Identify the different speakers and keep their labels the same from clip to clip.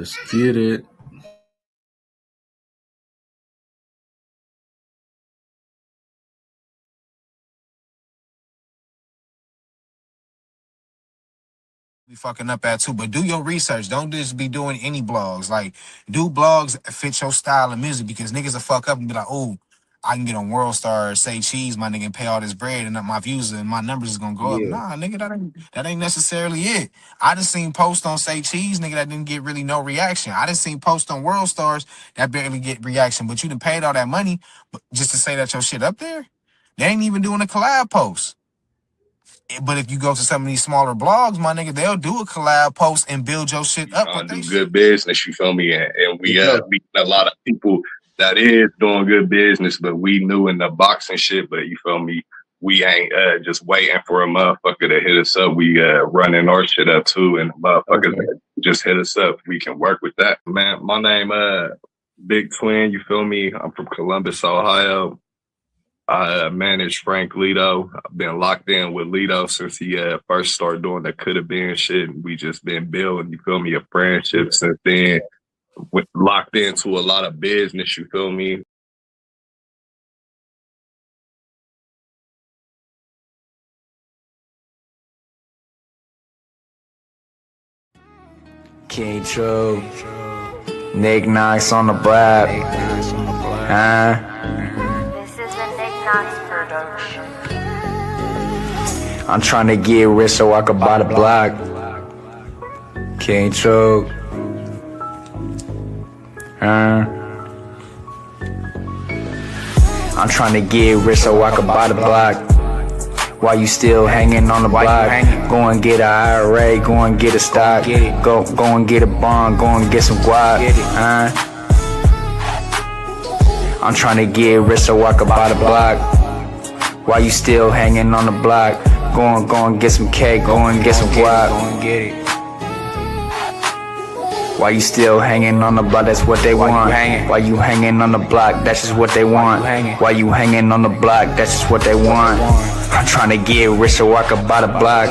Speaker 1: Let's get it.
Speaker 2: Be fucking up at too, but do your research. Don't just be doing any blogs. Like, do blogs that fit your style of music, because niggas will fuck up and be like, oh, I can get on World Star, say cheese, my nigga, and pay all this bread, and my views and my numbers is gonna go up.
Speaker 3: Yeah.
Speaker 2: Nah, nigga, that ain't necessarily it. I just seen posts on say cheese, nigga, that didn't get really no reaction. I just seen posts on World Stars that barely get reaction, but you done paid all that money just to say that your shit up there. They ain't even doing a collab post. But if you go to some of these smaller blogs, my nigga, they'll do a collab post and build your shit up with
Speaker 4: Do
Speaker 2: they
Speaker 4: good
Speaker 2: shit.
Speaker 4: business, you feel me? And we meet a lot of people that is doing good business, but we new in the boxing shit, but you feel me? We ain't just waiting for a motherfucker to hit us up. We running our shit up too, and motherfuckers just hit us up. We can work with that. Man, my name Big Twin, you feel me? I'm from Columbus, Ohio. I manage Frank Lito. I've been locked in with Lito since he first started doing the could have been shit. And we just been building, you feel me, a friendship since then. With locked into a lot of business, you feel me?
Speaker 5: King True, Nick Knox on the blab.
Speaker 6: This is the Nick Knox production.
Speaker 5: I'm trying to get rich so I could buy the block. King True. I'm trying to get rich so I could buy the block. While you still hanging on the block, go and get a IRA, go and get a stock, go and get a bond, go and get some guap. I'm trying to get rich so I could buy the block. While you still hanging on the block, go and get some cake, go and get some guap. While you still hanging on the block, that's what they want. While you hanging on the block, that's just what they want. While you hanging on the block, that's just what they want. I'm trying to get rich so I could buy the block.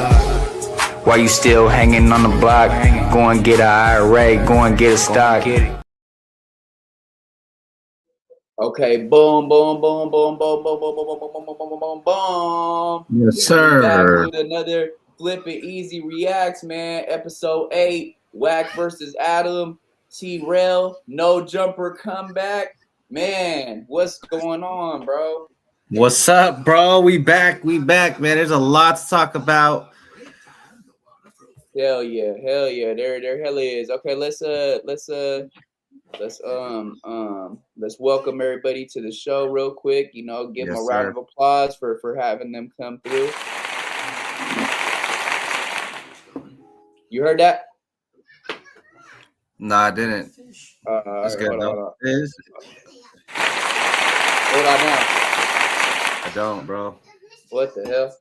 Speaker 5: While you still hanging on the block, go and get an IRA, go and get a stock.
Speaker 3: Okay, boom, boom, boom, boom, boom, boom, boom, boom, boom, boom, boom, boom, boom, boom.
Speaker 1: Yes, sir.
Speaker 3: Back with another Flip It Easy Reacts, man. Episode 8, Wack versus Adam, TRELL, no jumper comeback. Man, what's going on, bro?
Speaker 1: What's up, bro? We back, man. There's a lot to talk about.
Speaker 3: Hell yeah, there hell is. Okay, let's welcome everybody to the show real quick. You know, give them a round of applause for having them come through. You heard that?
Speaker 1: No, I didn't.
Speaker 3: That's good. Hold on.
Speaker 1: Hold on now. I don't, bro.
Speaker 3: What the hell?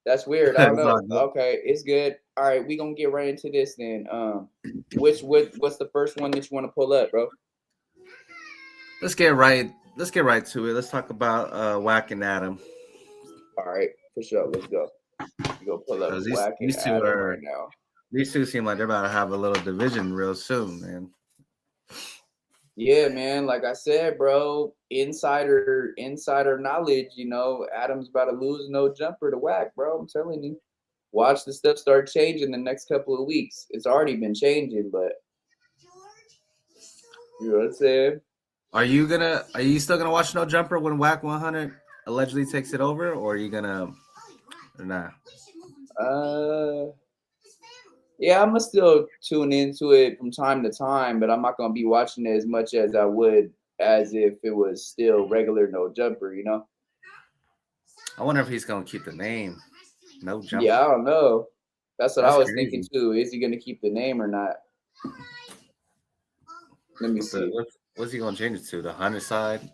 Speaker 3: That's weird. I don't know. Okay, it's good. All right, we gonna get right into this then. What's the first one that you want to pull up, bro?
Speaker 1: Let's get right to it. Let's talk about Wack and Adam.
Speaker 3: All right, for sure. Let's go. We go pull up Wack and Adam right now.
Speaker 1: These two seem like they're about to have a little division real soon, man.
Speaker 3: Yeah, man. Like I said, bro, insider knowledge. You know, Adam's about to lose no jumper to Wack, bro. I'm telling you. Watch the stuff start changing the next couple of weeks. It's already been changing, but you know what I'm saying?
Speaker 1: Are you still gonna watch No Jumper when Wack 100 allegedly takes it over, or are you gonna or not?
Speaker 3: Yeah, I'm gonna still tune into it from time to time, but I'm not gonna be watching it as much as I would as if it was still regular No Jumper, you know?
Speaker 1: I wonder if he's gonna keep the name No Jumper.
Speaker 3: Yeah, I don't know. That's what I was thinking too. Is he gonna keep the name or not? Let me see.
Speaker 1: What's he gonna change it to? The 100 side?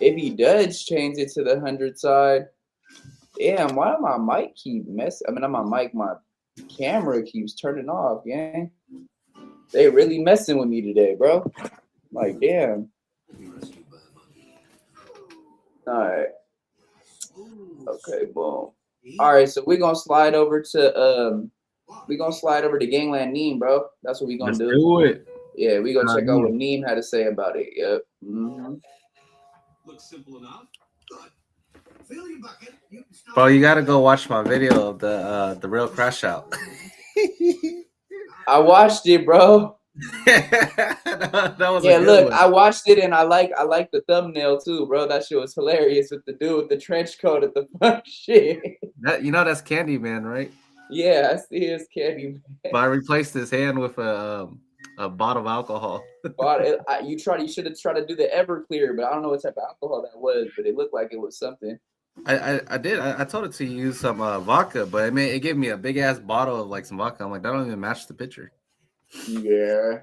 Speaker 3: If he does change it to the 100 side, damn, why my mic keep messing? I mean, not my mic, my camera keeps turning off, gang. They really messing with me today, bro. Like, damn. All right. Okay, boom. All right, so we're gonna slide over to We gonna slide over to Gangland Neem, bro. That's what we gonna
Speaker 1: Let's do it.
Speaker 3: Yeah, we gonna check out what Neem had to say about it. Yep. Mm-hmm.
Speaker 7: Looks simple enough.
Speaker 1: Bro, you gotta go watch my video of the real crash out.
Speaker 3: I watched it, bro.
Speaker 1: that was
Speaker 3: Yeah,
Speaker 1: a good
Speaker 3: look,
Speaker 1: one.
Speaker 3: I watched it and I like the thumbnail too, bro. That shit was hilarious with the dude with the trench coat at the front. Shit.
Speaker 1: That, you know that's Candyman, right?
Speaker 3: Yeah, I see his Candyman.
Speaker 1: But I replaced his hand with a bottle of alcohol.
Speaker 3: You should have tried to do the Everclear, but I don't know what type of alcohol that was, but it looked like it was something.
Speaker 1: I did. I told it to use some vodka, but it gave me a big ass bottle of like some vodka. I'm like, that don't even match the picture.
Speaker 3: Yeah.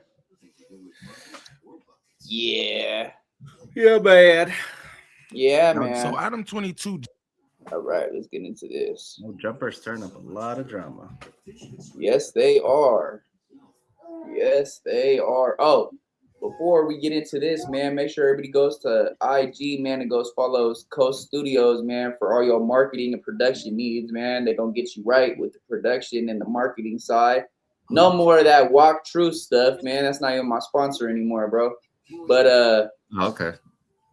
Speaker 3: Yeah.
Speaker 1: Yeah, man.
Speaker 3: Yeah, man.
Speaker 2: So Adam 22.
Speaker 3: All right, let's get into this.
Speaker 1: No, jumpers stirring up a lot of drama.
Speaker 3: Yes, they are. Yes, they are. Oh, before we get into this, man, make sure everybody goes to IG, man, and goes follows Coast Studios, man, for all your marketing and production needs, man. They're going to get you right with the production and the marketing side. No more of that Walk True stuff, man. That's not even my sponsor anymore, bro. But,
Speaker 1: Okay.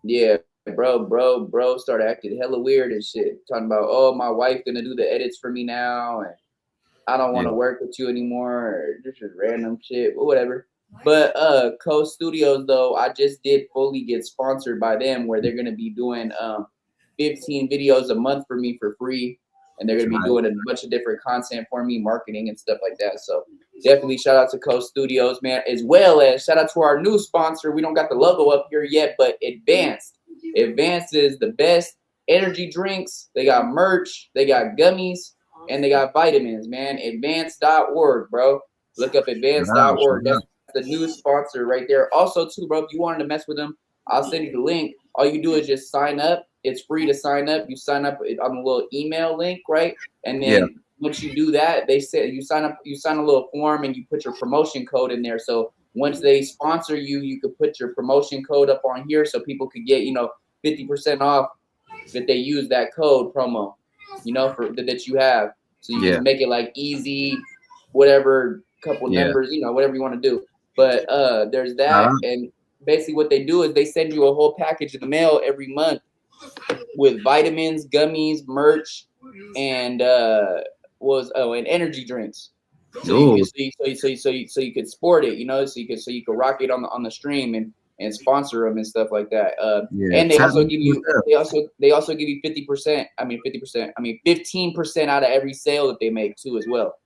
Speaker 3: yeah, bro started acting hella weird and shit. Talking about, oh, my wife going to do the edits for me now, and I don't want to work with you anymore, or just random shit, or whatever. But Coast Studios, though, I just did fully get sponsored by them, where they're gonna be doing 15 videos a month for me for free, and they're gonna be doing a bunch of different content for me, marketing and stuff like that. So definitely shout out to Coast Studios, man, as well as shout out to our new sponsor. We don't got the logo up here yet, but Advanced. Advanced is the best energy drinks. They got merch, they got gummies, and they got vitamins, man. Advanced.org, bro. Look up advanced.org. That's the new sponsor right there. Also, too, bro, if you wanted to mess with them, I'll send you the link. All you do is just sign up. It's free to sign up. You sign up on the little email link, right? And then once you do that, they say you sign up, you sign a little form and you put your promotion code in there. So once they sponsor you, you could put your promotion code up on here so people could get, 50% off if they use that code promo, for that you have. So you can make it like easy, whatever, couple numbers, whatever you want to do. But there's that, and basically what they do is they send you a whole package in the mail every month with vitamins, gummies, merch, and and energy drinks. So you could sport it, so you could rock it on the stream and sponsor them and stuff like that. And they also give you 15% out of every sale that they make too as well.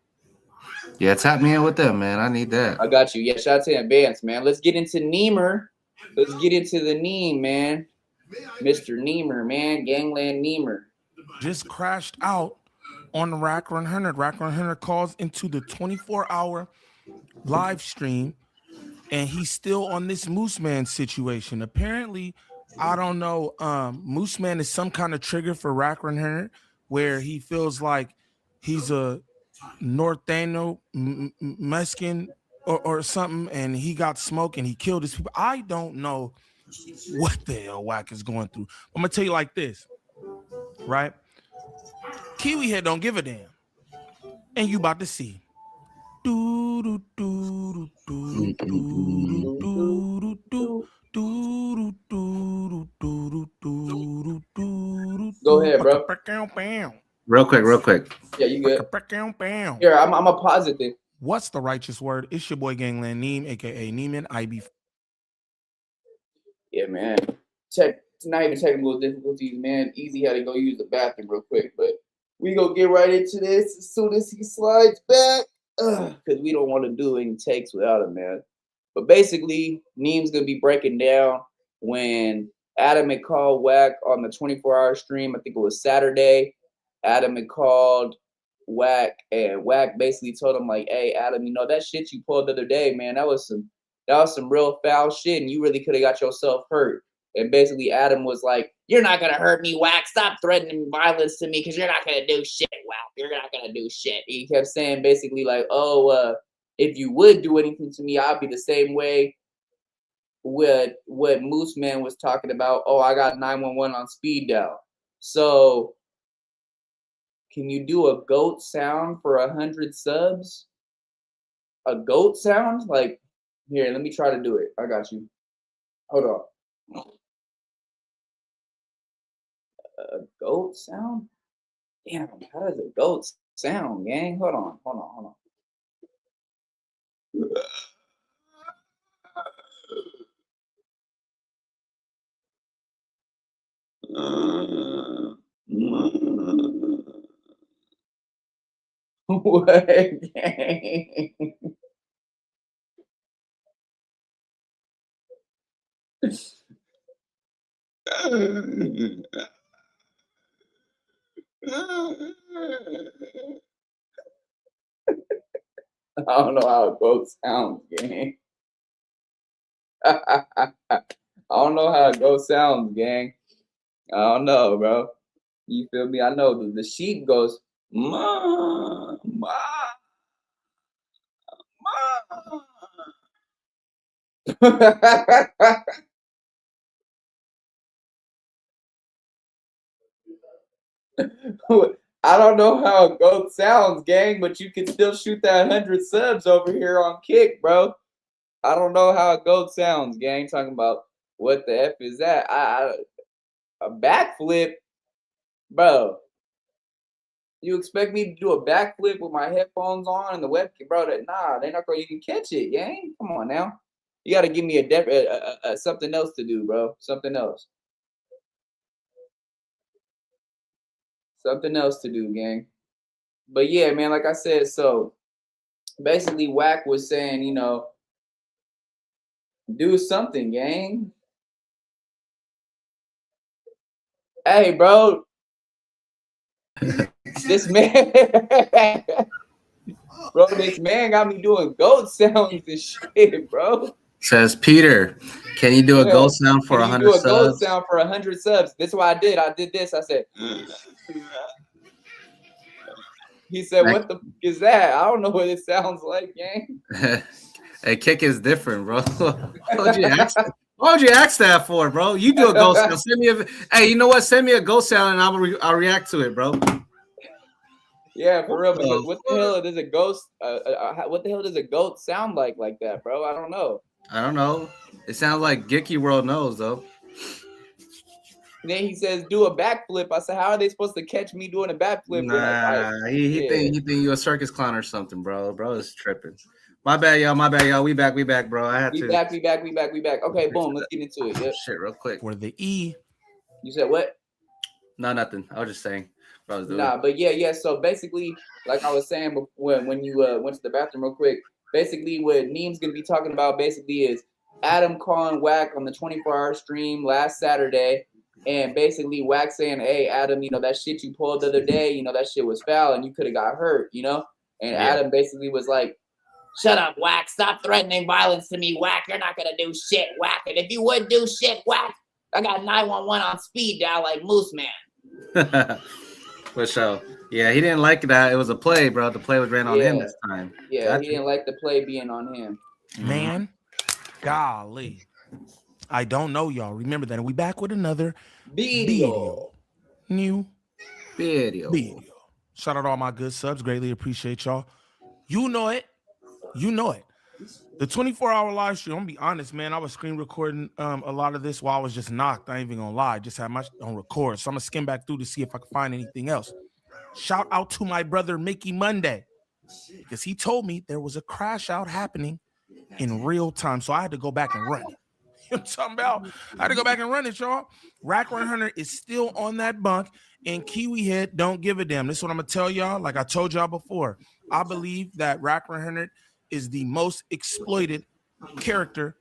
Speaker 1: Yeah, tap me in with them, man. I need that.
Speaker 3: I got you. Yeah, shout out to Advance, man. Let's get into Neemer. Let's get into the Neem, man. Mr. Neemer, man. Gangland Neemer.
Speaker 7: Just crashed out on the Rack 100. Rack 100 calls into the 24-hour live stream, and he's still on this Moose Man situation. Apparently, I don't know, Moose Man is some kind of trigger for Rack 100, where he feels like he's a Northano Mexican or something, and he got smoked and he killed his people. I don't know what the hell Wack is going through. I'm gonna tell you like this, right? Kiwi Head don't give a damn, and you about to see. Go
Speaker 3: ahead, bro.
Speaker 1: Real quick.
Speaker 3: Yeah, you good. Here, I'm a positive.
Speaker 7: What's the righteous word? It's your boy Gangland Neem, aka Neiman IB.
Speaker 3: Yeah, man. Not even technical difficulties, man. Easy had to go use the bathroom real quick, but we gonna get right into this as soon as he slides back, because we don't want to do any takes without him, man. But basically, Neem's gonna be breaking down when Adam had called Wack on the 24-hour stream. I think it was Saturday. Adam had called Wack, and Wack basically told him like, "Hey, Adam, that shit you pulled the other day, man, that was some real foul shit, and you really could have got yourself hurt." And basically, Adam was like, "You're not gonna hurt me, Wack. Stop threatening violence to me, because you're not gonna do shit, Wack. You're not gonna do shit." He kept saying basically like, "Oh, if you would do anything to me, I'd be the same way." With what Moose Man was talking about, "Oh, I got 911 on speed dial." So, can you do a goat sound for 100 subs? a goat sound? Like, here, let me try to do it. I got you. Hold on. A goat sound? Damn, how does a goat sound, gang? Hold on. What, gang? I don't know how a goat sounds, gang. I don't know how a goat sounds, gang. I don't know, bro. You feel me? I know the sheep goes, ma, ma, ma. I don't know how a goat sounds, gang, but you can still shoot that 100 subs over here on Kick, bro. I don't know how a goat sounds, gang. Talking about what the F is that? A backflip, bro. You expect me to do a backflip with my headphones on and the webcam, bro? Nah, they're not gonna even catch it, gang. Come on now. You got to give me a something else to do, bro. Something else. Something else to do, gang. But yeah, man, like I said, so basically Wack was saying, you know, do something, gang. Hey, bro. This man, bro, this man got me doing goat sounds and shit, bro.
Speaker 1: Says Peter, can you do a goat sound for 100
Speaker 3: do a
Speaker 1: subs?
Speaker 3: goat sound for 100 subs. This is what I did. I did this. I said, he said, what the f is that? I don't know what it sounds like, gang.
Speaker 1: Hey, Kick is different, bro. What would you ask that for, bro? You do a goat sound. Send me hey, you know what? Send me a goat sound and I'll react to it, bro.
Speaker 3: Yeah, for real. But what the hell does a ghost? What the hell does a goat sound like that, bro? I don't know.
Speaker 1: I don't know. It sounds like Gicky World knows though.
Speaker 3: And then he says, "Do a backflip." I said, "How are they supposed to catch me doing a backflip?"
Speaker 1: Nah, he think you a circus clown or something, bro. Bro is tripping. My bad, y'all. We back, bro. I had to.
Speaker 3: We back. Okay, boom. Let's get into it. Yep.
Speaker 1: Shit, real quick.
Speaker 7: For the E.
Speaker 3: You said what?
Speaker 1: No, nothing. I was just saying. What I was doing.
Speaker 3: Nah, but yeah. So basically, like I was saying before, when you went to the bathroom real quick, basically what Neem's gonna be talking about basically is Adam calling Wack on the 24-hour stream last Saturday, and basically Wack saying, "Hey, Adam, you know that shit you pulled the other day, you know that shit was foul, and you could have got hurt, you know." And Adam basically was like, "Shut up, Wack! Stop threatening violence to me, Wack! You're not gonna do shit, Wack! And if you would do shit, Wack, I got 911 on speed dial like Moose Man."
Speaker 1: For sure. Yeah, he didn't like that. It was a play, bro. The play was ran on him this time.
Speaker 3: Yeah, gotcha. He didn't like the play being on him.
Speaker 7: Man, golly. I don't know, y'all. Remember that. And we back with another video. New video. Shout out to all my good subs. Greatly appreciate y'all. You know it. The 24-hour live stream, I'm gonna be honest, man. I was screen recording a lot of this while I was just knocked. I ain't even gonna lie. I just had my on record. So I'm gonna skim back through to see if I can find anything else. Shout out to my brother Mickey Monday, because he told me there was a crash out happening in real time. So I had to go back and run it. You know what I'm talking about? I had to go back and run it, y'all. Rack 100 is still on that bunk, and Kiwi Head don't give a damn. This is what I'm gonna tell y'all. Like I told y'all before, I believe that Rack 100 is the most exploited character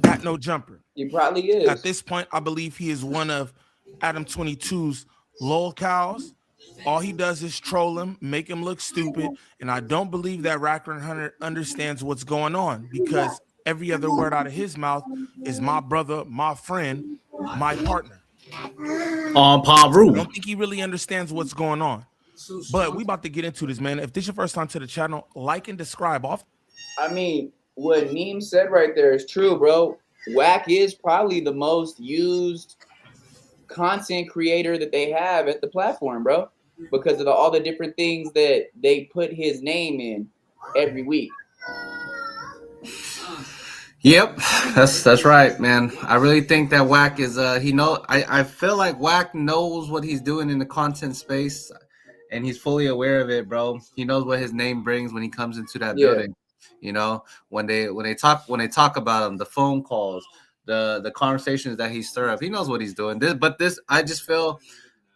Speaker 7: at No Jumper.
Speaker 3: He probably is.
Speaker 7: At this point, I believe he is one of Adam 22's lol cows. All he does is troll him, make him look stupid, and I don't believe that Rack 100 understands what's going on, because every other word out of his mouth is my brother, my friend, my partner.
Speaker 1: On Paru.
Speaker 7: I don't think he really understands what's going on. But we about to get into this, man. If this is your first time to the channel, like and subscribe off.
Speaker 3: I mean, what Neem said right there is true, bro. Wack is probably the most used content creator that they have at the platform, bro, because of all the different things that they put his name in every week.
Speaker 1: Yep, that's right, man. I really think that Wack is I feel like Wack knows what he's doing in the content space, and he's fully aware of it, bro. He knows what his name brings when he comes into that
Speaker 3: Yeah.
Speaker 1: building. You know, when they talk about him, the phone calls, the conversations that he stir up, he knows what he's doing. This I just feel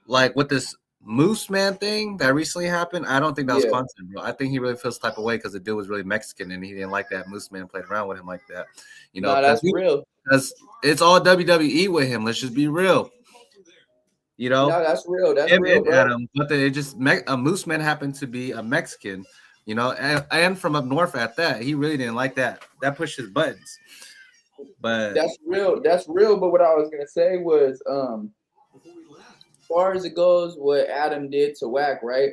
Speaker 1: like with this Moose Man thing that recently happened, I don't think that was
Speaker 3: Yeah.
Speaker 1: content, bro. I think he really feels type of way because the dude was really Mexican and he didn't like that Moose Man played around with him like that. You know,
Speaker 3: No, that's real.
Speaker 1: because it's all WWE with him. Let's just be real. You know,
Speaker 3: No, that's real. That's
Speaker 1: him
Speaker 3: real,
Speaker 1: and
Speaker 3: bro.
Speaker 1: Adam, but it just a Moose Man happened to be a Mexican. You know, and from up north at that, he really didn't like that. That pushed his buttons. But
Speaker 3: That's real. That's real. But what I was gonna say was, as far as it goes, what Adam did to Wack, right?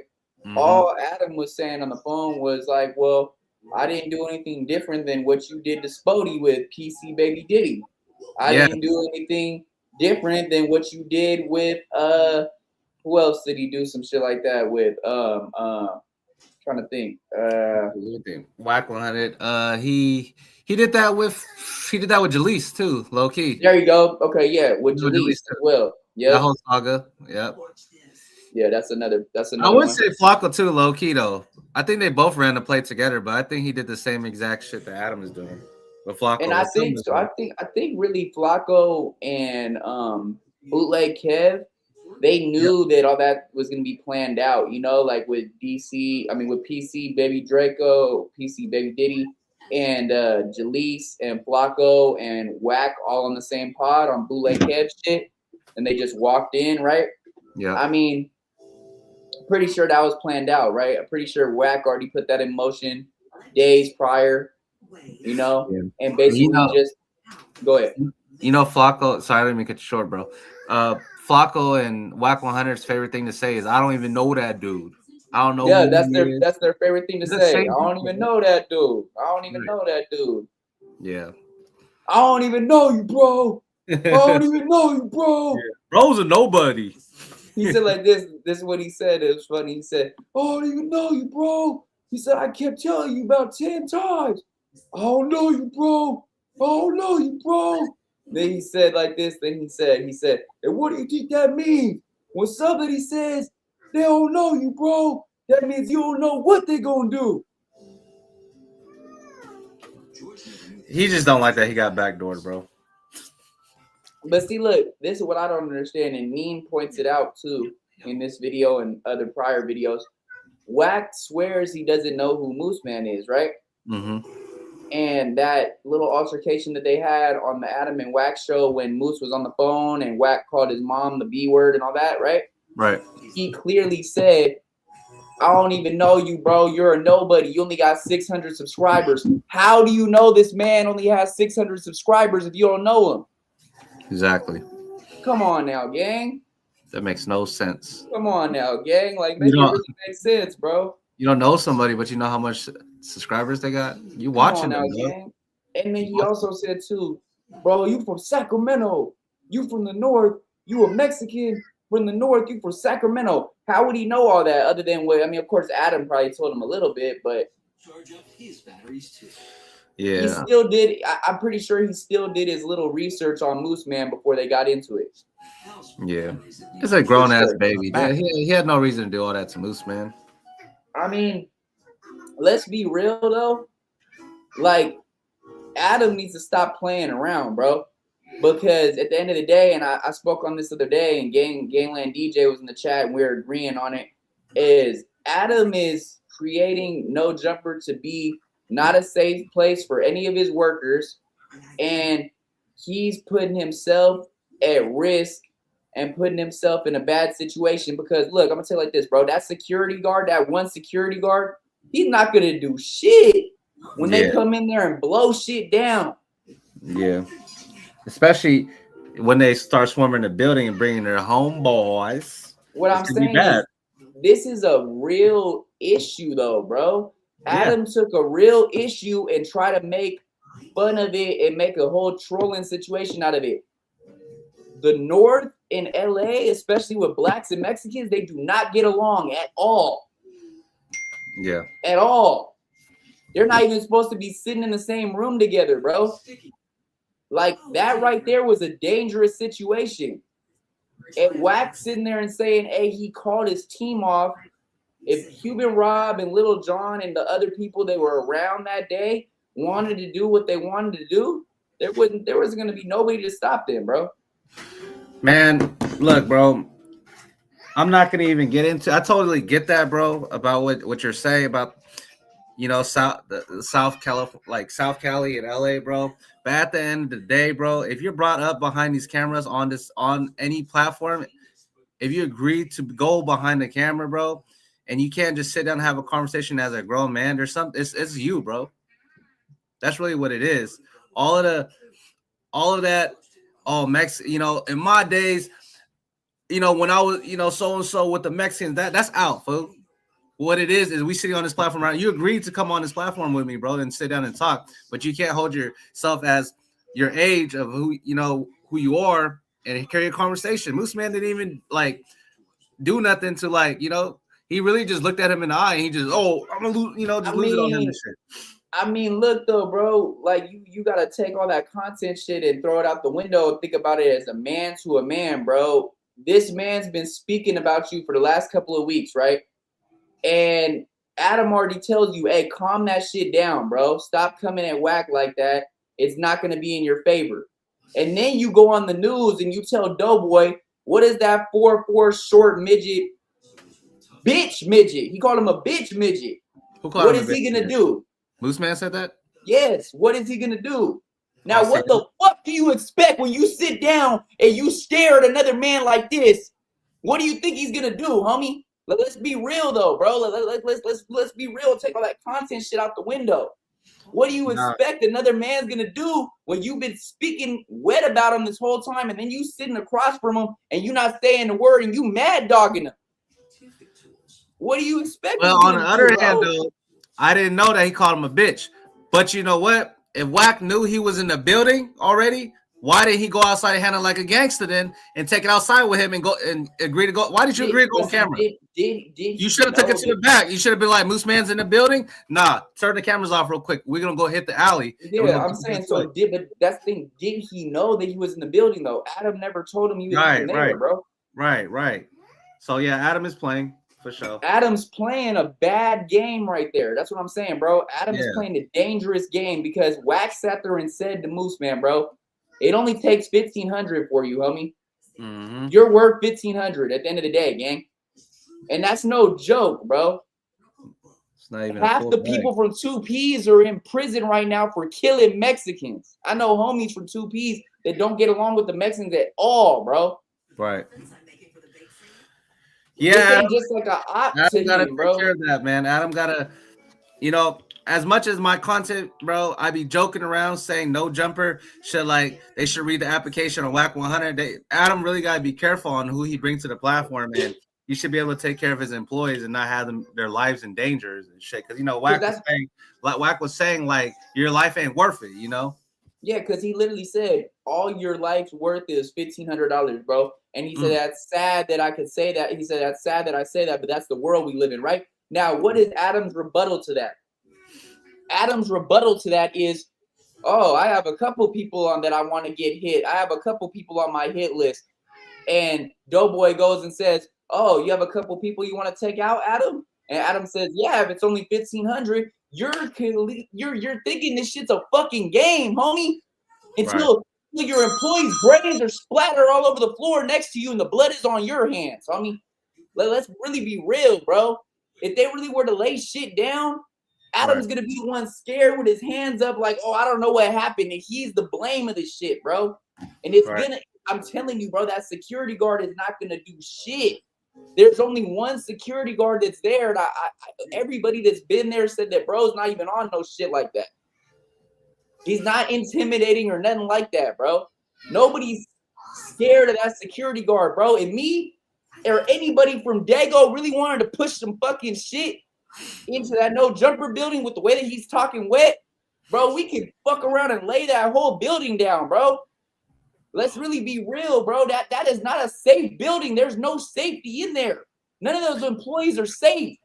Speaker 3: All Adam was saying on the phone was like, "Well, I didn't do anything different than what you did to Spody with PC Baby Diddy. I didn't do anything different than what you did with who else did he do some shit like that with? Trying to think.
Speaker 1: Wack 100. He did that with Jalise too, low key.
Speaker 3: There you go. Okay, yeah, with Jalise as well. Yeah,
Speaker 1: that whole saga. Yep.
Speaker 3: Yeah, that's another.
Speaker 1: I would
Speaker 3: one.
Speaker 1: say Flacco too, low key though. I think they both ran the play together, but I think he did the same exact shit that Adam is doing. But Flacco,
Speaker 3: And I think so. I think really Flacco and Bootleg Kev, they knew that all that was gonna be planned out. You know, like with with PC Baby Draco, PC Baby Diddy, and Jalise and Flacco and Wack all on the same pod on Bootleg Kev shit, and they just walked in, right?
Speaker 1: Yeah.
Speaker 3: I mean, pretty sure that was planned out, right? I'm pretty sure Wack already put that in motion days prior, you know, and basically just go ahead.
Speaker 1: You know, Flacco. Sorry, let me cut you short, bro. Flacco and Wack 100's favorite thing to say is, "I don't even know that dude. I don't know."
Speaker 3: Yeah,
Speaker 1: who
Speaker 3: that's their favorite thing to say. I don't even know that dude. I don't even know that dude.
Speaker 1: Yeah.
Speaker 3: I don't even know you, bro. I don't even know you, bro.
Speaker 1: Yeah. Bro's a nobody.
Speaker 3: He said like this. This is what he said. It was funny. He said, "I don't even know you, bro." He said, "I kept telling you about 10 times. I don't know you, bro. I don't know you, bro." Then he said like this. Then he said, "And what do you think that means? When somebody says they don't know you, bro, that means you don't know what they're gonna do."
Speaker 1: He just don't like that he got backdoored, bro.
Speaker 3: But see, look, this is what I don't understand, and Mean points it out too in this video and other prior videos. Wack swears he doesn't know who Moose Man is, right?
Speaker 1: Mm-hmm.
Speaker 3: And that little altercation that they had on the Adam and Wack show when Moose was on the phone and Wack called his mom the B word and all that, right?
Speaker 1: Right.
Speaker 3: He clearly said, "I don't even know you, bro. You're a nobody. You only got 600 subscribers. How do you know this man only has 600 subscribers if you don't know him?"
Speaker 1: Exactly.
Speaker 3: Come on now, gang.
Speaker 1: That makes no sense.
Speaker 3: Come on now, gang. Like, make it really make sense, bro.
Speaker 1: You don't know somebody, but you know how much subscribers they got. You watching them,
Speaker 3: gang. And then he also said too, "Bro, you from Sacramento. You from the north. You a Mexican from the north. You from Sacramento." How would he know all that other than what? I mean, of course, Adam probably told him a little bit, but
Speaker 8: charge up his batteries too.
Speaker 1: Yeah.
Speaker 3: He still did. I'm pretty sure he still did his little research on Moose Man before they got into it.
Speaker 1: Yeah. It's a grown ass baby. He had no reason to do all that to Moose Man.
Speaker 3: I mean, let's be real though. Like, Adam needs to stop playing around, bro. Because at the end of the day, and I spoke on this other day, and Gangland DJ was in the chat, and we were agreeing on it, is Adam is creating No Jumper to be not a safe place for any of his workers, and he's putting himself at risk and putting himself in a bad situation. Because look, I'm gonna tell you like this, bro. That security guard, that one security guard, he's not gonna do shit when they come in there and blow shit down.
Speaker 1: Yeah. Especially when they start swarming the building and bringing their homeboys.
Speaker 3: What I'm saying is, this is a real issue, though, bro. Adam took a real issue and tried to make fun of it and make a whole trolling situation out of it. The North in LA, especially with blacks and Mexicans, they do not get along at all.
Speaker 1: Yeah.
Speaker 3: At all. They're not even supposed to be sitting in the same room together, bro. Like that right there was a dangerous situation. And Wack sitting there and saying, hey, he called his team off. If Cuban Rob and Little John and the other people that were around that day wanted to do what they wanted to do, there was gonna be nobody to stop them, bro.
Speaker 1: Man, look, bro. I'm not gonna even get into. I totally get that, bro, about what you're saying about South California, like South Cali and LA, bro. But at the end of the day, bro, if you're brought up behind these cameras on any platform, if you agree to go behind the camera, bro, and you can't just sit down and have a conversation as a grown man, there's something. It's you, bro. That's really what it is. All of that. Oh, in my days, when I was, so and so with the Mexicans, that's out, fool. What it is we sitting on this platform right now. You agreed to come on this platform with me, bro, and sit down and talk, but you can't hold yourself as your age of who you are and carry a conversation. Moose Man didn't even like do nothing to he really just looked at him in the eye and he just, I'm gonna lose, lose it on him and shit.
Speaker 3: I mean, look though, bro, like you gotta take all that content shit and throw it out the window and think about it as a man to a man, bro. This man's been speaking about you for the last couple of weeks, right? And Adam already tells you, hey, calm that shit down, bro. Stop coming at Wack like that. It's not going to be in your favor. And then you go on the news and you tell Doughboy, what is that 4'4" short midget? Bitch midget. He called him a bitch midget. What is he going to do?
Speaker 1: Moose Man said that?
Speaker 3: Yes. What is he going to do? Now, what the fuck do you expect when you sit down and you stare at another man like this? What do you think he's going to do, homie? Let's be real though, bro. Let's be real. Take all that content shit out the window. What do you expect another man's gonna do when you've been speaking wet about him this whole time, and then you sitting across from him and you not saying the word and you mad dogging him? What do you expect?
Speaker 1: Well, on the other hand, though, I didn't know that he called him a bitch. But you know what? If Wack knew he was in the building already, why did he go outside and handle like a gangster then and take it outside with him and go and agree to go? Why did you agree to go on camera? You should have took it to the back. You should have been like, Moose Man's in the building. Nah, turn the cameras off real quick. We're gonna go hit the alley.
Speaker 3: Yeah, I'm saying so. But that's the thing. Did he know that he was in the building though? Adam never told him he was in there, bro.
Speaker 1: Right. So yeah, Adam is playing for sure.
Speaker 3: Adam's playing a bad game right there. That's what I'm saying, bro. Adam is playing a dangerous game because Wack sat there and said to Moose Man, bro, it only takes 1,500 for you, homie.
Speaker 1: Mm-hmm.
Speaker 3: You're worth 1,500 at the end of the day, gang. And that's no joke, bro.
Speaker 1: It's not even
Speaker 3: half the people from 2Ps are in prison right now for killing Mexicans. I know homies from 2Ps that don't get along with the Mexicans at all, bro.
Speaker 1: Right. Yeah,
Speaker 3: just like a op
Speaker 1: Adam gotta
Speaker 3: him, bro.
Speaker 1: take care of that, man. Adam gotta, as much as my content, bro, I be joking around saying no jumper they should read the application on WAC 100. Adam really gotta be careful on who he brings to the platform, and you should be able to take care of his employees and not have their lives in danger and shit. Because Wack was saying like your life ain't worth it,
Speaker 3: Yeah, because he literally said all your life's worth is $1,500, bro. And he said that's sad that I could say that. He said that's sad that I say that, but that's the world we live in, right? Now, what is Adam's rebuttal to that? Adam's rebuttal to that is, oh, I have a couple people on that I want to get hit. I have a couple people on my hit list. And Doughboy goes and says, oh, you have a couple people you want to take out, Adam? And Adam says, yeah, if it's only 1,500, you're thinking this shit's a fucking game, homie. Until your employees' brains are splattered all over the floor next to you and the blood is on your hands, homie. Let's really be real, bro. If they really were to lay shit down, Adam's gonna be the one scared with his hands up, like, oh, I don't know what happened. And he's the blame of this shit, bro. And it's I'm telling you, bro, that security guard is not gonna do shit. There's only one security guard that's there. And everybody that's been there said that bro's not even on no shit like that. He's not intimidating or nothing like that, bro. Nobody's scared of that security guard, bro. And me or anybody from Dago really wanted to push some fucking shit into that no jumper building with the way that he's talking wet, bro, we can fuck around and lay that whole building down, bro. Let's really be real, bro. That is not a safe building. There's no safety in there. None of those employees are safe.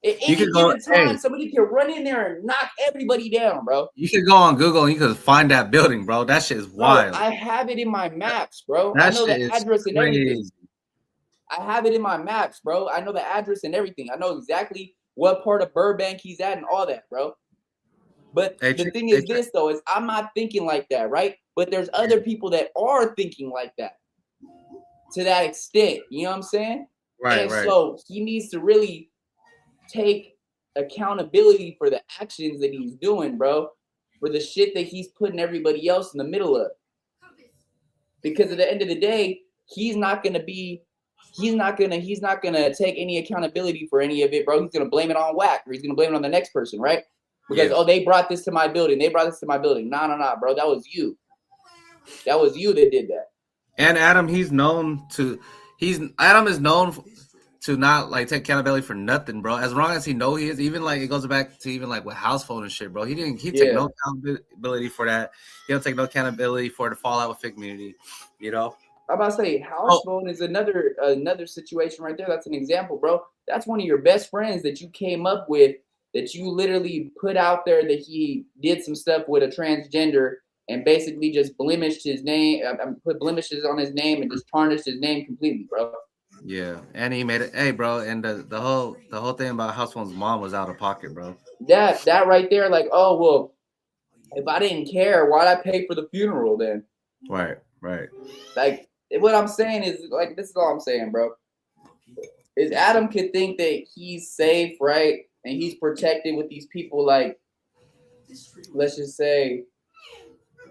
Speaker 3: At
Speaker 1: You
Speaker 3: any
Speaker 1: could go.
Speaker 3: given time,
Speaker 1: Hey,
Speaker 3: somebody can run in there and knock everybody down, bro.
Speaker 1: you could go on Google and you could find that building, bro. That shit is
Speaker 3: Bro,
Speaker 1: wild.
Speaker 3: I have it in my maps, bro. I
Speaker 1: That
Speaker 3: know
Speaker 1: shit
Speaker 3: the
Speaker 1: is
Speaker 3: address and everything.
Speaker 1: crazy.
Speaker 3: I have it in my maps, bro. I know the address and everything. I know exactly what part of Burbank he's at and all that, bro. But
Speaker 1: Hey,
Speaker 3: the thing is this, though, is I'm not thinking like that, right? But there's other people that are thinking like that to that extent. You know what I'm saying?
Speaker 1: right,
Speaker 3: And
Speaker 1: right.
Speaker 3: so he needs to really take accountability for the actions that he's doing, bro, for the shit that he's putting everybody else in the middle of. Because at the end of the day, he's not gonna take any accountability for any of it, bro. He's gonna blame it on Wack, or he's gonna blame it on the next person, right? Because
Speaker 1: Yeah.
Speaker 3: oh, they brought this to my building. They brought this to my building. Nah, bro. That was you. That was you that did that.
Speaker 1: And Adam, Adam is known to not like take accountability for nothing, bro. As long as he know he is, even like it goes back to even like with house phone and shit, bro. He take no accountability for that. He don't take no accountability for the fallout with Fit Community, you know.
Speaker 3: I'm about to say house phone is another situation right there. That's an example, bro. That's one of your best friends that you came up with, that you literally put out there that he did some stuff with a transgender and basically just blemished his name, put blemishes on his name and just tarnished his name completely, bro.
Speaker 1: Yeah, and he made it. Hey, bro, and the whole thing about house phone's mom was out of pocket, bro.
Speaker 3: That right there, like, oh well, if I didn't care, why'd I pay for the funeral then?
Speaker 1: Right.
Speaker 3: Like, what I'm saying is, like, this is all I'm saying, bro. Is Adam could think that he's safe, right? And he's protected with these people like, let's just say,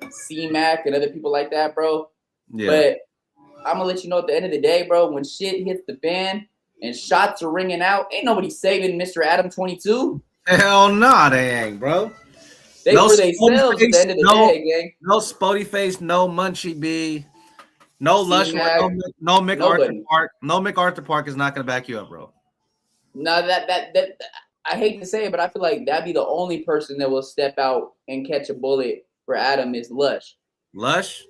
Speaker 3: C-Mac and other people like that, bro.
Speaker 1: Yeah.
Speaker 3: But I'm gonna let you know at the end of the day, bro, when shit hits the fan and shots are ringing out, ain't nobody saving Mr. Adam 22.
Speaker 1: Hell nah, they ain't, bro.
Speaker 3: They for themselves at the end of the day, gang.
Speaker 1: No Spody Face, no Munchie B, no Lush, no MacArthur Park. No MacArthur Park is not gonna back you up, bro.
Speaker 3: No, that I hate to say it, but I feel like that'd be the only person that will step out and catch a bullet for Adam is Lush.
Speaker 1: Lush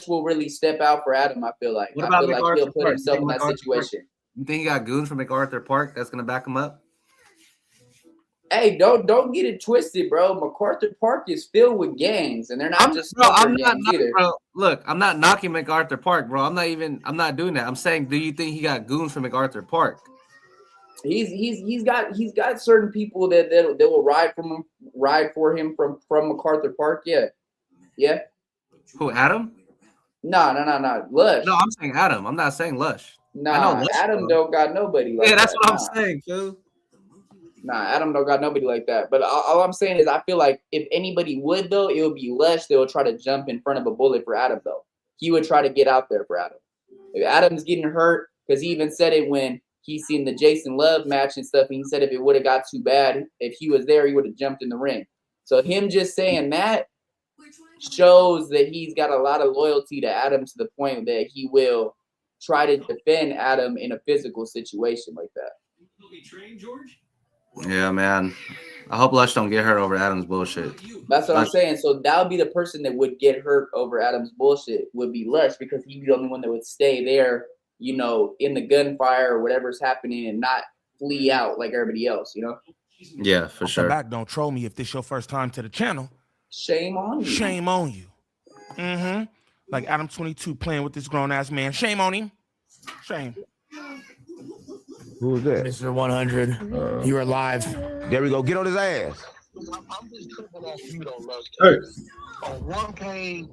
Speaker 3: will really step out for Adam, I feel like.
Speaker 1: What about
Speaker 3: I feel like he'll put himself in that situation.
Speaker 1: You think he got goons from MacArthur Park that's gonna back him up?
Speaker 3: Hey, don't get it twisted, bro. MacArthur Park is filled with gangs, and they're not
Speaker 1: I'm not
Speaker 3: either.
Speaker 1: Bro, look, I'm not knocking MacArthur Park, bro. I'm not doing that. I'm saying, do you think he got goons from MacArthur Park?
Speaker 3: He's got certain people that will ride for him from MacArthur Park. Yeah.
Speaker 1: Who, Adam?
Speaker 3: No. Lush.
Speaker 1: No, I'm saying Adam. I'm not saying Lush.
Speaker 3: Nah, Lush, Adam don't got nobody like that.
Speaker 1: Yeah, that's what I'm saying, too.
Speaker 3: Nah, Adam don't got nobody like that. But all I'm saying is I feel like if anybody would, though, it would be Lush that would try to jump in front of a bullet for Adam, though. He would try to get out there for Adam. If Adam's getting hurt, because he even said it when he seen the Jason Love match and stuff, and he said if it would have got too bad, if he was there, he would have jumped in the ring. So him just saying that shows that he's got a lot of loyalty to Adam to the point that he will try to defend Adam in a physical situation like that.
Speaker 1: Yeah, man. I hope Lush don't get hurt over Adam's bullshit.
Speaker 3: That's what I'm saying. So that would be the person that would get hurt over Adam's bullshit would be Lush, because he'd be the only one that would stay there, you know, in the gunfire or whatever's happening and not flee out like everybody else, you know?
Speaker 1: Yeah, for sure.
Speaker 7: Back, don't troll me if this your first time to the channel.
Speaker 3: Shame on you.
Speaker 7: Shame on you. Mm-hmm. Like Adam 22 playing with this grown-ass man. Shame on him. Shame.
Speaker 9: Who was that?
Speaker 2: Mr. 100. You're alive.
Speaker 9: There we go. Get on his ass.
Speaker 10: I'm just tripping off you though, Lush.
Speaker 9: Hey.
Speaker 10: On one page,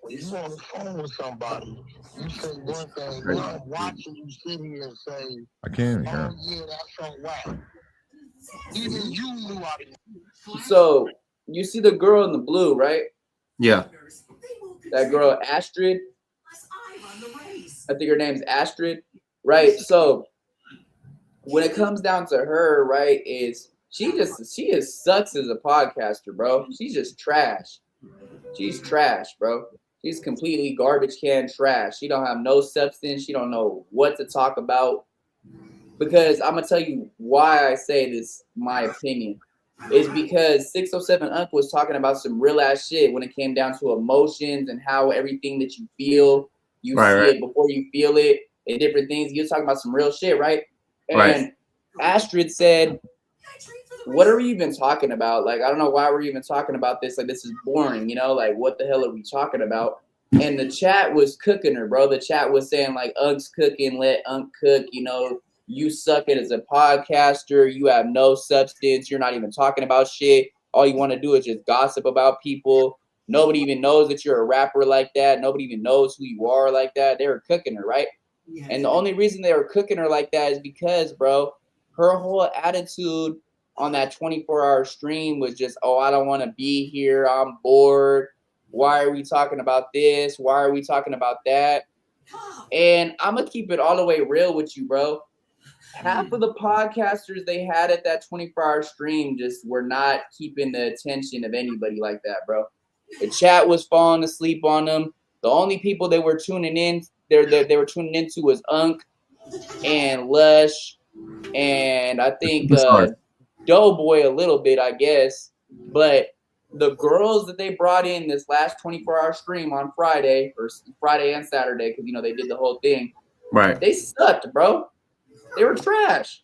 Speaker 10: when you on the phone with somebody, you say one thing, then I'm watching you sit here and say,
Speaker 9: I can't.
Speaker 10: oh yeah, that's so whack. Even you knew I didn't.
Speaker 3: So you see the girl in the blue, right?
Speaker 1: Yeah.
Speaker 3: That girl Astrid. I think her name's Astrid. Right. So when it comes down to her, right, is she just sucks as a podcaster, bro. She's just trash. She's trash, bro. She's completely garbage can trash. She don't have no substance. She don't know what to talk about. Because I'm gonna tell you why I say this, my opinion, is because 607 Unc was talking about some real ass shit when it came down to emotions and how everything that you feel, you see it before you feel it and different things. You're talking about some real shit, right? And Astrid said, what are we even talking about? Like, I don't know why we're even talking about this. Like, this is boring, you know? Like, what the hell are we talking about? And the chat was cooking her, bro. The chat was saying, like, Unk's cooking, let Unk cook, you know? You suck it as a podcaster. You have no substance. You're not even talking about shit. All you want to do is just gossip about people. Nobody even knows that you're a rapper like that. Nobody even knows who you are like that. They were cooking her, right? And the only reason they were cooking her like that is because, bro, her whole attitude on that 24-hour stream was just, oh, I don't want to be here. I'm bored. Why are we talking about this? Why are we talking about that? And I'm going to keep it all the way real with you, bro. Half of the podcasters they had at that 24-hour stream just were not keeping the attention of anybody like that, bro. The chat was falling asleep on them. The only people they were tuning in, they were tuning into was Unk and Lush, and I think Doughboy a little bit, I guess. But the girls that they brought in this last 24-hour stream on Friday, or Friday and Saturday, because you know they did the whole thing.
Speaker 1: Right.
Speaker 3: They sucked, bro. They were trash.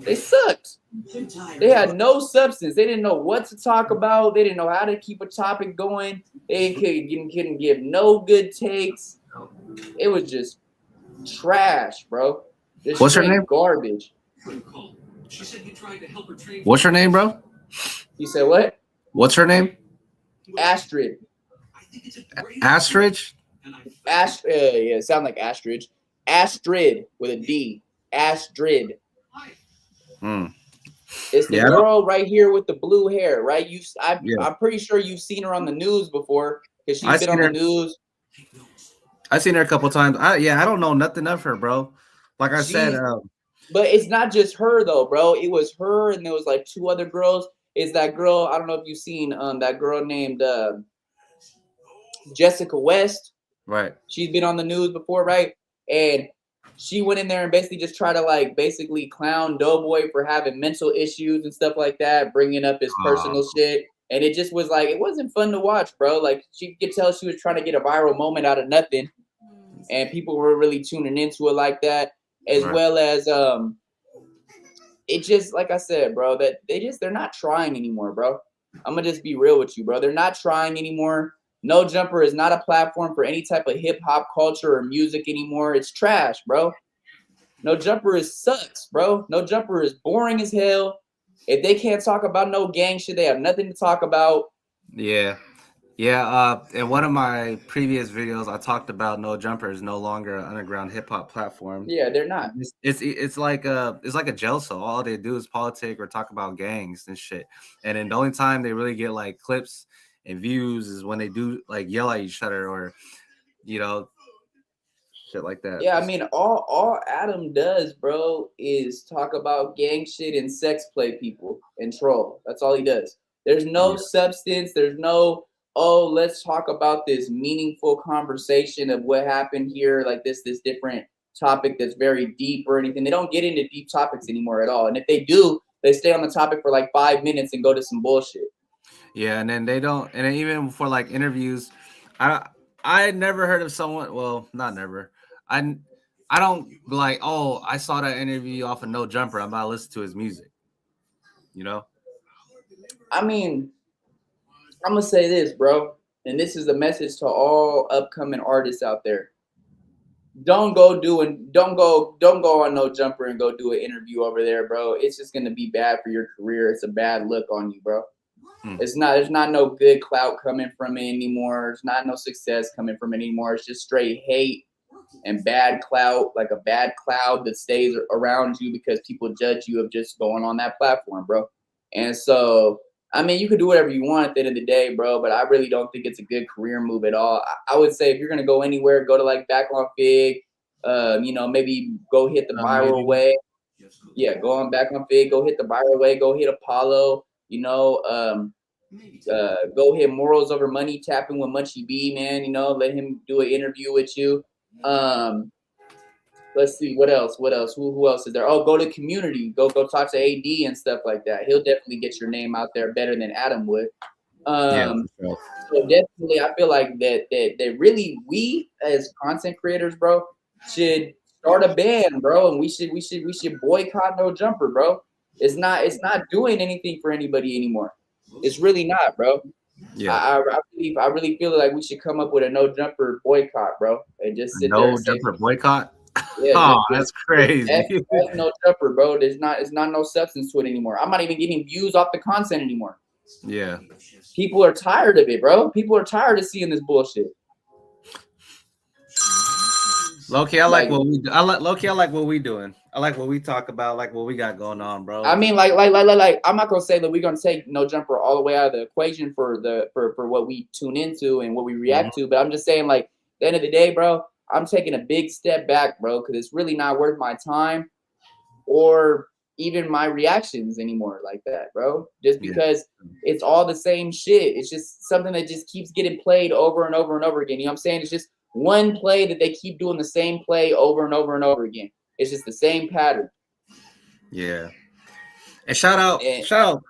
Speaker 3: They sucked. They had no substance. They didn't know what to talk about. They didn't know how to keep a topic going. They couldn't give no good takes. It was just trash, bro. Just
Speaker 1: What's her
Speaker 3: straight
Speaker 1: name?
Speaker 3: garbage.
Speaker 8: She said you tried to help her train.
Speaker 1: What's her name, bro?
Speaker 3: You said what?
Speaker 1: What's her name?
Speaker 3: Astrid.
Speaker 1: Astrid?
Speaker 3: Yeah, sound like Astrid. Astrid with a D. Astrid. It's the girl right here with the blue hair, right? I'm pretty sure you've seen her on the news before because she's been on the news.
Speaker 1: I've seen her a couple times. I don't know nothing of her, bro. Like I said,
Speaker 3: but it's not just her though, bro. It was her, and there was like two other girls. It's that girl. I don't know if you've seen that girl named Jessica West.
Speaker 1: Right.
Speaker 3: She's been on the news before, right? And she went in there and basically just try to like basically clown Doughboy for having mental issues and stuff like that, bringing up his personal shit. And it just was like, it wasn't fun to watch, bro. Like she could tell she was trying to get a viral moment out of nothing. And people were really tuning into it like that, as well as it just, like I said, bro, that they're not trying anymore, bro. I'm gonna just be real with you, bro. They're not trying anymore. No Jumper is not a platform for any type of hip hop culture or music anymore. It's trash, bro. No Jumper sucks, bro. No Jumper is boring as hell. If they can't talk about no gang shit, they have nothing to talk about.
Speaker 1: Yeah. In one of my previous videos, I talked about No Jumper is no longer an underground hip hop platform.
Speaker 3: Yeah, they're not.
Speaker 1: It's like a jail cell. All they do is politic or talk about gangs and shit. And then the only time they really get like clips and views is when they do like yell at each other or, you know, shit like that.
Speaker 3: Yeah, I mean, all Adam does, bro, is talk about gang shit and sex play people and troll. That's all he does. There's no substance. There's no, oh, let's talk about this meaningful conversation of what happened here, like this different topic that's very deep or anything. They don't get into deep topics anymore at all. And if they do, they stay on the topic for like 5 minutes and go to some bullshit.
Speaker 1: Yeah, and then they don't, and then even for like interviews, I never heard of someone. Well, not never. I don't like. Oh, I saw that interview off of No Jumper. I'm not listening to his music. You know.
Speaker 3: I mean, I'm gonna say this, bro, and this is a message to all upcoming artists out there. Don't go on No Jumper and go do an interview over there, bro. It's just gonna be bad for your career. It's a bad look on you, bro. There's not no good clout coming from it anymore. There's not no success coming from it anymore. It's just straight hate and bad clout, like a bad cloud that stays around you because people judge you of just going on that platform, bro. And so, I mean, you could do whatever you want at the end of the day, bro, but I really don't think it's a good career move at all. I would say if you're going to go anywhere, go to like Back on Fig, you know, maybe go hit the viral way. Yeah, go on Back on Fig, go hit the viral way, go hit Apollo, you know, go hit Morals Over Money, tapping with Munchie B, man, you know, let him do an interview with you. Let's see, what else? Who else is there? Oh, go to Community, go talk to AD and stuff like that. He'll definitely get your name out there better than Adam would. So definitely, I feel like that really we as content creators, bro, should start a band, bro, and we should boycott No Jumper, bro. It's not doing anything for anybody anymore. It's really not, bro.
Speaker 1: Yeah.
Speaker 3: I really feel like we should come up with a No Jumper boycott, bro, and just sit there
Speaker 1: No
Speaker 3: and say,
Speaker 1: jumper boycott.
Speaker 3: yeah,
Speaker 1: Oh, that's crazy.
Speaker 3: F No Jumper, bro. It's not no substance to it anymore. I'm not even getting views off the content anymore.
Speaker 1: Yeah.
Speaker 3: People are tired of it, bro. People are tired of seeing this bullshit.
Speaker 1: Low-key, I like what we. I like what we doing. I like what we talk about. Like what we got going on, bro.
Speaker 3: I mean, like, I'm not gonna say that we're gonna take No Jumper all the way out of the equation for what we tune into and what we react to. But I'm just saying, like, at the end of the day, bro, I'm taking a big step back, bro, because it's really not worth my time or even my reactions anymore like that, bro. Just because it's all the same shit. It's just something that just keeps getting played over and over and over again. You know what I'm saying? It's just one play that they keep doing the same play over and over and over again. It's just the same pattern.
Speaker 1: Yeah. And shout out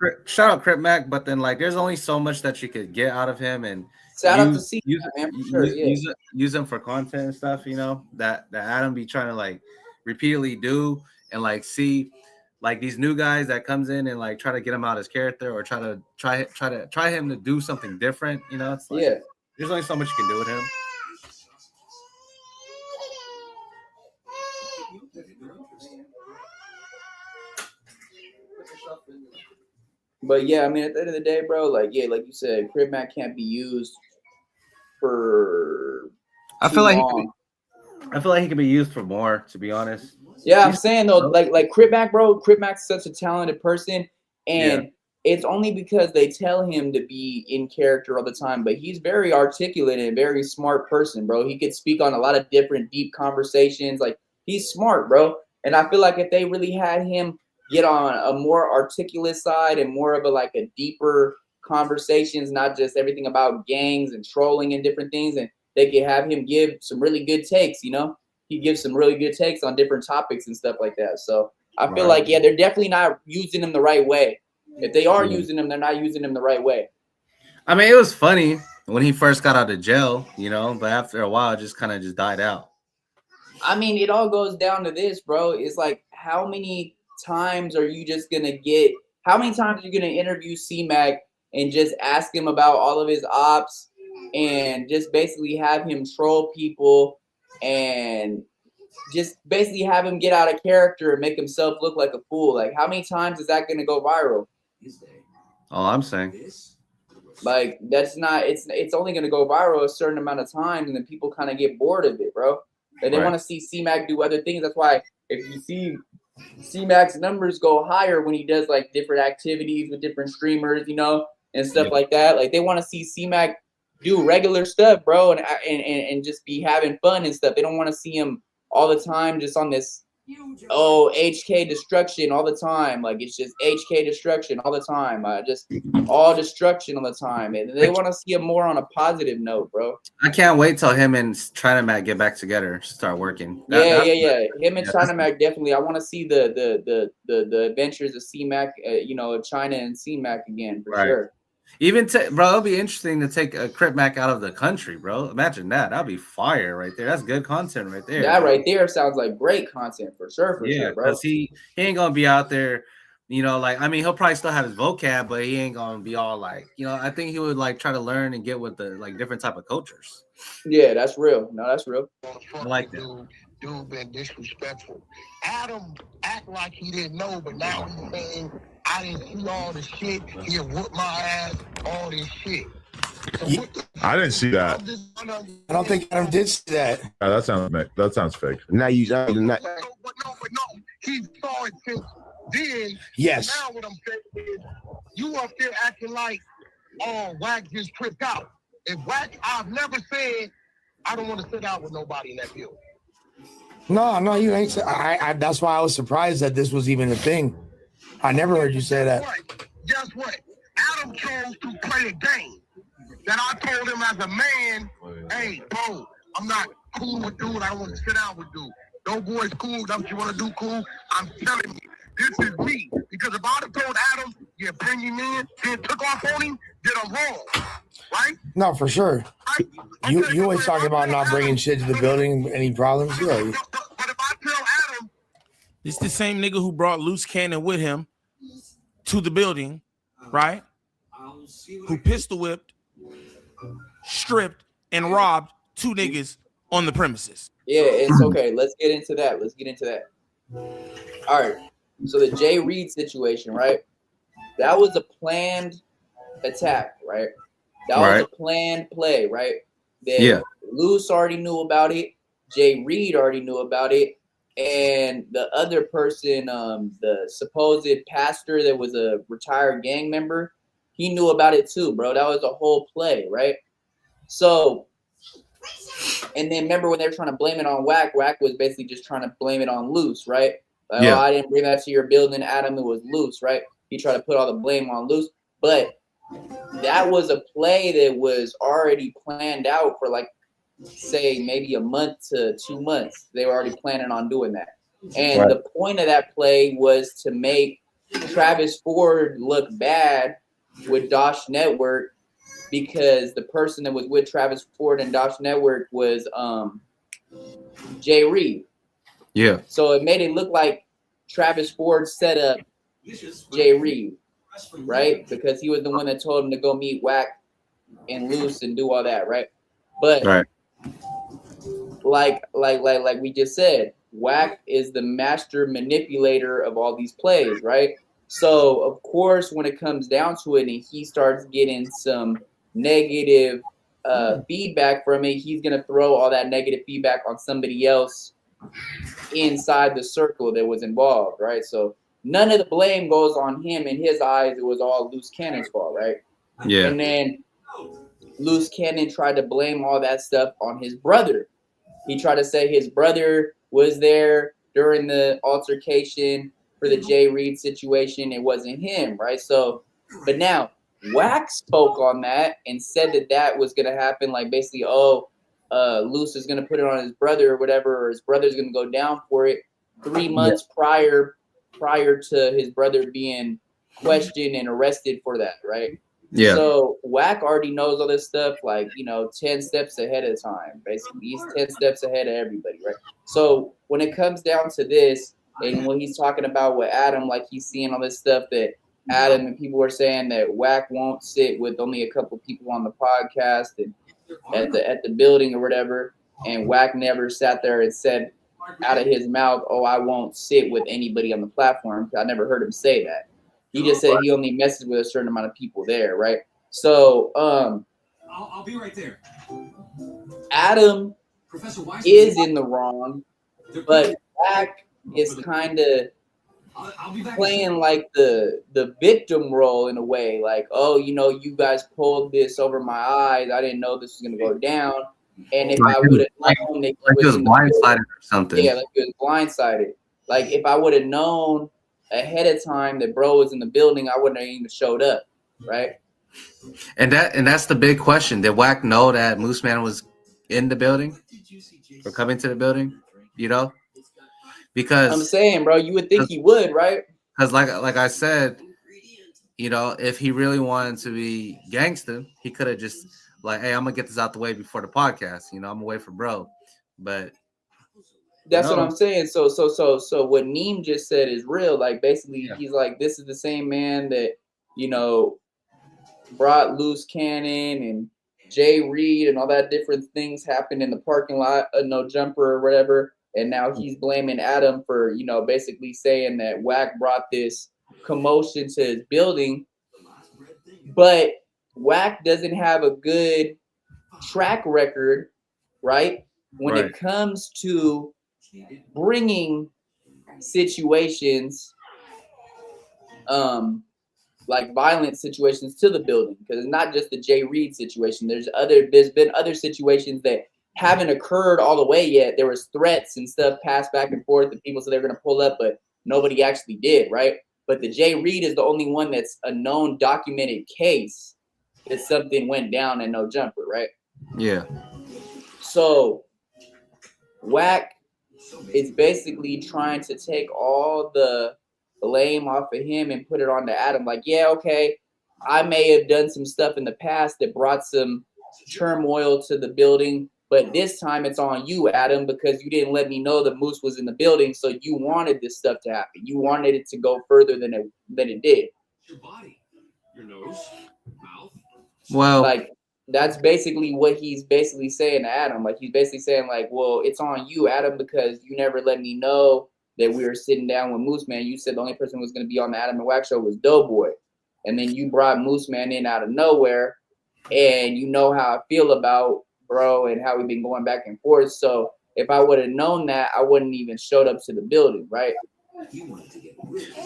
Speaker 1: Crip Mac, but then like there's only so much that you could get out of him, and
Speaker 3: shout out to C man, for sure.
Speaker 1: Use him for content and stuff, you know, that Adam be trying to like repeatedly do, and like see like these new guys that comes in and like try to get him out his character or try him to do something different, you know. It's like there's only so much you can do with him.
Speaker 3: But yeah, I mean, at the end of the day, bro, like like you said, Crip Mac can't be used for.
Speaker 1: I feel like he could be used for more, to be honest.
Speaker 3: Yeah, I'm saying though, like Crip Mac, bro. Crip Mac's such a talented person, and it's only because they tell him to be in character all the time. But he's very articulate and very smart person, bro. He could speak on a lot of different deep conversations. Like he's smart, bro. And I feel like if they really had him get on a more articulate side and more of a deeper conversations, not just everything about gangs and trolling and different things, and they could have him give some really good takes, you know? He gives some really good takes on different topics and stuff like that. So I feel like, they're definitely not using him the right way. If they are using him, they're not using him the right way.
Speaker 1: I mean, it was funny when he first got out of jail, you know, but after a while, it just kind of just died out.
Speaker 3: I mean, it all goes down to this, bro. It's like, how many times are you just going to get, how many times are you going to interview C-Mac and just ask him about all of his ops and just basically have him troll people and just basically have him get out of character and make himself look like a fool? Like, how many times is that going to go viral?
Speaker 1: All I'm saying.
Speaker 3: Like, that's not, it's only going to go viral a certain amount of times, and then people kind of get bored of it, bro. And they want to see C-Mac do other things. That's why if you see C-Mac's numbers go higher when he does like different activities with different streamers, you know, and stuff like that. Like they want to see C-Mac do regular stuff, bro, and just be having fun and stuff. They don't want to see him all the time just on this HK destruction all the time. Like it's just HK destruction all the time. Just all destruction all the time. And they want to see him more on a positive note, bro.
Speaker 1: I can't wait till him and China Mac get back together, start working.
Speaker 3: Him and China Mac definitely. I want to see the adventures of C-Mac, you know, China and C-Mac again for sure.
Speaker 1: Even bro, it'll be interesting to take a Crip Mac out of the country, bro. Imagine that. That'd be fire right there. That's good content right there.
Speaker 3: That right there sounds like great content for sure, bro.
Speaker 1: Because he ain't gonna be out there, you know, like I mean, he'll probably still have his vocab, but he ain't gonna be all like, you know, I think he would like try to learn and get with the like different type of cultures.
Speaker 3: Yeah, that's real. No, that's real.
Speaker 1: I like that.
Speaker 10: Dude been disrespectful. Adam act like he didn't know, but now he's saying I didn't see all the shit. He whooped my ass, all this shit. So
Speaker 11: I didn't see that.
Speaker 2: I don't think Adam did see that.
Speaker 11: Yeah, that sounds fake.
Speaker 9: Now you not.
Speaker 10: But no. He saw it since then.
Speaker 2: Yes.
Speaker 10: Now what I'm saying is, you up there acting like, oh, Wack just tripped out. If Wack, I've never said I don't want to sit out with nobody in that building.
Speaker 2: No, you ain't. That's why I was surprised that this was even a thing. I never heard you say that.
Speaker 10: Guess what? Adam chose to play a game that I told him as a man, hey, bro, I'm not cool with dude. I don't want to sit down with dude. No boy's cool. That's what you want to do, cool. I'm telling you, this is me. Because if I'd have told Adam, yeah, bring him in, then took off on him, then I'm wrong. Right?
Speaker 2: No, for sure. You always talk about not bringing shit to the building, any problems? Yeah.
Speaker 10: But if I
Speaker 7: It's the same nigga who brought Loose Cannon with him to the building, right? Who pistol whipped, stripped, and robbed 2 niggas on the premises.
Speaker 3: Yeah, it's okay. Let's get into that. All right. So the Jay Reed situation, right? That was a planned attack, right? That was a planned play, right? That Luce already knew about it. Jay Reed already knew about it. And the other person, the supposed pastor that was a retired gang member, he knew about it too, bro. That was a whole play, right? So, and then remember when they were trying to blame it on Wack, Wack was basically just trying to blame it on Luce, right? Like, oh, I didn't bring that to your building, Adam, it was Luce, right? He tried to put all the blame on Luce. But that was a play that was already planned out for like, say, maybe a month to 2 months. They were already planning on doing that. And the point of that play was to make Travis Ford look bad with Dosh Network, because the person that was with Travis Ford and Dosh Network was Jay Reed. Yeah. So it made it look like Travis Ford set up Jay Reed, right? Because he was the one that told him to go meet Wack and Luce and do all that, right? But like we just said, Wack is the master manipulator of all these plays, right? So of course, when it comes down to it, and he starts getting some negative feedback from it, he's gonna throw all that negative feedback on somebody else inside the circle that was involved, right? So none of the blame goes on him. In his eyes, it was all Loose Cannon's fault, right? Yeah. And then Loose Cannon tried to blame all that stuff on his brother. He tried to say his brother was there during the altercation for the Jay Reed situation. It wasn't him, right? So, but now Wack spoke on that and said that that was going to happen. Like basically, Luce is going to put it on his brother or whatever, or his brother's going to go down for it 3 months prior to his brother being questioned and arrested for that, right? Yeah. So Wack already knows all this stuff, like, 10 steps ahead of time. Basically, he's 10 steps ahead of everybody, right? So when it comes down to this, and when he's talking about with Adam, like he's seeing all this stuff that Adam and people were saying that Wack won't sit with only a couple people on the podcast and at the building or whatever, and Wack never sat there and said out of his mouth, "Oh, I won't sit with anybody on the platform." I never heard him say that. He just said he only messes with a certain amount of people there, right? So,
Speaker 8: I'll be right there.
Speaker 3: Adam is in the wrong, but Wack is kind of playing like the victim role in a way, like, oh, you guys pulled this over my eyes. I didn't know this was gonna go down. And if I would have known that
Speaker 1: he was blindsided or something.
Speaker 3: Yeah, like he was blindsided. Like if I would have known ahead of time that bro was in the building, I wouldn't have even showed up, right?
Speaker 1: And that's the big question. Did Wack know that Moose Man was in the building or coming to the building? Because
Speaker 3: I'm saying, bro, you would think he would, right?
Speaker 1: Because like I said, if he really wanted to be gangster, he could have just like, hey, I'm gonna get this out the way before the podcast. I'm gonna wait for bro. But
Speaker 3: that's what I'm saying. So what Neem just said is real. Like basically, he's like, this is the same man that brought Loose Cannon and Jay Reed and all that different things happened in the parking lot, No Jumper or whatever. And now he's blaming Adam for, basically saying that Wack brought this commotion to his building. But Wack doesn't have a good track record, right? When it comes to bringing situations, like violent situations to the building, because it's not just the Jay Reed situation. There's been other situations that haven't occurred all the way yet. There was threats and stuff passed back and forth that people said they were going to pull up, but nobody actually did, right? But the Jay Reed is the only one that's a known documented case that something went down and No Jumper, right? Yeah. So Wack is basically trying to take all the blame off of him and put it on to Adam. Like, yeah, okay, I may have done some stuff in the past that brought some turmoil to the building, But this time it's on you, Adam, because you didn't let me know that Moose was in the building. So you wanted this stuff to happen. You wanted it to go further than it did.
Speaker 8: Your body, your nose, mouth.
Speaker 1: Well,
Speaker 3: like that's basically what he's basically saying to Adam. Like he's basically saying like, well, it's on you, Adam, because you never let me know that we were sitting down with Moose Man. You said the only person who was going to be on the Adam and Wack show was Doughboy, and then you brought Moose Man in out of nowhere, and you know how I feel about bro and how we've been going back and forth. So if I would have known that, I wouldn't even showed up to the building, right?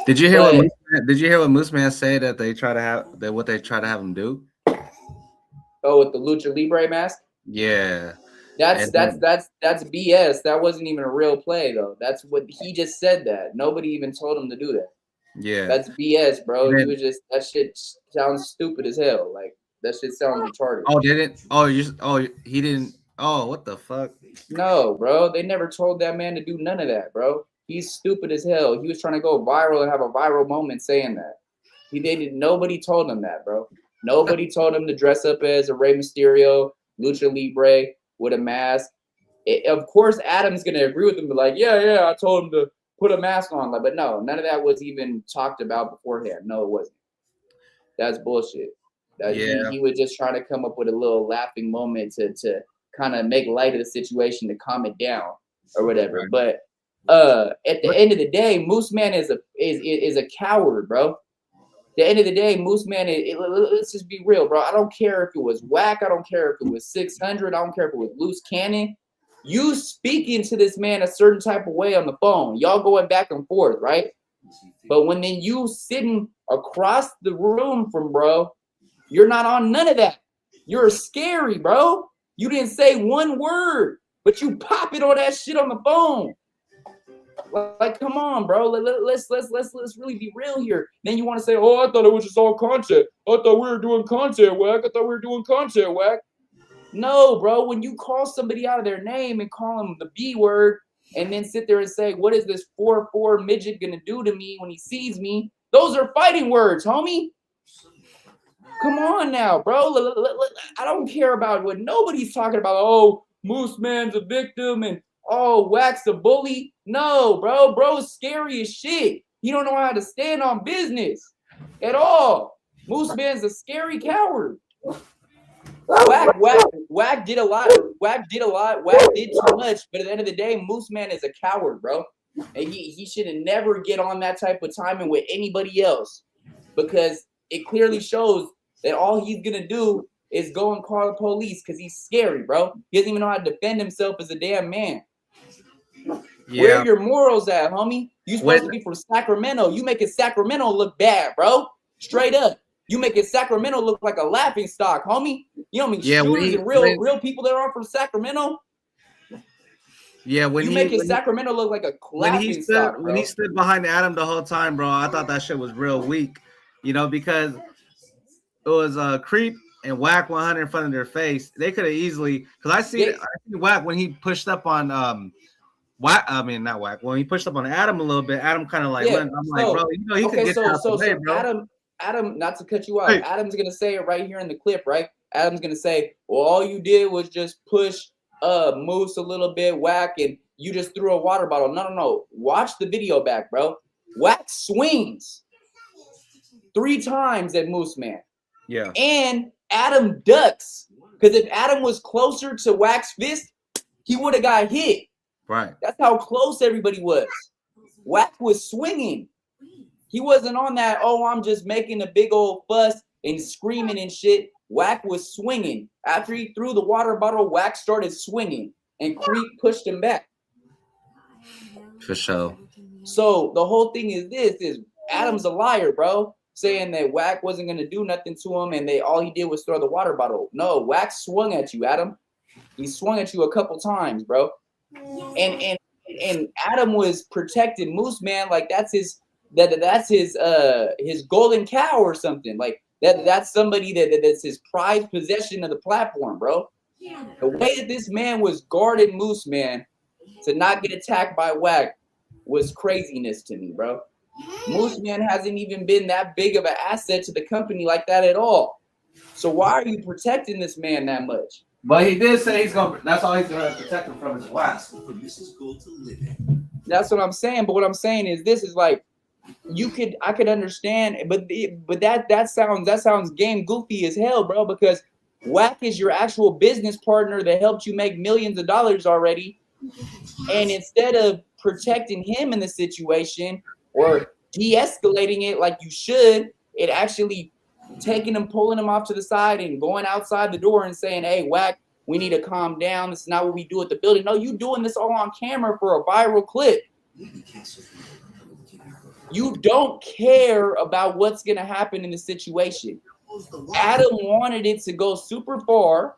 Speaker 1: Did you hear what Moose Man say that they try to have that what they try to have him do?
Speaker 3: Oh, with the Lucha Libre mask?
Speaker 1: Yeah.
Speaker 3: That's BS. That wasn't even a real play though. That's what he just said that. Nobody even told him to do that.
Speaker 1: Yeah.
Speaker 3: That's BS, bro. He was just that shit sounds stupid as hell. Like that shit sounds retarded.
Speaker 1: Oh, didn't? He didn't. Oh, what the fuck?
Speaker 3: No, bro. They never told that man to do none of that, bro. He's stupid as hell. He was trying to go viral and have a viral moment saying that. Nobody told him that, bro. Nobody told him to dress up as a Rey Mysterio, Lucha Libre with a mask. Of course, Adam's gonna agree with him, be like, yeah, I told him to put a mask on. But no, none of that was even talked about beforehand. No, it wasn't. That's bullshit. He was just trying to come up with a little laughing moment to kind of make light of the situation, to calm it down or whatever.
Speaker 1: Right.
Speaker 3: But at the end of the day, Moose Man is a coward, bro. At the end of the day, Moose Man, let's just be real, bro. I don't care if it was Wack. I don't care if it was 600. I don't care if it was Loose Cannon. You speaking to this man a certain type of way on the phone. Y'all going back and forth, right? But when then you sitting across the room from bro, you're not on none of that. You're scary, bro. You didn't say one word, but you pop it on that shit on the phone. Like, come on, bro. Let's really be real here. Then you want to say, oh, I thought it was just all content. I thought we were doing content, Wack. I thought we were doing content, Wack. No, bro. When you call somebody out of their name and call them the B word, and then sit there and say, what is this 4'4" midget gonna do to me when he sees me? Those are fighting words, homie. Come on now, bro. I don't care about what nobody's talking about. Oh, Moose Man's a victim and oh, Wack's a bully. No, bro. Bro's scary as shit. He don't know how to stand on business at all. Moose Man's a scary coward. Wack did a lot. Wack did too much. But at the end of the day, Moose Man is a coward, bro. And he should have never get on that type of timing with anybody else, because it clearly shows that all he's gonna do is go and call the police because he's scary, bro. He doesn't even know how to defend himself as a damn man. Yeah. Where are your morals at, homie? You supposed to be from Sacramento. You making Sacramento look bad, bro. Straight up. You making Sacramento look like a laughing stock, homie. You know what I mean? Shooters and real people that are from Sacramento.
Speaker 1: Yeah,
Speaker 3: making Sacramento look like a laughing stock, bro.
Speaker 1: When he stood behind Adam the whole time, bro, I thought that shit was real weak. You know, because it was Creep and Wack 100 in front of their face. They could have easily, because I see Wack when he pushed up on Wack. I mean, not Wack. When he pushed up on Adam a little bit, Adam kind of like went. I'm like, bro, you know, he could get out the way, bro.
Speaker 3: Adam, not to cut you off, Adam's gonna say it right here in the clip, right? Adam's gonna say, well, all you did was just push Moose a little bit, Wack, and you just threw a water bottle. No. Watch the video back, bro. Wack swings 3 times at Moose Man.
Speaker 1: Yeah.
Speaker 3: And Adam ducks. Because if Adam was closer to Wack's fist, he would have got hit.
Speaker 1: Right.
Speaker 3: That's how close everybody was. Wack was swinging. He wasn't on that, oh, I'm just making a big old fuss and screaming and shit. Wack was swinging. After he threw the water bottle, Wack started swinging. And Creep pushed him back.
Speaker 1: For sure.
Speaker 3: So the whole thing is Adam's a liar, bro. Saying that Wack wasn't going to do nothing to him and all he did was throw the water bottle. No, Wack swung at you, Adam. He swung at you a couple times, bro. And Adam was protecting Moose Man like that's his golden cow or something. Like that's somebody that's his prized possession of the platform, bro. The way that this man was guarding Moose Man to not get attacked by Wack was craziness to me, bro. Moose Man hasn't even been that big of an asset to the company like that at all. So why are you protecting this man that much?
Speaker 1: But he did say he's gonna. That's all he's gonna protect him from is wack.
Speaker 3: That's what I'm saying. But what I'm saying is this is like I could understand, but that sounds game goofy as hell, bro. Because wack is your actual business partner that helped you make millions of dollars already, and instead of protecting him in the situation or de-escalating it like you should, it actually taking him, pulling him off to the side and going outside the door and saying, hey, wack, we need to calm down. This is not what we do at the building. No, you doing this all on camera for a viral clip. You don't care about what's going to happen in the situation. Adam wanted it to go super far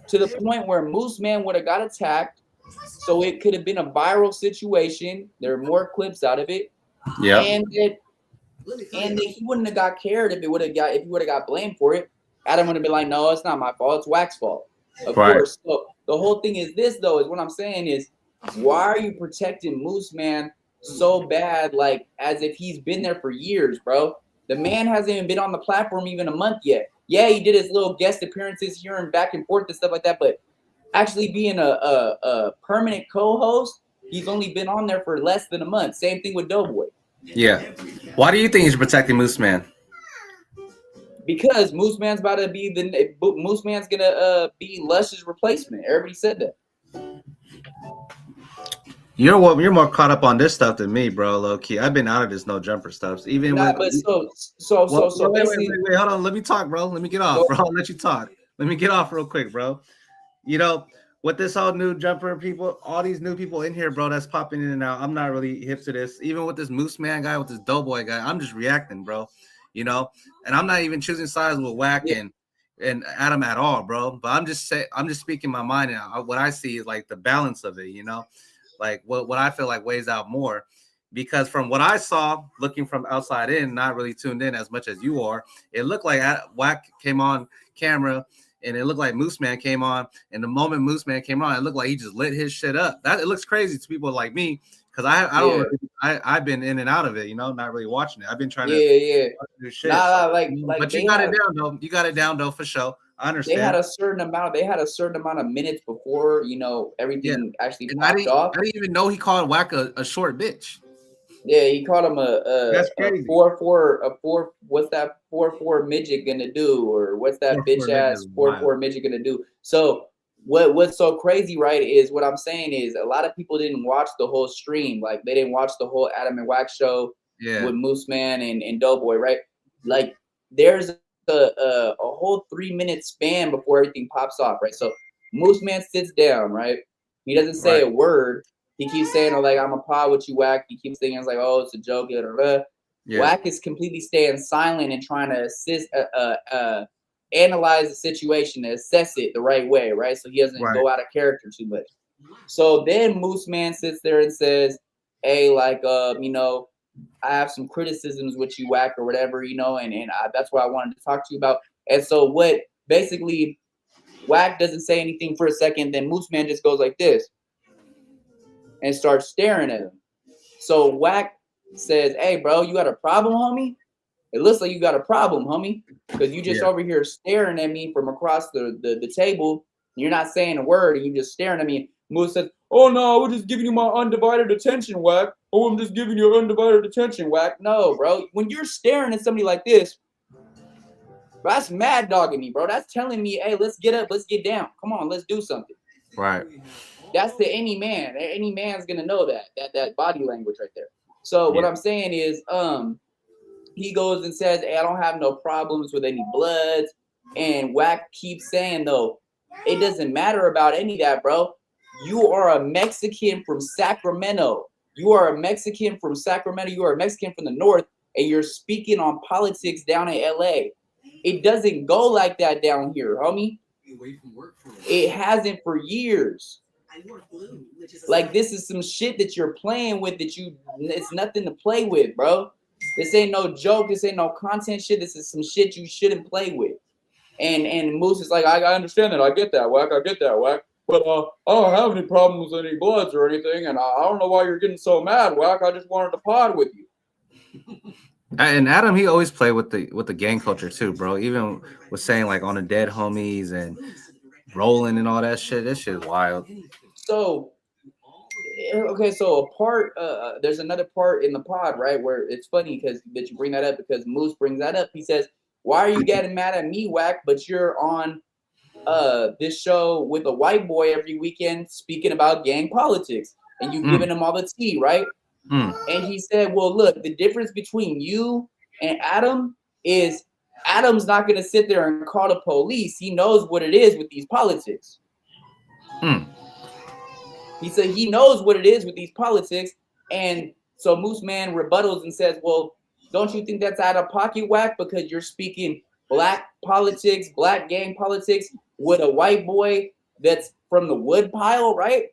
Speaker 3: to the point where Moose Man would have got attacked. So it could have been a viral situation. There are more clips out of it.
Speaker 1: Yeah.
Speaker 3: And he wouldn't have got cared if he would have got blamed for it. Adam would have been like, no, it's not my fault. It's Wack's fault. Of course. So the whole thing is this, though, is what I'm saying is, why are you protecting Moose Man so bad, like as if he's been there for years, bro? The man hasn't even been on the platform even a month yet. Yeah, he did his little guest appearances here and back and forth and stuff like that, but actually being a permanent co-host, he's only been on there for less than a month. Same thing with Doughboy.
Speaker 1: Yeah. Why do you think he's protecting Moose Man?
Speaker 3: Because Moose Man's about to be Moose Man's gonna be Lush's replacement. Everybody said that.
Speaker 1: You're more caught up on this stuff than me, bro. Low key, I've been out of this no jumper stuff. Even
Speaker 3: but
Speaker 1: basically, wait, hold on. Let me talk, bro. Let me get off, bro. I'll let you talk. Let me get off real quick, bro. You know, with this whole new jumper people, all these new people in here, bro, that's popping in and out. I'm not really hip to this. Even with this Moose Man guy, with this Doughboy guy, I'm just reacting, bro. You know, and I'm not even choosing sides with Wack and Adam at all, bro. But I'm just speaking my mind, and what I see is like the balance of it, you know. Like what I feel like weighs out more, because from what I saw, looking from outside in, not really tuned in as much as you are, it looked like Wack came on camera, and it looked like Moose Man came on, and the moment Moose Man came on, it looked like he just lit his shit up. That it looks crazy to people like me, because I've been in and out of it, you know, not really watching it. I've been trying to do shit. But you got it down though. You got it down though for sure. I understand.
Speaker 3: They had a certain amount of minutes before, you know, everything actually popped off.
Speaker 1: I didn't even know he called Wack a short bitch.
Speaker 3: Yeah, he called him a 4'4", what's that 4'4" midget gonna do, or what's that bitch ass 4'4" midget gonna do? So what's so crazy, right, is what I'm saying is a lot of people didn't watch the whole stream. Like they didn't watch the whole Adam and Wack show with Moose Man and Doughboy, right? Like there's a whole 3-minute span before everything pops off, right? So Moose Man sits down, right? He doesn't say a word. He keeps saying, "Oh, like I'm a pod with you, Wack." He keeps thinking it's like, "Oh, it's a joke." Wack is completely staying silent and trying to analyze the situation, to assess it the right way, right? So he doesn't go out of character too much. So then Moose Man sits there and says, "Hey, like, you know, I have some criticisms with you, Wack, or whatever, you know, and that's what I wanted to talk to you about." And so what basically Wack doesn't say anything for a second, then Moose Man just goes like this and starts staring at him. So Wack says, "Hey, bro, you got a problem, homie? It looks like you got a problem, homie, because you just over here staring at me from across the table. You're not saying a word, and you just staring at me." Moose says, "Oh no, we're just giving you my undivided attention, Wack. Oh, I'm just giving you undivided attention, Wack." No, bro. When you're staring at somebody like this, that's mad dogging me, bro. That's telling me, hey, let's get up, let's get down. Come on, let's do something.
Speaker 1: Right.
Speaker 3: That's to any man. Any man's gonna know that body language right there. So what I'm saying is, he goes and says, "Hey, I don't have no problems with any bloods." And Wack keeps saying, though, it doesn't matter about any of that, bro. You are a Mexican from Sacramento. You are a Mexican from Sacramento. You are a Mexican from the north, and you're speaking on politics down in LA. It doesn't go like that down here, homie. It hasn't for years. Like, this is some shit that you're playing with it's nothing to play with, bro. This ain't no joke. This ain't no content shit. This is some shit you shouldn't play with. And Moose is like, I understand that. I get that, Wack. I get that, Wack. But I don't have any problems with any bloods or anything, and I don't know why you're getting so mad, Wack. I just wanted to pod with you.
Speaker 1: And Adam, he always played with the gang culture too, bro. Even with saying like on the dead homies and rolling and all that shit. This shit is wild.
Speaker 3: So, okay, so a part, there's another part in the pod, right, where it's funny because that you bring that up because Moose brings that up. He says, "Why are you getting mad at me, Wack? But you're on this show with a white boy every weekend speaking about gang politics, and you giving him all the tea, right?" And he said, "Well, look, the difference between you and Adam is Adam's not going to sit there and call the police. He knows what it is with these politics." He said he knows what it is with these politics. And so Moose Man rebuttals and says, "Well, don't you think that's out of pocket, Wack? Because you're speaking black politics, black gang politics with a white boy that's from the wood pile, right?"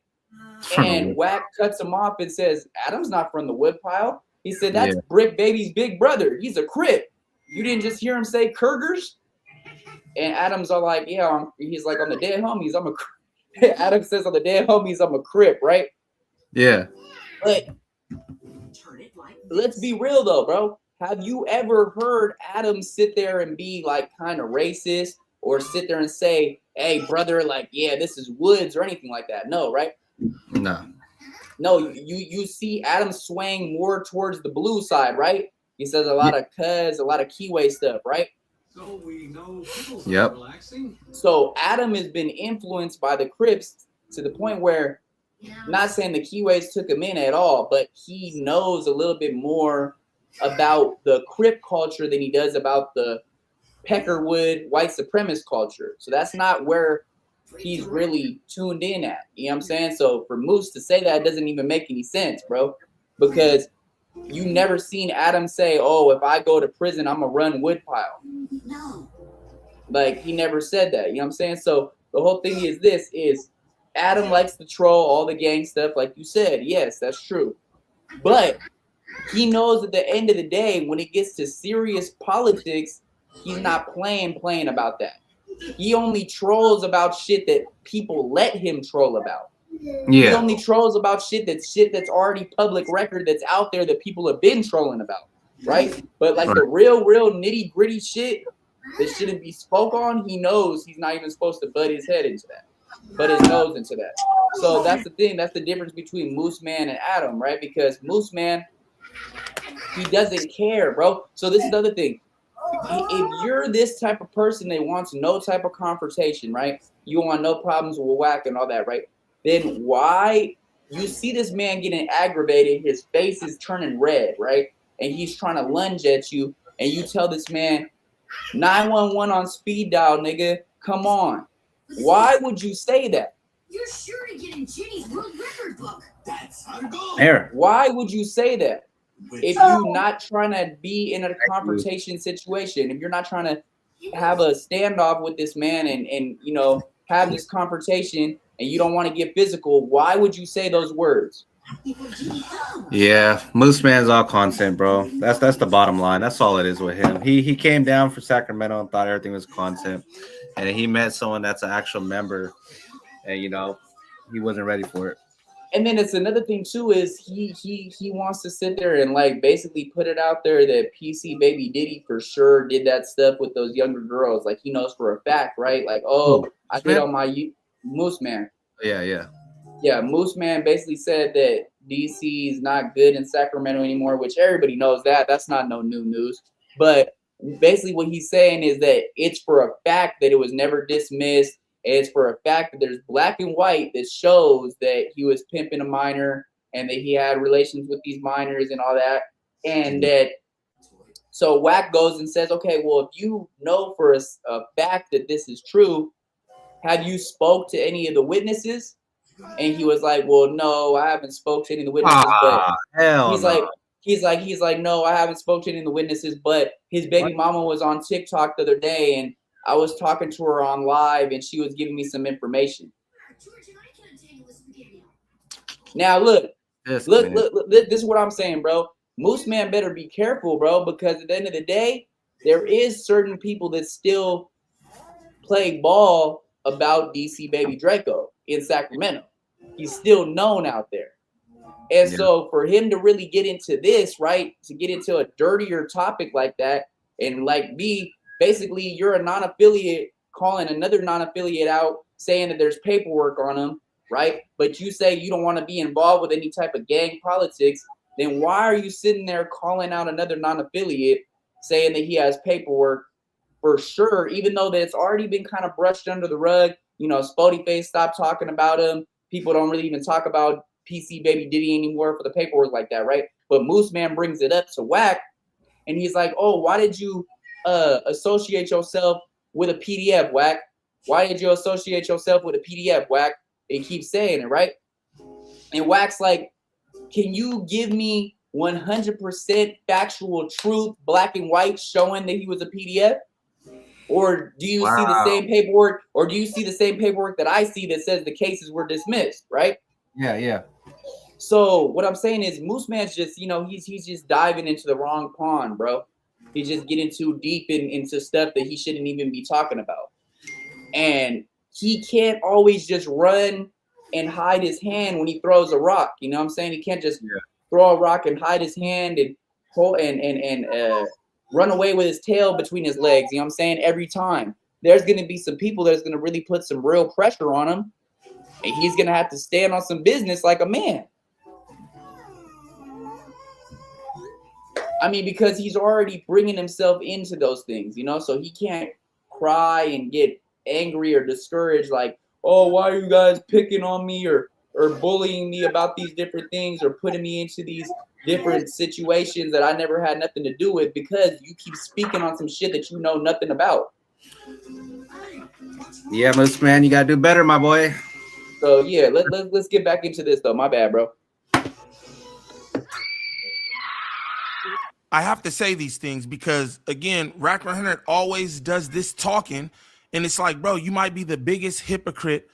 Speaker 3: And Wack cuts him off and says, "Adam's not from the wood pile." He said, "That's Brick Baby's big brother. He's a Crip. You didn't just hear him say Kurgers?" And Adam's all like, "Yeah." He's like, "On the dead homies, I'm a Crip." Adam says, "On the dead homies, I'm a Crip," right?
Speaker 1: Yeah.
Speaker 3: But let's be real though, bro. Have you ever heard Adam sit there and be like kind of racist or sit there and say, "Hey, brother, like, yeah, this is Woods," or anything like that? No, right? No, you see Adam swaying more towards the blue side, right? He says a lot of cuz, a lot of keyway stuff, right?
Speaker 8: So we know
Speaker 1: Yep.
Speaker 3: So Adam has been influenced by the Crips to the point where, not saying the Keyways took him in at all, but he knows a little bit more about the Crip culture than he does about the Peckerwood white supremacist culture. So that's not where he's really tuned in at. You know what I'm saying? So for Moose to say that doesn't even make any sense, bro. Because you never seen Adam say, "Oh, if I go to prison, I'm gonna run woodpile." No. Like, he never said that. You know what I'm saying? So the whole thing is this is Adam likes to troll all the gang stuff, like you said. Yes, that's true. But he knows at the end of the day, when it gets to serious politics, he's not playing about that. He only trolls about shit that people let him troll about. He only trolls about shit that's already public record, that's out there that people have been trolling about, right? But like the real nitty gritty shit that shouldn't be spoke on, he knows he's not even supposed to butt his head into that, butt his nose into that. So that's the thing. That's the difference between Moose Man and Adam, right? Because Moose Man, he doesn't care, bro. So this is the other thing. If you're this type of person that wants no type of confrontation, right? You want no problems with Wack and all that, right? Then why you see this man getting aggravated, his face is turning red, right? And he's trying to lunge at you, and you tell this man, 911 on speed dial, nigga, come on. Why would you say that?
Speaker 12: You're sure to get in Ginny's world record book. That's our goal.
Speaker 3: Why would you say that? If you're not trying to be in a confrontation situation, if you're not trying to have a standoff with this man and you know, have this confrontation and you don't want to get physical, why would you say those words?
Speaker 1: Yeah, Moose Man's all content, bro. That's the bottom line. That's all it is with him. He came down for Sacramento and thought everything was content, and he met someone that's an actual member, and you know, he wasn't ready for it.
Speaker 3: And then it's another thing too is he wants to sit there and like basically put it out there that PC Baby Diddy for sure did that stuff with those younger girls. Like he knows for a fact, right? Like, oh, I did on my Moose Man. Yeah, Moose Man basically said that DC is not good in Sacramento anymore, which everybody knows that. That's not no new news. But basically what he's saying is that it's for a fact that it was never dismissed. It's for a fact that there's black and white that shows that he was pimping a minor and that he had relations with these minors and all that. And that, so Wack goes and says, okay, well, if you know for a fact that this is true, have you spoke to any of the witnesses? And he was like, well, no, I haven't spoke to any of the witnesses. But he's like, no, I haven't spoke to any of the witnesses. But his baby mama was on TikTok the other day, and I was talking to her on live, and she was giving me some information. Now look, this is what I'm saying, bro. Moose Man better be careful, bro, because at the end of the day, there is certain people that still play ball about DC Baby Draco in Sacramento. He's still known out there. And so for him to really get into this, right, to get into a dirtier topic like that, and like basically you're a non-affiliate calling another non-affiliate out saying that there's paperwork on him, right? But you say you don't want to be involved with any type of gang politics, then why are you sitting there calling out another non-affiliate saying that he has paperwork for sure, even though that's already been kind of brushed under the rug? You know, Spody Face stopped talking about him. People don't really even talk about PC Baby Diddy anymore for the paperwork like that, right? But Moose Man brings it up to Wack, and he's like, oh, why did you associate yourself with a PDF, Wack? Why did you associate yourself with a PDF, Wack? They keep saying it, right? And Wack's like, can you give me 100% factual truth, black and white, showing that he was a PDF? Or do you see the same paperwork? Or do you see the same paperwork that I see that says the cases were dismissed, right?
Speaker 1: Yeah, yeah.
Speaker 3: So what I'm saying is Moose Man's just, you know, he's just diving into the wrong pond, bro. He's just getting too deep into stuff that he shouldn't even be talking about. And he can't always just run and hide his hand when he throws a rock. You know what I'm saying? He can't just throw a rock and hide his hand and pull and run away with his tail between his legs. You know what I'm saying? Every time. There's going to be some people that's going to really put some real pressure on him. And he's going to have to stand on some business like a man. I mean, because he's already bringing himself into those things, you know? So he can't cry and get angry or discouraged like, oh, why are you guys picking on me or bullying me about these different things or putting me into these different situations that I never had nothing to do with, because you keep speaking on some shit that you know nothing about.
Speaker 1: Yeah, Moose Man, you gotta do better, my boy.
Speaker 3: So yeah, let's get back into this though. My bad, bro.
Speaker 7: I have to say these things because, again, Rack 100 always does this talking, and it's like, bro, you might be the biggest hypocrite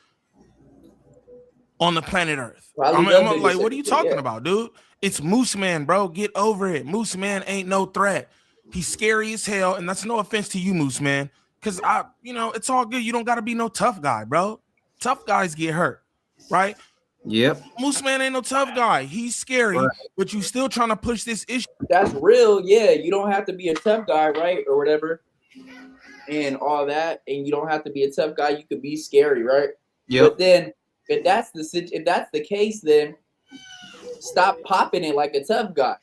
Speaker 7: on the planet Earth. I'm like, what are you talking about, dude? It's Moose Man, bro. Get over it. Moose Man ain't no threat. He's scary as hell, and that's no offense to you, Moose Man, because you know, it's all good. You don't got to be no tough guy, bro. Tough guys get hurt, right?
Speaker 1: Yep.
Speaker 7: Moose Man ain't no tough guy. He's scary, but you still trying to push this issue.
Speaker 3: That's real. Yeah, you don't have to be a tough guy, right? Or whatever. And all that. And you don't have to be a tough guy. You could be scary, right?
Speaker 1: Yep.
Speaker 3: But then if that's the case, then stop popping it like a tough guy.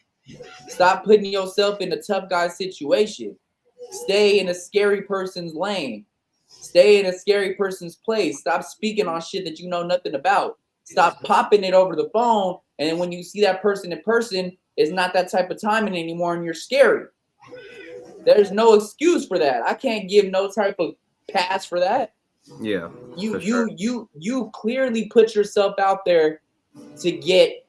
Speaker 3: Stop putting yourself in a tough guy situation. Stay in a scary person's lane. Stay in a scary person's place. Stop speaking on shit that you know nothing about. Stop popping it over the phone, and then when you see that person in person, it's not that type of timing anymore, and you're scary. There's no excuse for that. I can't give no type of pass for that.
Speaker 1: Yeah.
Speaker 3: You clearly put yourself out there to get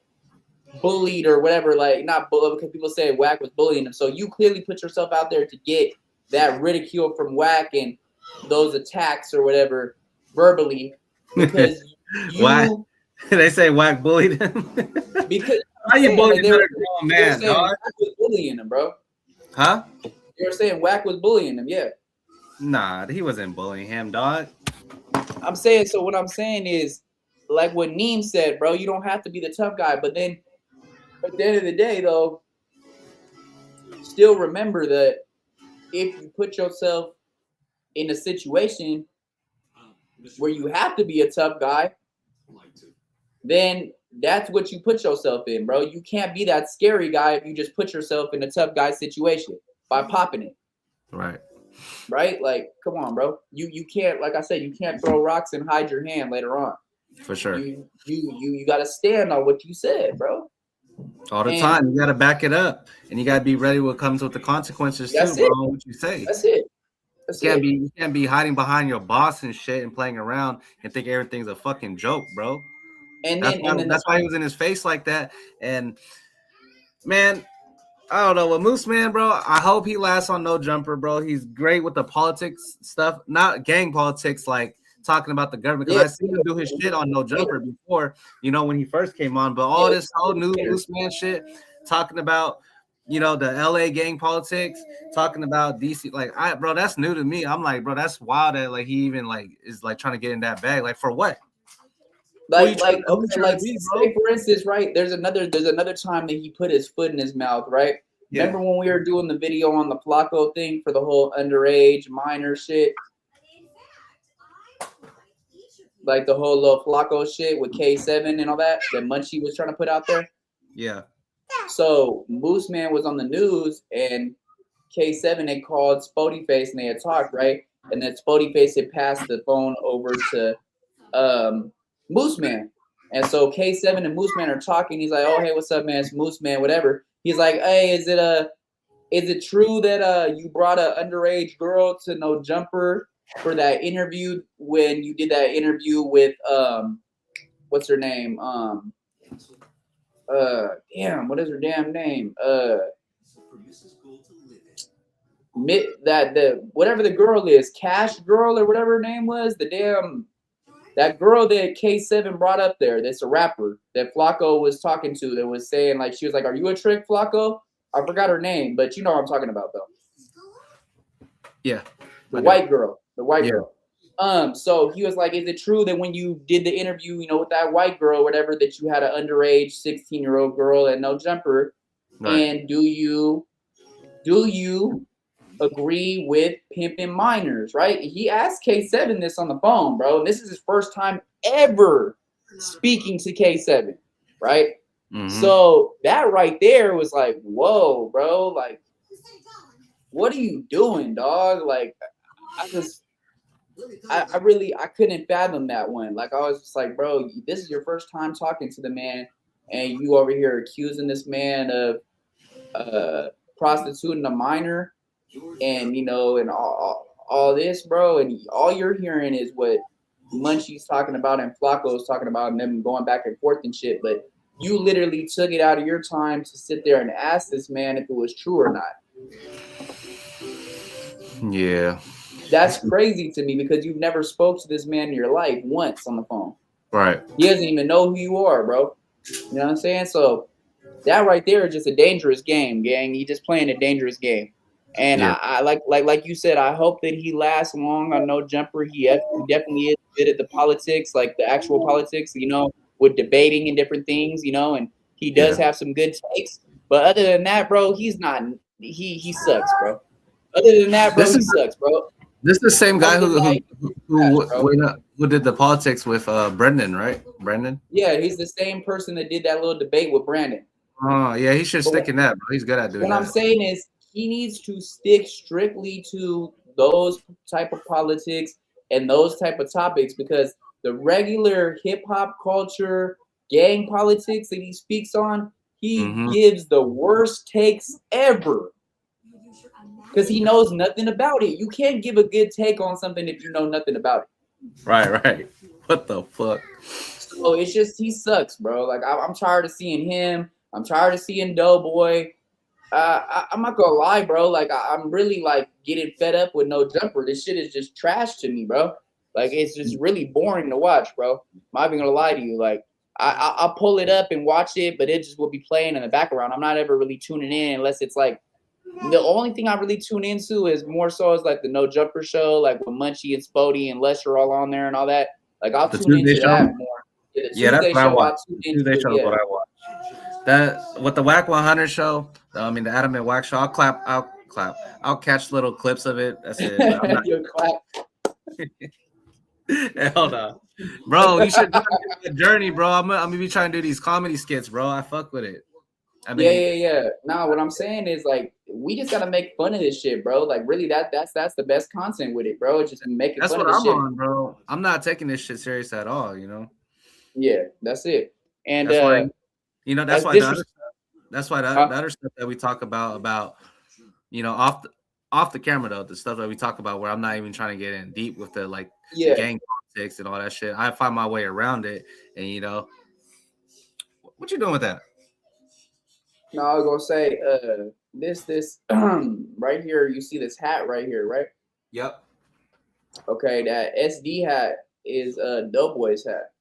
Speaker 3: bullied or whatever. Like, not bullied, because people say Wack was bullying him. So you clearly put yourself out there to get that ridicule from Wack and those attacks or whatever verbally, because
Speaker 1: Why? They say Wack bullied him.
Speaker 3: Because
Speaker 1: how you bullying another grown man,
Speaker 3: dog? Wack was bullying him, bro.
Speaker 1: Huh?
Speaker 3: They were saying Wack was bullying him. Yeah.
Speaker 1: Nah, he wasn't bullying him, dog.
Speaker 3: I'm saying, so what I'm saying is, like what Neem said, bro, you don't have to be the tough guy. But then at the end of the day, though, still remember that if you put yourself in a situation where you have to be a tough guy, then that's what you put yourself in, bro. You can't be that scary guy if you just put yourself in a tough guy situation by popping it.
Speaker 1: Right.
Speaker 3: Right? Like, come on, bro. You can't, like I said, you can't throw rocks and hide your hand later on.
Speaker 1: For sure.
Speaker 3: You gotta stand on what you said, bro.
Speaker 1: All the time. You gotta back it up. And you gotta be ready what comes with the consequences too, bro. What you say.
Speaker 3: That's it.
Speaker 1: You can't be hiding behind your boss and shit and playing around and think everything's a fucking joke, bro.
Speaker 3: And
Speaker 1: that's why he was in his face like that. And man, I don't know what Moose Man, bro. I hope he lasts on No Jumper, bro. He's great with the politics stuff, not gang politics, like talking about the government. Because I seen him do his shit on No Jumper before, you know, when he first came on. But all this whole new Moose Man shit, talking about, you know, the LA gang politics, talking about DC, like, bro, that's new to me. I'm like, bro, that's wild that like he even like is like trying to get in that bag. Like, for what?
Speaker 3: Like, say for instance, right? There's another time that he put his foot in his mouth, right? Yeah. Remember when we were doing the video on the Flacco thing for the whole underage minor shit? like the whole little Flacco shit with K7 and all that Munchie was trying to put out there.
Speaker 1: Yeah.
Speaker 3: So Moose Man was on the news, and K7 they called Spody Face and they had talked, right? And then Spody Face had passed the phone over to Moose Man. And so K7 and Moose Man are talking. He's like, "Oh, hey, what's up, man? It's Moose Man, whatever." He's like, "Hey, is it true that you brought an underage girl to No Jumper for that interview when you did that interview with what's her name? Damn, what is her damn name? Whatever the girl is, Cash Girl or whatever her name was, that girl that K7 brought up there, that's a rapper that Flacco was talking to, that was saying, like, she was like, "Are you a trick, Flacco?" I forgot her name, but you know what I'm talking about, though.
Speaker 1: Yeah.
Speaker 3: The white girl. So he was like, "Is it true that when you did the interview, with that white girl, whatever, that you had an underage 16-year-old girl at No Jumper?
Speaker 1: Right.
Speaker 3: And do you agree with pimping minors?" Right? He asked K7 this on the phone, bro. And this is his first time ever speaking to K7, right?
Speaker 1: Mm-hmm.
Speaker 3: So that right there was like, whoa, bro. Like, what are you doing, dog? Like, I couldn't fathom that one. Like, I was just like, bro, this is your first time talking to the man, and you over here accusing this man of prostituting a minor, and and all this, bro, and all you're hearing is what Munchie's talking about and Flacco's talking about, and them going back and forth and shit. But you literally took it out of your time to sit there and ask this man if it was true or not.
Speaker 1: Yeah.
Speaker 3: That's crazy to me because you've never spoke to this man in your life once on the phone.
Speaker 1: Right.
Speaker 3: He doesn't even know who you are, bro. You know what I'm saying? So that right there is just a dangerous game, gang. He just playing a dangerous game. And
Speaker 1: yeah.
Speaker 3: I like you said, I hope that he lasts long on No Jumper. He definitely is good at the politics, like the actual politics, with debating and different things, and he does have some good takes. But other than that, bro, he's not. He sucks, bro. Other than that, bro, he sucks, bro.
Speaker 1: This is the same guy who did the politics with Brendan, right? Brendan?
Speaker 3: Yeah, he's the same person that did that little debate with Brandon.
Speaker 1: Oh, yeah, he should stick in that, bro. He's good at doing that.
Speaker 3: What I'm saying is he needs to stick strictly to those type of politics and those type of topics, because the regular hip-hop culture, gang politics that he speaks on, he gives the worst takes ever. Because he knows nothing about it. You can't give a good take on something if you know nothing about it.
Speaker 1: Right. What the fuck?
Speaker 3: So it's just, he sucks, bro. Like, I'm tired of seeing him. I'm tired of seeing Doughboy. I'm not gonna lie, bro. Like, I'm really, like, getting fed up with No Jumper. This shit is just trash to me, bro. Like, it's just really boring to watch, bro. I'm not even gonna lie to you. Like, I'll pull it up and watch it, but it just will be playing in the background. I'm not ever really tuning in unless it's, like, the only thing I really tune into is more so is like the No Jumper show, like with Munchie and Spody and Lush are all on there and all that. Like, I'll tune into that more.
Speaker 1: Yeah, that's what I watch. Tuesday show is what I watch. That with the Wack 100 show, the Adam and Wack show, I'll clap. I'll catch little clips of it. That's it. I'm not...
Speaker 3: You'll clap.
Speaker 1: Hell no, bro. You should do the journey, bro. I'm gonna be trying to do these comedy skits, bro. I fuck with it. I mean,
Speaker 3: yeah. Nah, what I'm saying is, like, we just gotta make fun of this shit, bro. Like, really, that's the best content with it, bro. Just making fun of this shit.
Speaker 1: That's what I'm on, bro. I'm not taking this shit serious at all,
Speaker 3: Yeah, that's it. And
Speaker 1: that's why, that's why the other stuff that we talk about off the camera, though, the stuff that we talk about where I'm not even trying to get in deep with the the gang politics and all that shit. I find my way around it, and what you doing with that?
Speaker 3: No, I was gonna say, this right here. You see this hat right here, right?
Speaker 1: Yep.
Speaker 3: Okay, that SD hat is Doughboy's hat.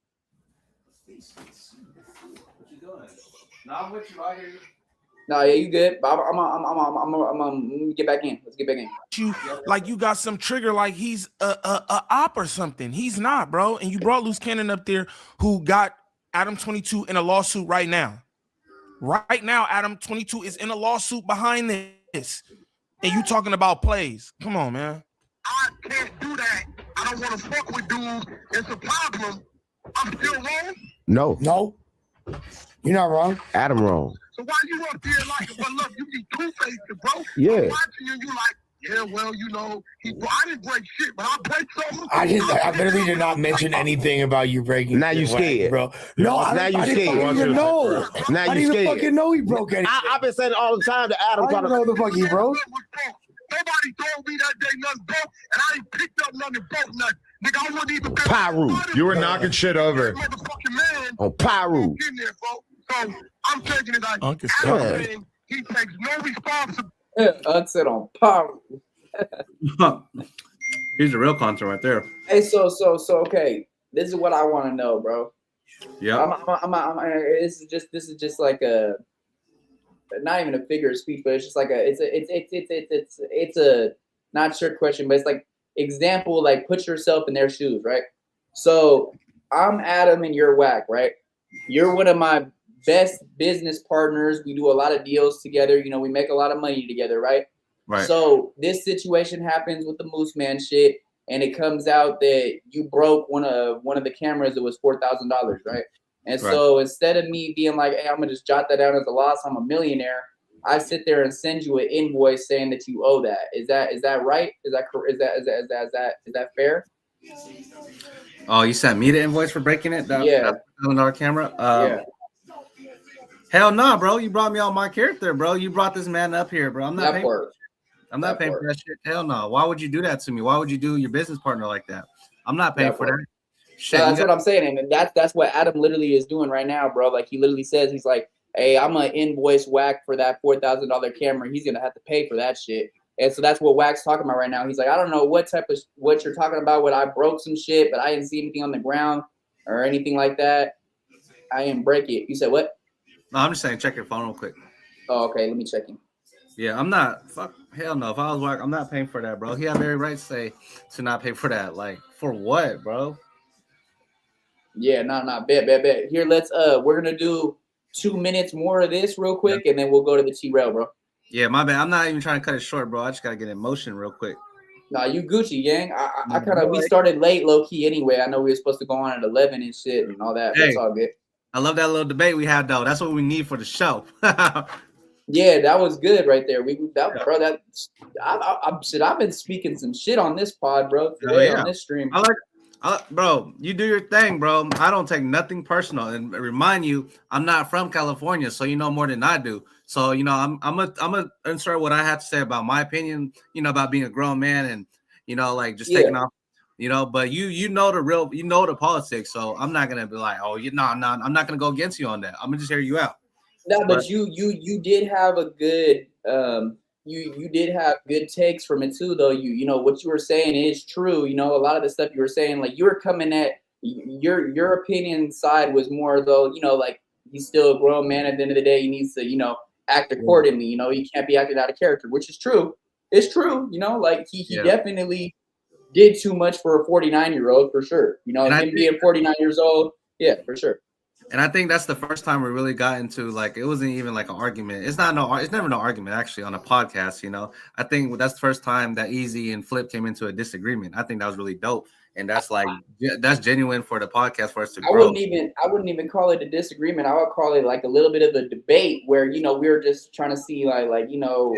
Speaker 1: What you doing? No, I'm with you. I hear you.
Speaker 3: No, yeah, you good? But I'm gonna get back in. Let's get back in.
Speaker 7: You got some trigger, like he's a op or something. He's not, bro. And you brought Loose Cannon up there, who got Adam 22 in a lawsuit right now. Right now, Adam 22 is in a lawsuit behind this. And you talking about plays. Come on, man.
Speaker 10: I can't do that. I don't want to fuck with dudes, it's a problem. I'm still wrong.
Speaker 9: No,
Speaker 13: You're not wrong.
Speaker 9: Adam wrong.
Speaker 10: So why you up there like, but look, you be two-faced, bro.
Speaker 9: Yeah.
Speaker 10: I'm watching you like, yeah, well, you know, I didn't break shit, but I break something.
Speaker 13: I literally did not mention anything about you breaking.
Speaker 9: Now you scared,
Speaker 13: bro. No,
Speaker 9: now you
Speaker 13: I didn't
Speaker 9: scared.
Speaker 13: fucking know.
Speaker 9: Now
Speaker 13: I
Speaker 9: you
Speaker 13: didn't even
Speaker 9: scared.
Speaker 13: fucking know he broke anything.
Speaker 9: I've been saying it all the time to Adam.
Speaker 13: I don't know the fuck he broke.
Speaker 10: Nobody told me that day nothing broke, and I ain't picked up nothing broke nothing. Nigga, I wouldn't even
Speaker 9: Pyru.
Speaker 11: You were knocking shit over.
Speaker 10: Motherfucking man.
Speaker 9: On Pyru.
Speaker 10: In there, bro. So I'm taking it like
Speaker 7: Uncle
Speaker 10: Adam saying he takes no responsibility.
Speaker 3: Unc said on power.
Speaker 1: Here's the real content right there.
Speaker 3: Hey, so okay. This is what I want to know, bro.
Speaker 1: Yeah.
Speaker 3: This is just like a, not even a figure of speech, but it's just like it's a not trick question, but it's like example, like put yourself in their shoes, right? So I'm Adam and you're Wack, right? You're one of my best business partners. We do a lot of deals together. You know, we make a lot of money together, right?
Speaker 1: Right.
Speaker 3: So this situation happens with the Moose Man shit, and it comes out that you broke one of the cameras that was $4,000, right? And so instead of me being like, hey, I'm gonna just jot that down as a loss, I'm a millionaire, I sit there and send you an invoice saying that you owe that. Is that right? Is that fair?
Speaker 1: Oh, you sent me the invoice for breaking it?
Speaker 3: Yeah.
Speaker 1: $1,000 camera?
Speaker 3: Yeah.
Speaker 1: Hell no, bro. You brought me on my character, bro. You brought this man up here, bro. I'm not paying for that shit. Hell no. Why would you do that to me? Why would you do your business partner like that? I'm not paying for that. Shit,
Speaker 3: that's what I'm saying, and that's what Adam literally is doing right now, bro. Like he literally says, he's like, hey, I'm gonna invoice Wack for that $4,000 camera. He's gonna have to pay for that shit. And so that's what Wack's talking about right now. He's like, I don't know what you're talking about. What I broke some shit, but I didn't see anything on the ground or anything like that. I didn't break it. You said what?
Speaker 1: No, I'm just saying, check your phone real quick.
Speaker 3: Oh, okay. Let me check him.
Speaker 1: Yeah, I'm not. Fuck, hell no. If I was Wack, I'm not paying for that, bro. He had every right to not pay for that. Like, for what, bro?
Speaker 3: Yeah, bet. Here, let's we're gonna do 2 minutes more of this real quick, and then we'll go to the TRELL, bro.
Speaker 1: Yeah, my bad. I'm not even trying to cut it short, bro. I just gotta get in motion real quick.
Speaker 3: Nah, you Gucci, gang. I kind of, we started late, low key anyway. I know we were supposed to go on at 11 and shit and all that. But it's all good.
Speaker 1: I love that little debate we had, though. That's what we need for the show.
Speaker 3: Yeah, that was good right there. I've been speaking some shit on this pod, bro, today on this stream.
Speaker 1: Bro, you do your thing, bro. I don't take nothing personal. And remind you, I'm not from California, so you know more than I do. So, you know, I'm gonna insert what I have to say about my opinion, you know, about being a grown man and, you know, like just taking off, you know, but you know the politics. So I'm not gonna be like, oh, I'm not gonna go against you on that. I'm gonna just hear you out.
Speaker 3: No, but you did have a good you did have good takes from it too, though. You know what you were saying is true. You know, a lot of the stuff you were saying, like you were coming at your opinion side was more though, you know, like he's still a grown man at the end of the day. He needs to, you know, act accordingly. You know, he can't be acting out of character, which is true. It's true. You know, like he definitely did too much for a 49-year-old for sure. You know, him being 49 years old, yeah, for sure.
Speaker 1: And I think that's the first time we really got into, like, it wasn't even like an argument. It's never no argument actually on a podcast, you know. I think that's the first time that EAZY and Flip came into a disagreement. I think that was really dope. And that's like, that's genuine for the podcast for us to grow.
Speaker 3: I wouldn't even call it a disagreement. I would call it like a little bit of a debate where, you know, we were just trying to see like, you know,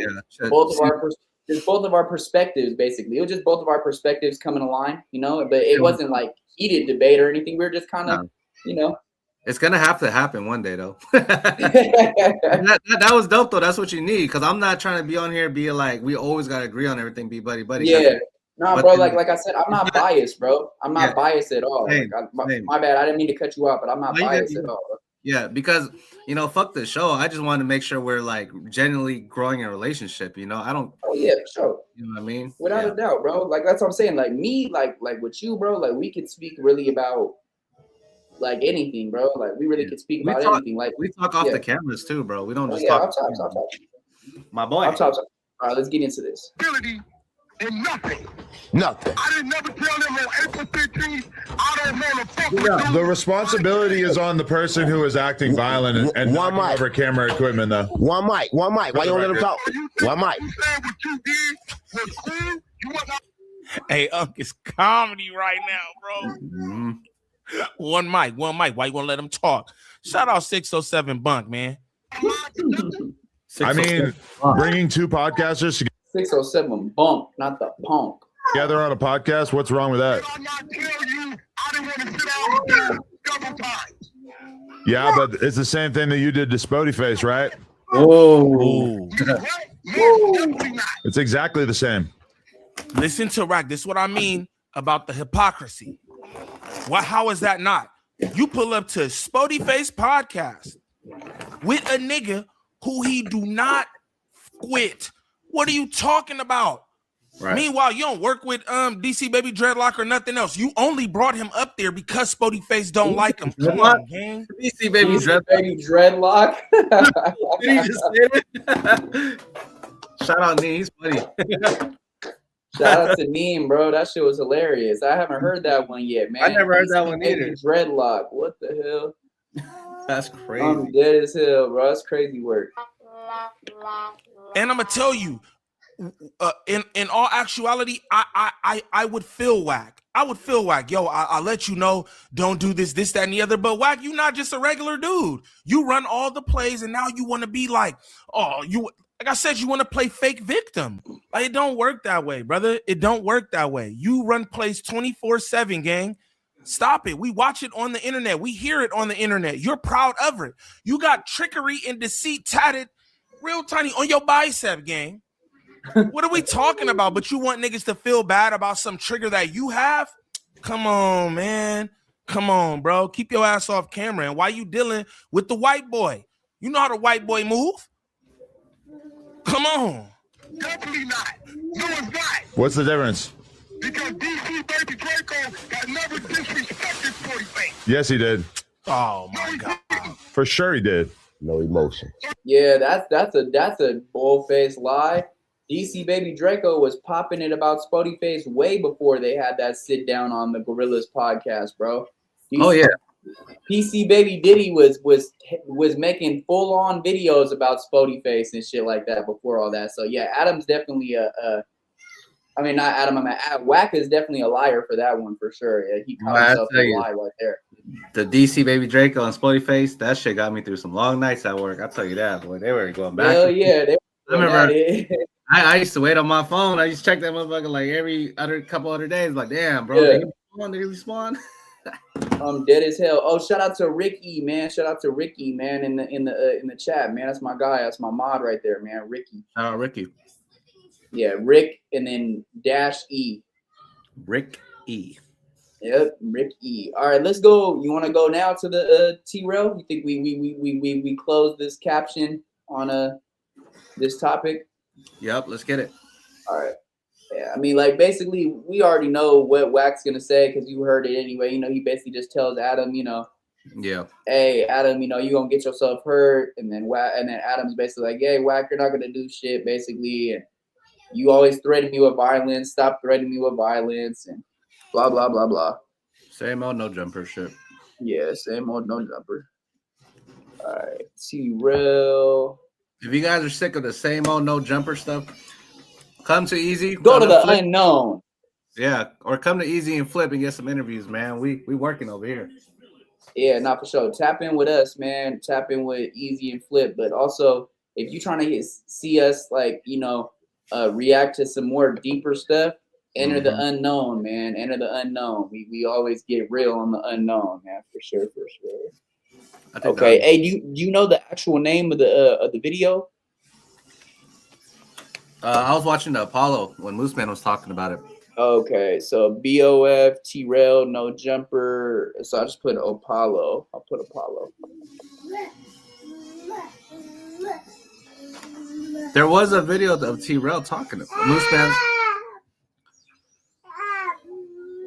Speaker 3: both of our perspectives, basically. It was just both of our perspectives coming aligned, you know, but it wasn't like heated debate or anything. We were just kind of, you know.
Speaker 1: It's gonna have to happen one day, though. that was dope, though. That's what you need, because I'm not trying to be on here be like we always gotta agree on everything, be buddy.
Speaker 3: Yeah, no, bro. Like I said, I'm not biased, bro. I'm not biased at all. My bad. I didn't mean to cut you off, but I'm not biased at all, bro.
Speaker 1: Yeah, because you know, fuck the show. I just want to make sure we're like genuinely growing a relationship. You know, I don't.
Speaker 3: Oh yeah, for sure.
Speaker 1: You know what I mean?
Speaker 3: Without a doubt, bro. Like that's what I'm saying. Like me, like with you, bro. Like we could speak really about. Like anything, bro. Like we really could speak about anything. Like
Speaker 1: we talk off the cameras too, bro. We don't just
Speaker 3: talk.
Speaker 1: I'll talk. My boy.
Speaker 3: I'll talk. All right, let's get into this.
Speaker 10: And nothing.
Speaker 9: I
Speaker 10: didn't never tell them on April 15th. I don't want to fuck with you.
Speaker 11: The responsibility is on the person who is acting violent and knocking over camera equipment, though.
Speaker 9: One mic. Why you don't let him talk? One mic.
Speaker 10: You said what you did was cool. You was not.
Speaker 7: Hey, it's comedy right now, bro.
Speaker 1: Mm-hmm.
Speaker 7: One mic. Why you gonna let him talk? Shout out 607 Bunk, man.
Speaker 11: I mean, bringing two podcasters
Speaker 3: 607 Bunk, not the punk.
Speaker 11: together on a podcast, what's wrong with that? Yeah, but it's the same thing that you did to Spody Face, right?
Speaker 1: Whoa.
Speaker 11: It's exactly the same.
Speaker 7: Listen to Rack. This is what I mean about the hypocrisy. How is that not? You pull up to Spody Face podcast with a nigga who he do not quit. What are you talking about? Right. Meanwhile, you don't work with DC Baby Dreadlock or nothing else. You only brought him up there because Spody Face don't like him. Come on, gang.
Speaker 1: DC Baby
Speaker 3: Dreadlock.
Speaker 1: Did he just say it? Shout out Nee, he's funny.
Speaker 3: Shout out to Neem, bro. That shit was hilarious. I haven't heard that one yet, man.
Speaker 1: I never heard that one
Speaker 3: Baby
Speaker 1: either.
Speaker 3: Dreadlock. What the hell?
Speaker 1: That's crazy.
Speaker 3: I'm dead as hell, bro. That's crazy work.
Speaker 7: And I'm gonna tell you, in all actuality, I would feel whack. I would feel whack. Yo, I'll let you know, don't do this, that, and the other. But whack, you not just a regular dude. You run all the plays, and now you want to be like, like I said, you want to play fake victim. Like, it don't work that way, brother. It don't work that way. You run plays 24/7, gang. Stop it. We watch it on the internet. We hear it on the internet. You're proud of it. You got trickery and deceit tatted real tiny on your bicep, gang. What are we talking about? But you want niggas to feel bad about some trigger that you have? Come on, man. Come on, bro. Keep your ass off camera. And why you dealing with the white boy? You know how the white boy move? Come on.
Speaker 10: Definitely not. No, it's not.
Speaker 11: What's the difference?
Speaker 10: Because DC Baby Draco has never disrespected Spody Face.
Speaker 11: Yes, he did.
Speaker 7: Oh my God.
Speaker 11: For sure he did.
Speaker 9: No emotion.
Speaker 3: Yeah, that's a bull-faced lie. DC Baby Draco was popping it about Spody Face way before they had that sit down on the Gorillas podcast, bro. PC Baby Diddy was making full on videos about Spody Face and shit like that before all that. So yeah, Adam's definitely not Adam. Wack is definitely a liar for that one for sure. Yeah, he caught himself in a lie right there.
Speaker 1: The DC Baby Draco and Spody Face, that shit got me through some long nights at work. I'll tell you that, boy. They were going back.
Speaker 3: Hell yeah,
Speaker 1: I remember. I used to wait on my phone. I used to check that motherfucker like every couple other days. Like, damn, bro,
Speaker 3: yeah.
Speaker 1: Did he spawn?
Speaker 3: I'm dead as hell. Oh, shout out to Ricky, man. Shout out to Ricky, man, in the chat, man. That's my guy. That's my mod right there, man. Ricky.
Speaker 1: Shout out Ricky.
Speaker 3: Yeah, Rick and then -E.
Speaker 1: Rick E.
Speaker 3: Yep, Rick E. All right, let's go. You want to go now to the TRELL? You think we close this caption on this topic?
Speaker 1: Yep, let's get it.
Speaker 3: All right. Yeah, I mean, like, basically, we already know what Wack's gonna say because you heard it anyway. You know, he basically just tells Adam,
Speaker 1: yeah,
Speaker 3: hey, Adam, you gonna get yourself hurt, and then Adam's basically like, hey, Wack, you're not gonna do shit, basically, and you always threaten me with violence. Stop threatening me with violence, and blah blah blah blah.
Speaker 1: Same old no jumper shit.
Speaker 3: Yeah, same old no jumper. All right, TRELL.
Speaker 1: If you guys are sick of the same old no jumper stuff, come to EAZY.
Speaker 3: Go to the unknown.
Speaker 1: Yeah, or come to EAZY and Flip and get some interviews, man. We working over here.
Speaker 3: Yeah, not for sure. Tap in with us, man. Tap in with EAZY and Flip. But also, if you're trying to see us, like, react to some more deeper stuff, enter the unknown, man. Enter the unknown. We always get real on the unknown, man. For sure. Okay. Hey, do you know the actual name of the video?
Speaker 1: I was watching the Apollo when Mooseman was talking about it.
Speaker 3: Okay, so BOF, TRELL, no jumper. So I just put Apollo. I'll put Apollo.
Speaker 1: There was a video of TRELL talking to Mooseman.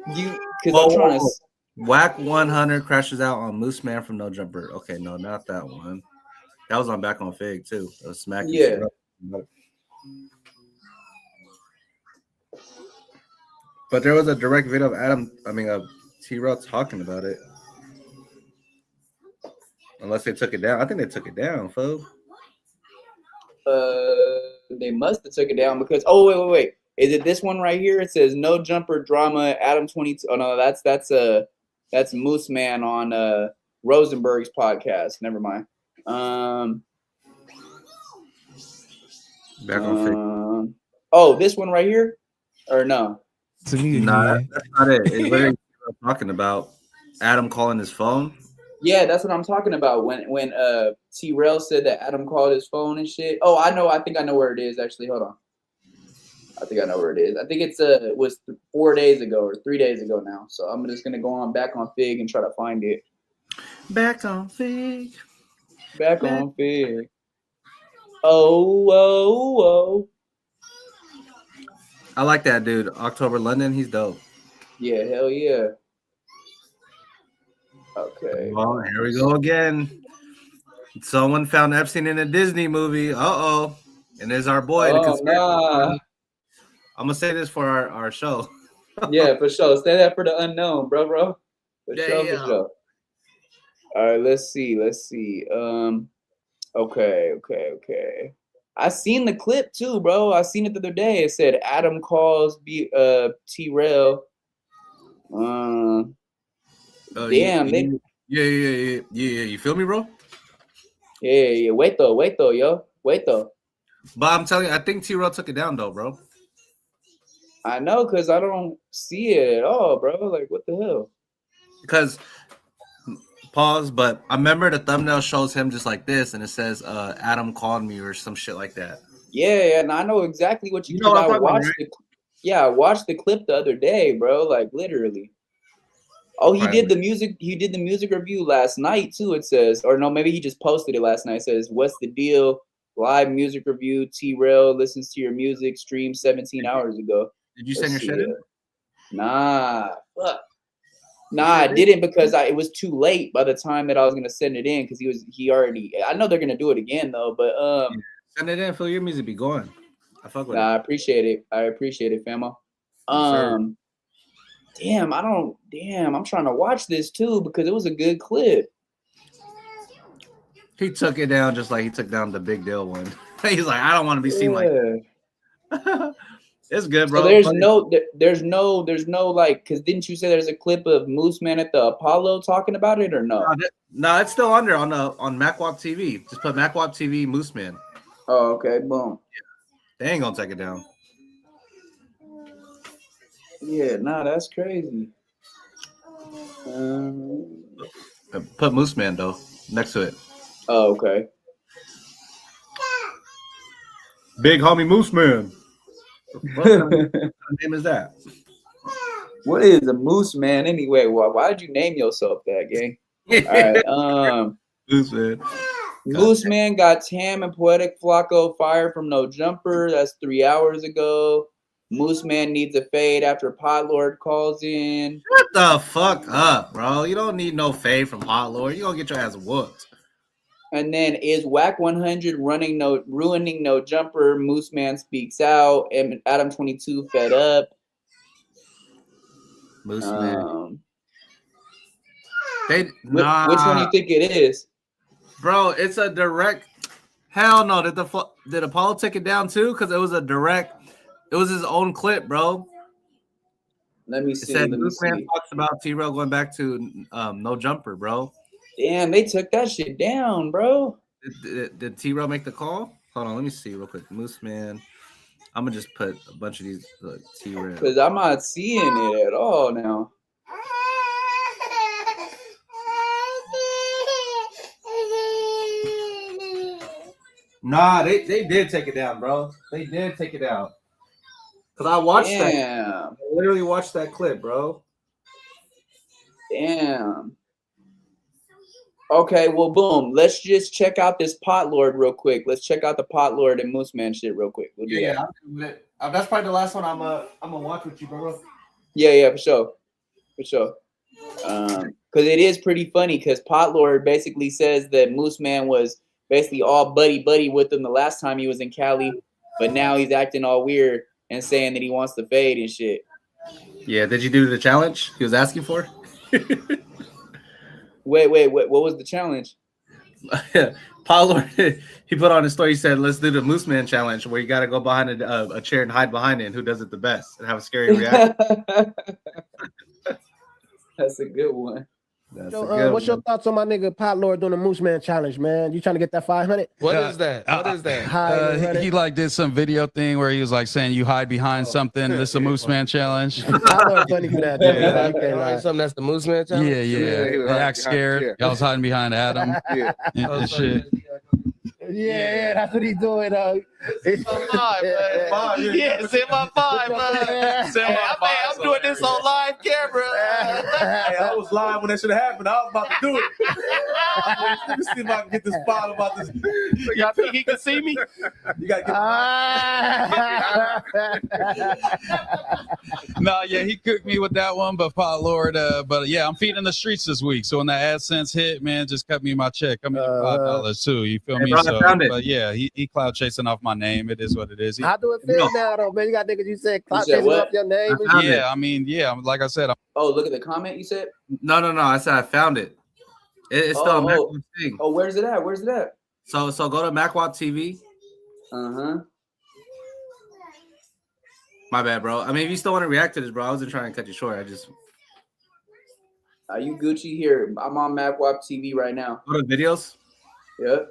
Speaker 3: I'm trying to.
Speaker 1: Wack 100 crashes out on Mooseman from No Jumper. Okay, no, not that one. That was on Back on Fig too. That was smacking.
Speaker 3: Yeah.
Speaker 1: But there was a direct video of TRELL talking about it. Unless they took it down. I think they took it down, folks.
Speaker 3: They must have took it down because wait. Is it this one right here? It says no jumper drama. Adam 22. Oh no, that's Moose Man on Rosenberg's podcast. Never mind.
Speaker 1: Back on fake.
Speaker 3: Oh, this one right here, or no?
Speaker 7: To me,
Speaker 1: Nah, that's not it. It's literally what I'm talking about. Adam calling his phone.
Speaker 3: Yeah, that's what I'm talking about. When TRELL said that Adam called his phone and shit. Oh, I know. I think I know where it is. Actually, hold on. I think I know where it is. I think it's was 4 days ago or 3 days ago now. So I'm just gonna go on back on Fig and try to find it.
Speaker 1: Back on Fig.
Speaker 3: Back on Fig. Oh.
Speaker 1: I like that dude. October London. He's dope.
Speaker 3: Yeah, hell yeah. Okay.
Speaker 1: Well, here we go again. Someone found Epstein in a Disney movie. Uh-oh. And there's our boy.
Speaker 3: Oh, nah.
Speaker 1: I'm going to say this for our show.
Speaker 3: Yeah, for sure. Say that for the unknown, bro. For sure. All right, let's see. Okay. I seen the clip too, bro. I seen it the other day. It said Adam calls TRELL. Damn,
Speaker 1: Yeah. You feel me, bro?
Speaker 3: Yeah. Wait though, yo.
Speaker 1: But I'm telling you, I think TRELL took it down though, bro.
Speaker 3: I know, cause I don't see it at all, bro. Like, what the hell?
Speaker 1: Because pause, but I remember the thumbnail shows him just like this, and it says Adam called me or some shit like that.
Speaker 3: Yeah, and I know exactly what you
Speaker 1: know. What
Speaker 3: I watched I watched the clip the other day, bro. Like literally. Oh, he did the music. He did the music review last night too. It says, or no, maybe he just posted it last night. It says, "What's the deal? Live music review. TRELL listens to your music. Streamed 17 hours ago."
Speaker 1: Did you send your shit in?
Speaker 3: Nah, fuck. Nah, I didn't because it was too late by the time that I was gonna send it in because he already. I know they're gonna do it again though, but
Speaker 1: send it in. Feel your music be going. I fuck with it.
Speaker 3: I appreciate it. Famo. Damn, I'm trying to watch this too because it was a good clip.
Speaker 1: He took it down just like he took down the Big Deal one. He's like, I don't want to be seen like that. It's good, bro.
Speaker 3: So there's no like, cause didn't you say there's a clip of Moose Man at the Apollo talking about it or no?
Speaker 1: No, it's still under on MacWalk TV. Just put MacWalk TV Moose Man.
Speaker 3: Oh, okay, boom.
Speaker 1: Yeah. They ain't gonna take it down.
Speaker 3: Yeah, nah, that's crazy.
Speaker 1: Put Moose Man though next to it.
Speaker 3: Oh, okay.
Speaker 1: Big homie Moose Man. What name is that?
Speaker 3: What is a Moose Man anyway? Why did you name yourself that, gang? All right,
Speaker 1: Moose Man.
Speaker 3: Moose Man got Tam and Poetic Flacco fired from No Jumper. That's 3 hours ago. Moose Man needs a fade after Pot Lord calls in.
Speaker 1: Shut the fuck up, bro. You don't need no fade from Pot Lord. You gonna get your ass whooped.
Speaker 3: And then is Wack 100 ruining No Jumper? Moose Man speaks out. And Adam 22 fed up.
Speaker 1: Moose Man.
Speaker 3: Which one do you think it is?
Speaker 1: Bro, it's a direct. Hell no. Did Apollo take it down too? Because it was a direct. It was his own clip, bro.
Speaker 3: Let me see.
Speaker 1: Moose Man talks about TRELL going back to No Jumper, bro.
Speaker 3: Damn, they took that shit down, bro.
Speaker 1: Did TRELL make the call? Hold on, let me see real quick. Moose Man. I'm gonna just put a bunch of these TRELL.
Speaker 3: Because I'm not seeing it at all now.
Speaker 1: Nah, they did take it down, bro. They did take it down. Cause I watched that. I literally watched that clip, bro.
Speaker 3: Damn. Okay, well, boom. Let's just check out this Pot Lord real quick. Let's check out the Pot Lord and Moose Man shit real quick. We'll do that.
Speaker 1: That's probably the last one I'm gonna watch with you, bro.
Speaker 3: Yeah, for sure. Because it is pretty funny. Because Pot Lord basically says that Moose Man was basically all buddy with him the last time he was in Cali, but now he's acting all weird and saying that he wants to fade and shit.
Speaker 1: Yeah, did you do the challenge he was asking for?
Speaker 3: Wait, what was the challenge?
Speaker 1: Paul Lord, he put on his story. He said, "Let's do the Moose Man challenge, where you got to go behind a chair and hide behind it, and who does it the best, and have a scary reaction."
Speaker 3: That's a good one.
Speaker 1: That's
Speaker 14: So,
Speaker 1: a good
Speaker 14: what's your
Speaker 1: one.
Speaker 14: thoughts on my nigga Pot Lord doing the Moose Man challenge, man? You trying to get that 500?
Speaker 15: What is that? What is that?
Speaker 14: Hide
Speaker 16: He like did some video thing where he was like saying you hide behind something. This is a Moose Man challenge.
Speaker 14: Pot Lord funny for that. Though,
Speaker 16: Yeah.
Speaker 14: man. You can't lie.
Speaker 15: Something that's the Moose Man challenge?
Speaker 16: Yeah.
Speaker 15: he was
Speaker 16: They
Speaker 15: hiding
Speaker 16: act scared. Y'all was hiding behind Adam. And shit.
Speaker 14: Yeah, that's what he's doing. It's
Speaker 15: my vibe, man. Yeah, it's in my vibe, man. I'm doing this on live camera.
Speaker 17: Hey, I was live when that should have happened. I was about to do it. Let me see if I can get this file about this.
Speaker 15: Y'all think he can see me?
Speaker 17: You gotta
Speaker 16: No, yeah, he cooked me with that one, but Pot Lord, but yeah, I'm feeding the streets this week. So when that AdSense hit, man, just cut me my check. Cut me $5 too. You feel
Speaker 1: Hey,
Speaker 16: me?
Speaker 1: bro, I
Speaker 16: So,
Speaker 1: found it.
Speaker 16: but yeah, he cloud chasing off my name. It is what it is.
Speaker 14: How do it feel now, though, man? You got niggas you said clock
Speaker 3: said
Speaker 14: chasing
Speaker 3: what?
Speaker 14: off your name.
Speaker 1: I found it.
Speaker 16: Yeah, I mean, yeah, like I said,
Speaker 3: Oh, look at the comment you said.
Speaker 1: No. I said I found it. It's still a MacWap thing.
Speaker 3: Oh, where's it at? Where's it at?
Speaker 1: So go to MacWap TV. My bad, bro. I mean, if you still want to react to this, bro, I wasn't trying to cut you short. I just.
Speaker 3: Are you Gucci here? I'm on MacWap TV right now.
Speaker 1: Go to videos.
Speaker 3: Yep.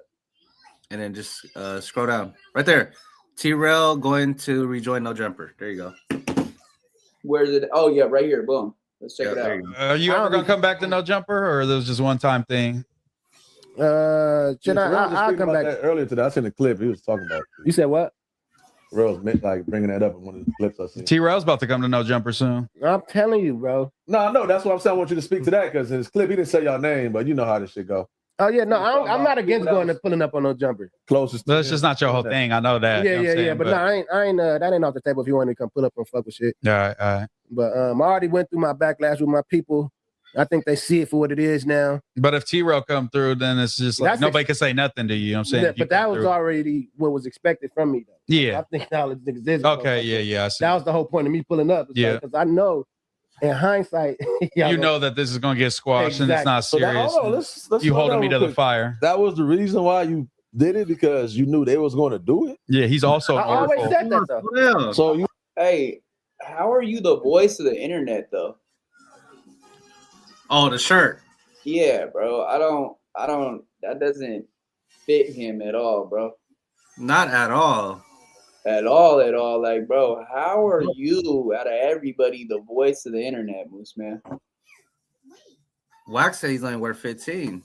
Speaker 1: And then just scroll down right there. TRELL going to rejoin No Jumper. There you go.
Speaker 3: Where's it? Oh yeah, right here. Boom. Let's check it out.
Speaker 16: are you ever gonna come back to No Jumper, or this was just one time thing?
Speaker 14: Should I'll come back
Speaker 17: earlier today. I seen the clip he was talking about.
Speaker 14: You said what?
Speaker 17: Rose like bringing that up in one of the clips I seen.
Speaker 16: TRELL's about to come to No Jumper soon.
Speaker 14: I'm telling you, bro.
Speaker 17: No, that's what I'm saying. I want you to speak to that because in his clip he didn't say y'all name, but you know how this shit go.
Speaker 14: Oh yeah, no, I'm not against going and pulling up on No Jumper.
Speaker 17: Closest.
Speaker 16: That's just not your whole thing. I know that.
Speaker 14: Yeah,
Speaker 16: you know what I'm saying?
Speaker 14: But no, I ain't. That ain't off the table if you want to come pull up and fuck with shit.
Speaker 16: All right.
Speaker 14: But I already went through my backlash with my people. I think they see it for what it is now.
Speaker 16: But if TRELL come through, then it's just like nobody can say nothing to you. You know what I'm saying?
Speaker 14: Yeah, but that was already what was expected from me, though.
Speaker 16: Yeah.
Speaker 14: I think all the niggas did.
Speaker 16: Okay, yeah. I see.
Speaker 14: That was the whole point of me pulling up.
Speaker 16: Yeah.
Speaker 14: Because I know, in hindsight,
Speaker 16: you know that this is gonna get squashed and it's not serious.
Speaker 17: Let's
Speaker 16: you
Speaker 17: slow
Speaker 16: holding
Speaker 17: down
Speaker 16: me to
Speaker 17: real
Speaker 16: the
Speaker 17: quick.
Speaker 16: fire.
Speaker 17: That was the reason why you did it because you knew they was going to do it.
Speaker 16: Yeah, he's also.
Speaker 14: I always said that though.
Speaker 17: So you.
Speaker 3: Hey, how are you the voice of the internet though?
Speaker 1: Oh, the shirt.
Speaker 3: Yeah, bro. I don't. That doesn't fit him at all, bro.
Speaker 1: Not at all.
Speaker 3: At all. Like, bro, how are you out of everybody the voice of the internet, Moose Man?
Speaker 1: Wack said he's only worth 15.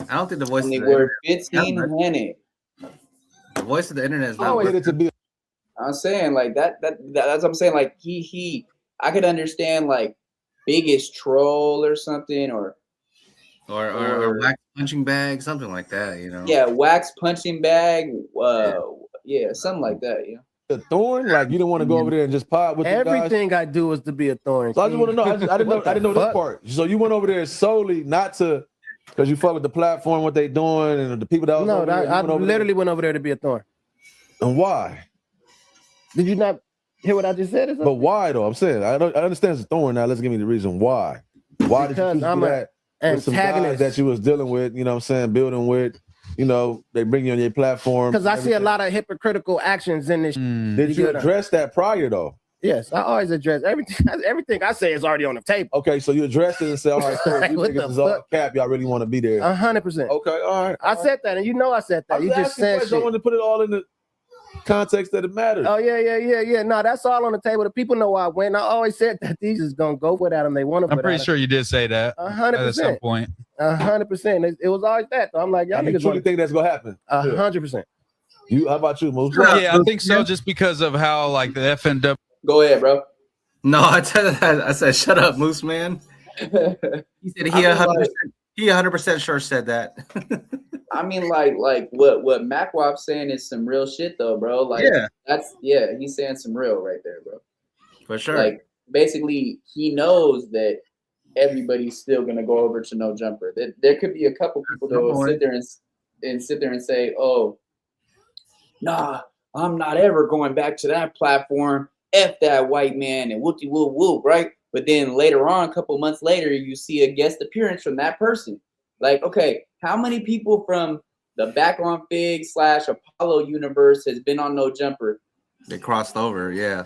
Speaker 1: I don't think the voice
Speaker 3: Only
Speaker 1: of the
Speaker 3: worth
Speaker 1: internet.
Speaker 3: 1,500.
Speaker 1: The voice of the internet is
Speaker 3: I
Speaker 1: not
Speaker 3: always-
Speaker 1: worth
Speaker 17: it to be.
Speaker 3: I'm saying like that's what I'm saying. Like he I could understand like biggest troll or something or
Speaker 1: wax punching bag, something like that, you know.
Speaker 3: yeah, wax punching bag, yeah, something like that, yeah.
Speaker 17: A thorn, like you didn't want to go over there and just pod with the guys?
Speaker 14: Everything I do is to be a thorn.
Speaker 17: So I just want to know. I didn't know this part. So you went over there solely not to because you fuck with the platform, what they doing, and the people that was
Speaker 14: No,
Speaker 17: over there.
Speaker 14: I literally went over there to be a thorn.
Speaker 17: And why?
Speaker 14: Did you not hear what I just said? Or something?
Speaker 17: But why though? I'm saying I understand it's a thorn. Now let's give me the reason why. Why did you choose to do that with some guys
Speaker 14: antagonist.
Speaker 17: that you was dealing with? You know what I'm saying? Building with. You know, they bring you on your platform.
Speaker 14: Because I see a lot of hypocritical actions in this.
Speaker 17: Did you address that prior though?
Speaker 14: Yes, I always address everything. Everything I say is already on the table.
Speaker 17: Okay, so you addressed it and said, all right, cool. You
Speaker 14: What
Speaker 17: think
Speaker 14: the
Speaker 17: this is all
Speaker 14: fuck?
Speaker 17: cap. Y'all really want to be there.
Speaker 14: 100%.
Speaker 17: Okay, all right.
Speaker 14: I said that, and you know I said that.
Speaker 17: I'm
Speaker 14: You just said
Speaker 17: I
Speaker 14: shit.
Speaker 17: wanted to put it all in the context that it matters.
Speaker 14: Oh yeah. No, that's all on the table. The people know why I went. I always said that these is gonna go without them. They want to.
Speaker 16: I'm pretty sure you did say that
Speaker 14: 100%.
Speaker 16: at some point.
Speaker 14: 100%. It was always that. So I'm like, y'all
Speaker 17: You
Speaker 14: niggas
Speaker 17: truly think that's gonna happen?
Speaker 14: 100%.
Speaker 17: You? How about you, Moose?
Speaker 16: Yeah, I think so. Just because of how like the FNW.
Speaker 3: Go ahead, bro.
Speaker 1: No, I said shut up, Moose Man. He said he 100% sure said that.
Speaker 3: I mean, like what MacWap's saying is some real shit though, bro. Like he's saying some real right there, bro.
Speaker 1: For sure.
Speaker 3: Like basically he knows that everybody's still gonna go over to No Jumper. There could be a couple people that will sit there and say, oh, nah, I'm not ever going back to that platform. F that white man and whoopty whoop whoop, right? But then later on, a couple months later, you see a guest appearance from that person. Like, okay, how many people from The Back on Fig / Apollo universe has been on No Jumper.
Speaker 1: They crossed over, yeah.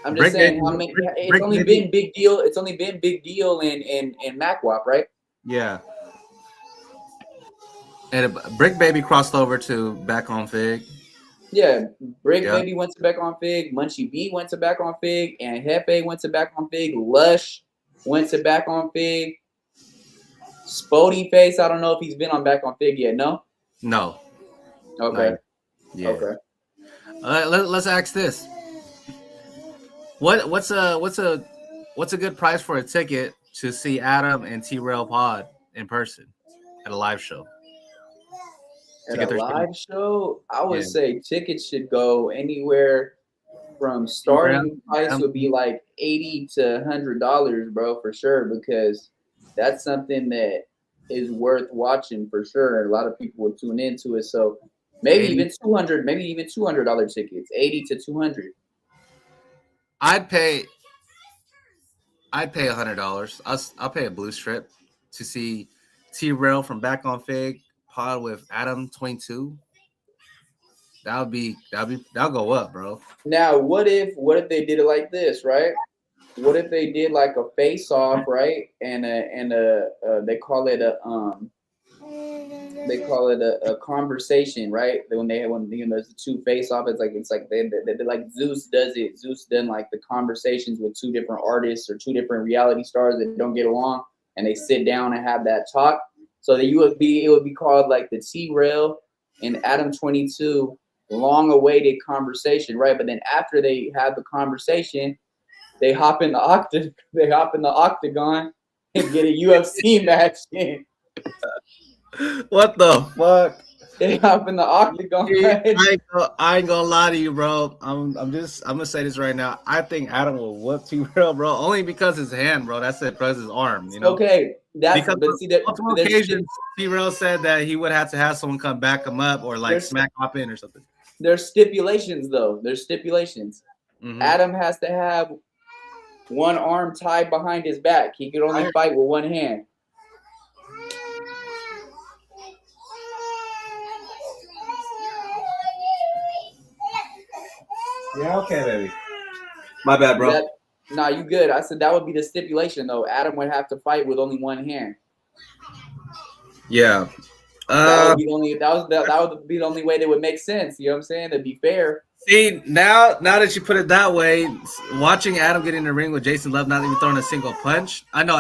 Speaker 3: I'm just saying, it's only been Big Deal. It's only been Big Deal and MacWop, right?
Speaker 1: Yeah. And Brick Baby crossed over to Back on Fig.
Speaker 3: Yeah, Brick Baby went to Back on Fig. Munchie B went to Back on Fig. And Hefe went to Back on Fig. Lush went to Back on Fig. Spody Face, I don't know if he's been on Back on Fig yet. No.
Speaker 1: No.
Speaker 3: Okay.
Speaker 1: Yeah.
Speaker 3: Okay.
Speaker 1: Let's ask this. What's a good price for a ticket to see Adam and TRELL Pod in person at a live show?
Speaker 3: At a live show, I would say tickets should go anywhere from starting price would be like $80 to $100, bro, for sure, because that's something that is worth watching for sure. A lot of people would tune into it, so maybe even $200 tickets, $80 to $200.
Speaker 1: I'd pay $100. I'll pay a blue strip to see TRELL from Back on Fig Pod with Adam 22. That'll go up, bro.
Speaker 3: Now, what if they did it like this, right? What if they did like a face off, right? And they call it a conversation, right? When there's the two face off, it's like they like Zeus does it. Zeus done like the conversations with two different artists or two different reality stars that don't get along, and they sit down and have that talk. So that it would be called like the TRELL and Adam 22 long awaited conversation, right? But then after they have the conversation, they hop in the octagon and get a UFC match in.
Speaker 1: What the fuck?
Speaker 3: They hop in the octagon.
Speaker 1: I ain't gonna lie to you, bro. I'm gonna say this right now. I think Adam will whoop TRELL, bro, only because his hand, bro. That's it, because his arm. You know.
Speaker 3: Okay,
Speaker 1: multiple occasions, TRELL said that he would have to have someone come back him up or like smack hop in or something.
Speaker 3: There's stipulations though. There's stipulations.
Speaker 1: Mm-hmm.
Speaker 3: Adam has to have one arm tied behind his back. He could only fight with one hand.
Speaker 1: Yeah, okay, baby. My bad, bro.
Speaker 3: Nah, you good. I said that would be the stipulation, though. Adam would have to fight with only one hand.
Speaker 1: Yeah.
Speaker 3: That would be the only way that would make sense. You know what I'm saying? To be fair.
Speaker 1: See, now that you put it that way, watching Adam get in the ring with Jason Love not even throwing a single punch, I know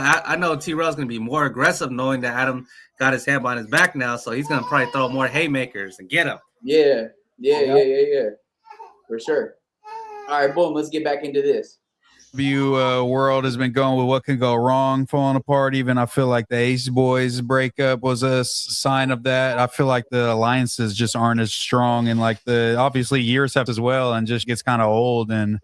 Speaker 1: TRELL's gonna be more aggressive knowing that Adam got his hand behind his back now, so he's gonna probably throw more haymakers and get him.
Speaker 3: Yeah. For sure. All right, boom. Let's get back into this.
Speaker 16: World has been going with what can go wrong, falling apart. Even I feel like the Ace Boys breakup was a sign of that. I feel like the alliances just aren't as strong, and like obviously years have as well, and just gets kind of old. And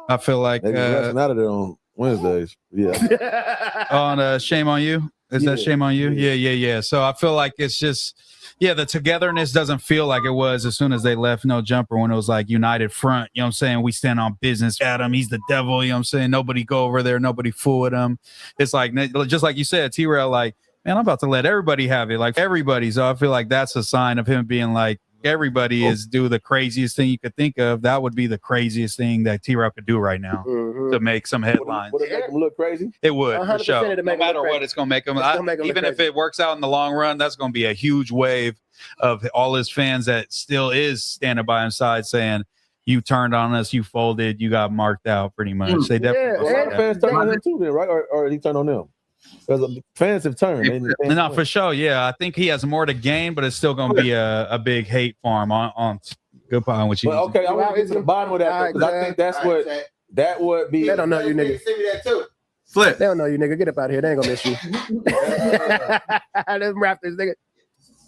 Speaker 16: I feel like
Speaker 17: they get out of there on Wednesdays. Yeah.
Speaker 16: On Shame on You. Is that Shame on You? Yeah. So I feel like it's just. Yeah, the togetherness doesn't feel like it was as soon as they left No Jumper, when it was like united front, you know what I'm saying? We stand on business. Adam, he's the devil, you know what I'm saying? Nobody go over there, nobody fool with him. It's like, just like you said, TRELL, like, man, I'm about to let everybody have it, like everybody. So I feel like that's a sign of him being like, everybody is do the craziest thing you could think of. That would be the craziest thing that TRELL could do right now to make some headlines.
Speaker 17: Would it make him look crazy?
Speaker 16: It would, for sure. No matter what, it's going to make him. Even if it works out in the long run, that's going to be a huge wave of all his fans that still is standing by his side saying, you turned on us, you folded, you got marked out pretty much. They definitely
Speaker 17: fans turned on him too, then, right? Or he turned on them? Because fans have turned.
Speaker 16: No, for sure. Yeah, I think he has more to gain, but it's still going to be a big hate for him on Goodbye with you.
Speaker 17: Okay, I want to get to the bottom of that because I think that's what that would be.
Speaker 14: They don't know you, nigga.
Speaker 10: Send me that too.
Speaker 1: Flip.
Speaker 14: They don't know you, nigga. Get up out of here. They ain't gonna miss you. Them Raptors, nigga.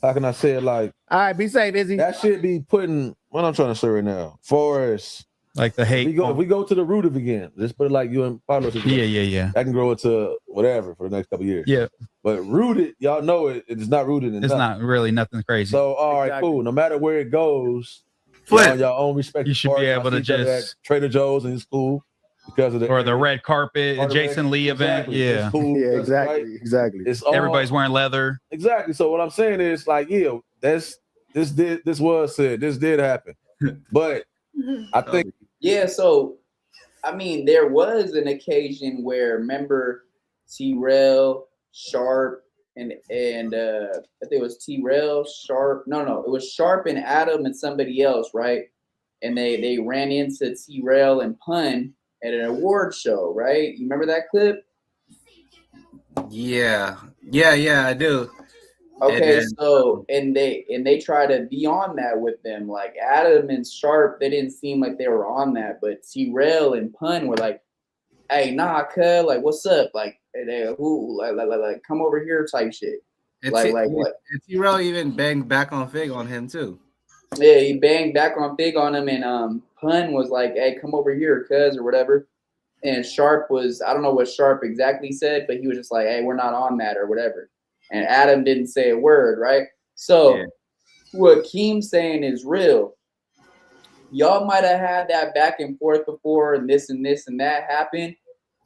Speaker 17: How can I say it? Like,
Speaker 14: all right, be safe, Izzy.
Speaker 17: That should be putting what I'm trying to say right now. Forrest.
Speaker 16: Like the hate.
Speaker 17: If we go to the root of again. Let's put it like you and Pablo.
Speaker 16: Yeah.
Speaker 17: I can grow it to whatever for the next couple of years.
Speaker 16: Yeah.
Speaker 17: But rooted, y'all know it. It's not rooted in.
Speaker 16: It's not really nothing crazy.
Speaker 17: So all right, cool. No matter where it goes, y'all own respect.
Speaker 16: You should be able to just
Speaker 17: Trader Joe's and it's cool because of
Speaker 16: the red carpet, Jason Lee event.
Speaker 17: Exactly.
Speaker 16: Yeah.
Speaker 17: It's cool.
Speaker 14: Yeah, exactly.
Speaker 17: Right?
Speaker 14: Exactly.
Speaker 17: It's all,
Speaker 16: everybody's wearing leather.
Speaker 17: Exactly. So what I'm saying is like, yeah, that's This was said. This did happen. But I think
Speaker 3: Yeah, so I mean, there was an occasion where remember TRELL, Sharp, and I think it was TRELL, Sharp. No, it was Sharp and Adam and somebody else, right? And they ran into TRELL and Pun at an award show, right? You remember that clip?
Speaker 1: Yeah, I do.
Speaker 3: Okay,
Speaker 1: And
Speaker 3: so and they try to be on that with them. Like Adam and Sharp, they didn't seem like they were on that, but TRELL and Pun were like, "Hey, nah, cuz, like, what's up? Like, hey, who, like, come over here," type shit. Like what?
Speaker 1: TRELL even banged back on Fig on him too.
Speaker 3: Yeah, he banged back on Fig on him, and Pun was like, "Hey, come over here, cuz," or whatever. And Sharp was, I don't know what Sharp exactly said, but he was just like, "Hey, we're not on that," or whatever. And Adam didn't say a word, right? So what Keem's saying is real. Y'all might have had that back and forth before, and this and that happened.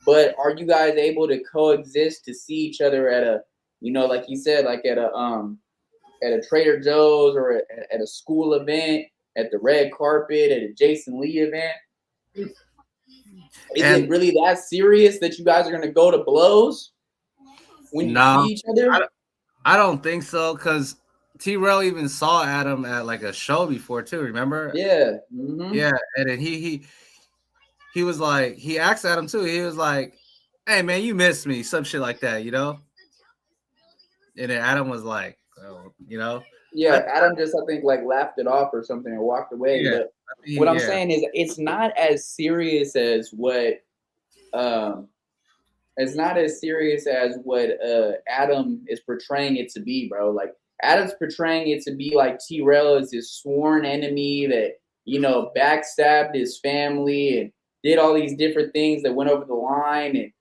Speaker 3: But are you guys able to coexist to see each other at a, like you said, like at a Trader Joe's or at a school event, at the red carpet, at a Jason Lee event? Is it really that serious that you guys are gonna go to blows when you see each other?
Speaker 1: I don't think so, because TRELL even saw Adam at like a show before too. Remember?
Speaker 3: Yeah.
Speaker 1: Yeah, and then he was like, he asked Adam too. He was like, "Hey man, you missed me," some shit like that, you know. And then Adam was like, "Oh, you know."
Speaker 3: Yeah, Adam just, I think, like laughed it off or something and walked away.
Speaker 1: Yeah,
Speaker 3: But what I'm saying is, it's not as serious as what Adam is portraying it to be, bro. Like Adam's portraying it to be like TRELL is his sworn enemy that backstabbed his family and did all these different things that went over the line and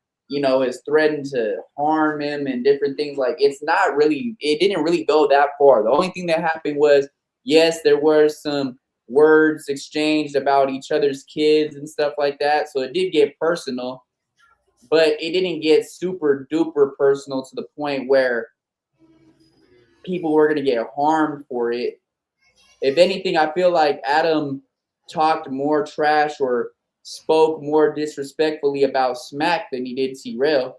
Speaker 3: has threatened to harm him and different things. Like it didn't really go that far. The only thing that happened was, yes, there were some words exchanged about each other's kids and stuff like that. So it did get personal, but it didn't get super duper personal to the point where people were going to get harmed for it. If anything, I feel like Adam talked more trash or spoke more disrespectfully about Smack than he did TRELL.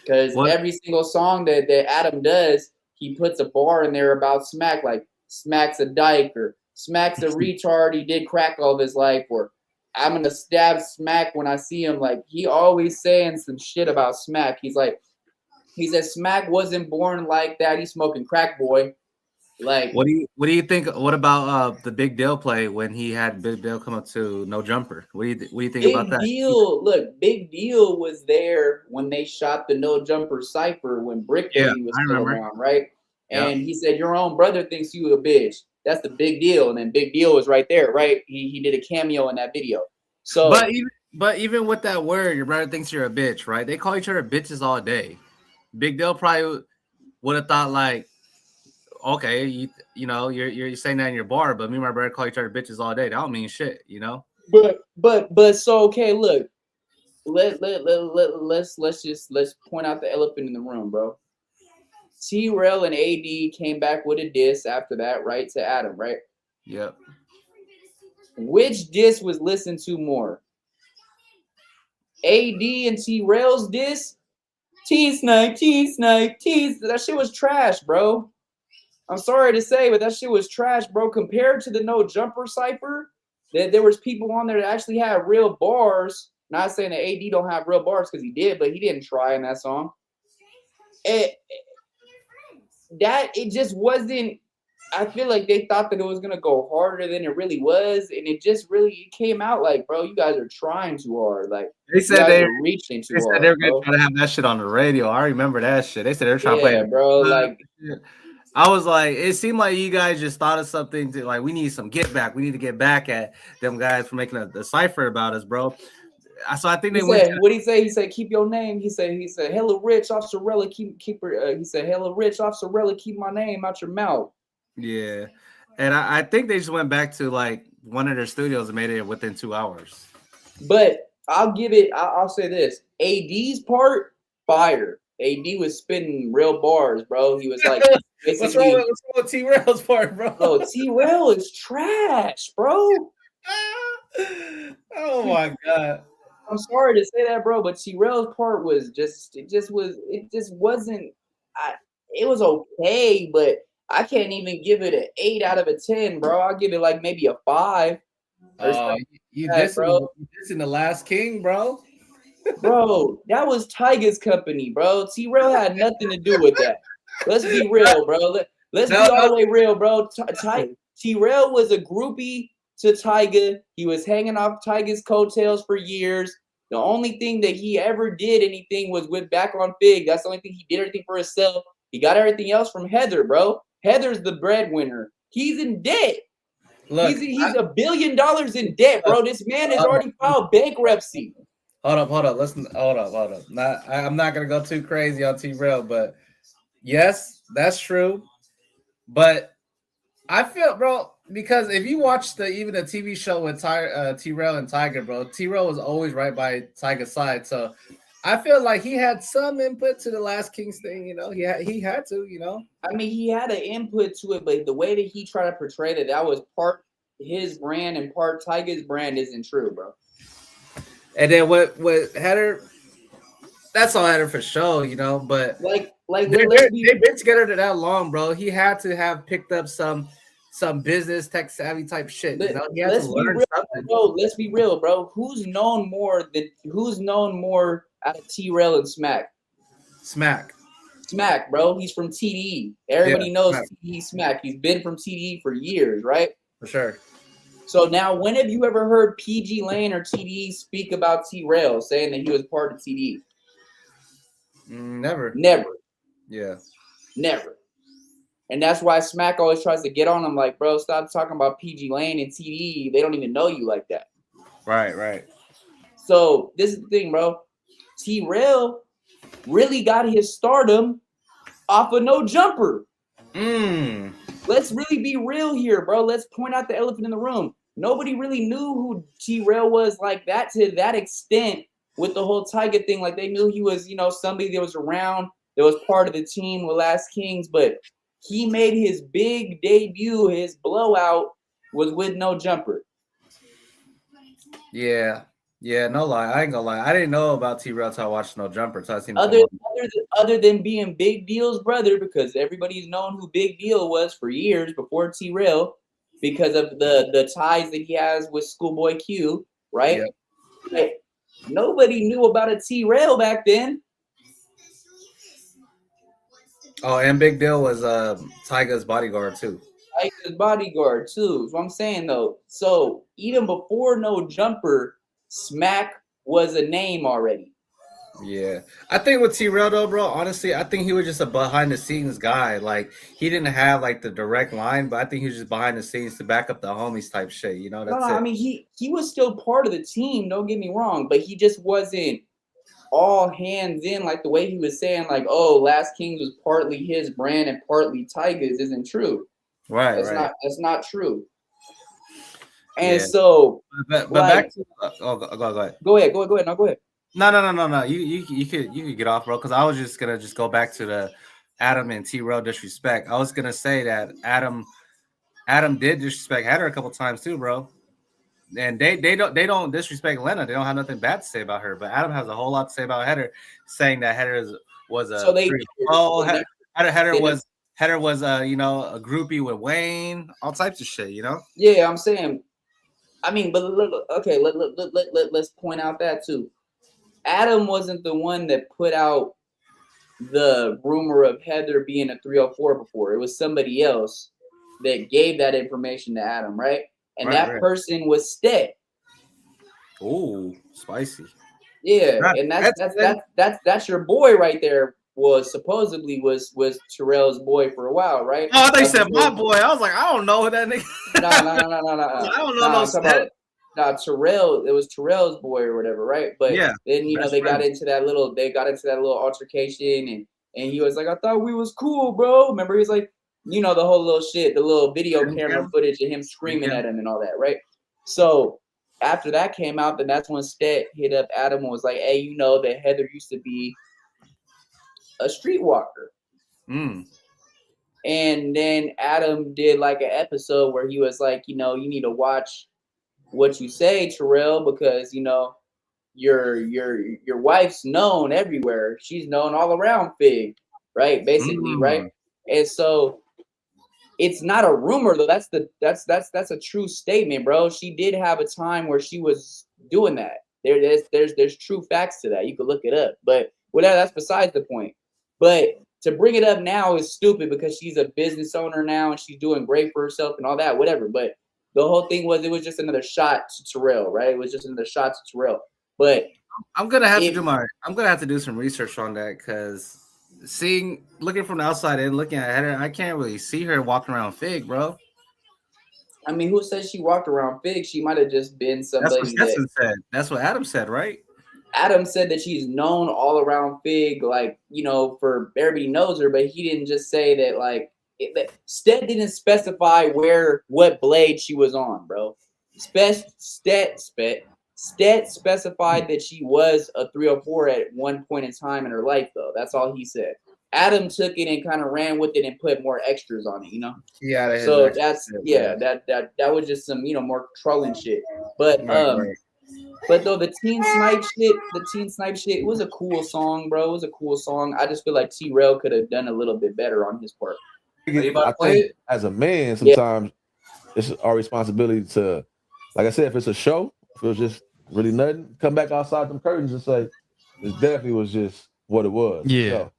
Speaker 3: Because every single song that Adam does, he puts a bar in there about Smack, like Smack's a dyke or Smack's a retard, he did crack all of his life, or I'm going to stab Smack when I see him. Like, he always saying some shit about Smack. He said Smack wasn't born like that. He's smoking crack, boy. Like,
Speaker 1: what do you think? What about the Big Deal play when he had Big Deal come up to No Jumper? What do you think about that?
Speaker 3: Big Deal was there when they shot the No Jumper cipher when Brick Baby was still around, right? And he said, "Your own brother thinks you a bitch." That's the big deal. And then Big Deal was right there, right? He did a cameo in that video. So,
Speaker 1: but even with that word, your brother thinks you're a bitch, right? They call each other bitches all day. Big Deal probably would have thought like, okay, you're saying that in your bar, but me and my brother call each other bitches all day. That don't mean shit, you know.
Speaker 3: But so okay, look, let's point out the elephant in the room, bro. TRELL and AD came back with a diss after that, right, to Adam, right?
Speaker 1: Yep.
Speaker 3: Which diss was listened to more? AD and TRELL's diss? T-Snipe. That shit was trash, bro. I'm sorry to say, but that shit was trash, bro. Compared to the No Jumper cipher, that there was people on there that actually had real bars. Not saying that AD don't have real bars because he did, but he didn't try in that song. It just wasn't. I feel like they thought that it was gonna go harder than it really was, and it just really came out like, bro, you guys are trying too hard. Like
Speaker 1: they said
Speaker 3: they were reaching too hard.
Speaker 1: They were gonna try to have that shit on the radio. I remember that shit. They said they were trying to play.
Speaker 3: Bro. Like,
Speaker 1: I was like, it seemed like you guys just thought of something to like. We need some get back. We need to get back at them guys for making a cipher about us, bro. So I think
Speaker 3: what did he say? He said, "Keep your name." He said, "Hella rich off Sorella, keep her." He said, "Hella rich off Sorella, keep my name out your mouth."
Speaker 1: Yeah, and I think they just went back to like one of their studios and made it within 2 hours.
Speaker 3: But I'll say this: AD's part, fire. AD was spitting real bars, bro. He was like,
Speaker 1: What's wrong with T-Rail's part, bro?
Speaker 3: Bro, T-Rail is trash, bro.
Speaker 1: Oh my god.
Speaker 3: I'm sorry to say that, bro, but T-Rail's part was it wasn't. It was okay, but I can't even give it an 8 out of a 10, bro. I'll give it like maybe a 5.
Speaker 1: You
Speaker 3: that, bro.
Speaker 1: dissing the Last King, bro.
Speaker 3: Bro, that was Tyga's company, bro. T-Rail had nothing to do with that. Let's be real, bro. Let's be all the way real, bro. T-Rail was a groupie to Tyga. He was hanging off Tyga's coattails for years. The only thing that he ever did anything was with back on Fig. That's the only thing he did everything for himself. He got everything else from Heather, bro. Heather's the breadwinner. He's in debt.
Speaker 1: Look,
Speaker 3: he's $1 billion in debt, bro. This man has already filed bankruptcy.
Speaker 1: Hold up. Listen, hold up. I'm not gonna go too crazy on T-Rail, but yes, that's true. But I feel, bro, because if you watch even the TV show with T-Rail and Tyga, bro, T-Rail was always right by Tyga's side. So I feel like he had some input to the Last Kings thing, you know. He had to, you know.
Speaker 3: I mean, he had an input to it, but the way that he tried to portray that was part his brand and part Tyga's brand isn't true, bro.
Speaker 1: And then what Heather, that's all Heather for sure, you know. But they've been together that long, bro. He had to have picked up some business tech savvy type shit. You know? He had to learn something.
Speaker 3: Bro, let's be real, bro. Who's known more out of T-Rail and Smack? Smack, bro. He's from TDE. Everybody knows TDE Smack. He's been from TDE for years, right?
Speaker 1: For sure.
Speaker 3: So now, when have you ever heard PG Lane or TDE speak about T-Rail, saying that he was part of TDE?
Speaker 1: Never. Yeah.
Speaker 3: Never. And that's why Smack always tries to get on him like, bro, stop talking about PG Lane and TDE. They don't even know you like that.
Speaker 1: Right.
Speaker 3: So this is the thing, bro. T-Rail really got his stardom off of No Jumper. Let's really be real here, bro. Let's point out the elephant in the room. Nobody really knew who T-Rail was like that to that extent with the whole Tyga thing. Like, they knew he was, you know, somebody that was around, that was part of the team with Last Kings, but he made his big debut, his blowout was with No Jumper.
Speaker 1: Yeah, no lie. I ain't gonna lie. I didn't know about T-Rail until I watched No Jumper. So I seen
Speaker 3: other than being Big Deal's brother, because everybody's known who Big Deal was for years before T-Rail, because of the ties that he has with Schoolboy Q, right?
Speaker 1: Yep.
Speaker 3: Like, nobody knew about a T-Rail back then.
Speaker 1: Oh, and Big Deal was Tyga's bodyguard too.
Speaker 3: Tyga's bodyguard too. That's what I'm saying though. So even before No Jumper, Smack was a name already.
Speaker 1: Yeah, I think with T-Rail though, bro, honestly, I think he was just a behind the scenes guy. Like, he didn't have like the direct line, but I think he was just behind the scenes to back up the homies type shit. You know, that's it.
Speaker 3: I mean, he was still part of the team. Don't get me wrong, but he just wasn't all hands in like the way he was saying. Like, oh, Last Kings was partly his brand and partly Tyga's isn't true.
Speaker 1: Right,
Speaker 3: that's not true. And so,
Speaker 1: but back to go ahead.
Speaker 3: Go ahead. No, go ahead.
Speaker 1: No. You could get off, bro. Because I was just gonna go back to the Adam and T-Rail disrespect. I was gonna say that Adam did disrespect Heather a couple times too, bro. And they don't disrespect Lena. They don't have nothing bad to say about her. But Adam has a whole lot to say about Heather, saying that Heather was a Heather was you know, a groupie with Wayne, all types of shit, you know.
Speaker 3: Yeah, I'm saying. I mean, but okay, let's point out that too. Adam wasn't the one that put out the rumor of Heather being a 304 before. It was somebody else that gave that information to Adam, right? And that person was Stet.
Speaker 1: Oh, spicy.
Speaker 3: Yeah, and that's your boy right there. Supposedly was Terrell's boy for a while, right?
Speaker 1: Oh, they said my boy. I was like, I don't know who that nigga.
Speaker 3: No.
Speaker 1: I don't know no Stet.
Speaker 3: Terrell, it was Terrell's boy or whatever, right? But
Speaker 1: yeah,
Speaker 3: then they got into that little altercation, and he was like, I thought we was cool, bro. Remember, he's like, you know, the whole little shit, the little video camera footage of him screaming at him and all that, right? So after that came out, then that's when Stet hit up Adam and was like, hey, you know that Heather used to be a streetwalker. And then Adam did like an episode where he was like, you know, you need to watch what you say, Terrell, because you know your wife's known everywhere. She's known all around Fig, right? Basically, right? And so it's not a rumor though. That's a true statement, bro. She did have a time where she was doing that. There's true facts to that. You could look it up, but whatever. That's besides the point. But to bring it up now is stupid because she's a business owner now and she's doing great for herself and all that, whatever. But the whole thing was it was just another shot to Terrell, right? It was just another shot to Terrell. But
Speaker 1: I'm gonna have to do some research on that because looking from the outside and looking at her, I can't really see her walking around Fig, bro.
Speaker 3: I mean, who said she walked around Fig? She might have just been somebody.
Speaker 1: That's what Stetson said. That's what Adam said, right?
Speaker 3: Adam said that she's known all around Fig, like, you know, for everybody knows her, but he didn't just say that, like, Stet didn't specify what blade she was on, bro. Stet specified that she was a 304 at one point in time in her life, though. That's all he said. Adam took it and kind of ran with it and put more extras on it, you know.
Speaker 1: Yeah.
Speaker 3: So that's that was just some, you know, more trolling shit. But
Speaker 1: right.
Speaker 3: But though the Teen Snipe shit, it was a cool song, bro. It was a cool song. I just feel like TRELL could have done a little bit better on his part.
Speaker 17: I think as a man, sometimes it's our responsibility to, like I said, if it's a show, if it was just really nothing, come back outside them curtains and say, it definitely was just what it was.
Speaker 16: Yeah.
Speaker 17: So,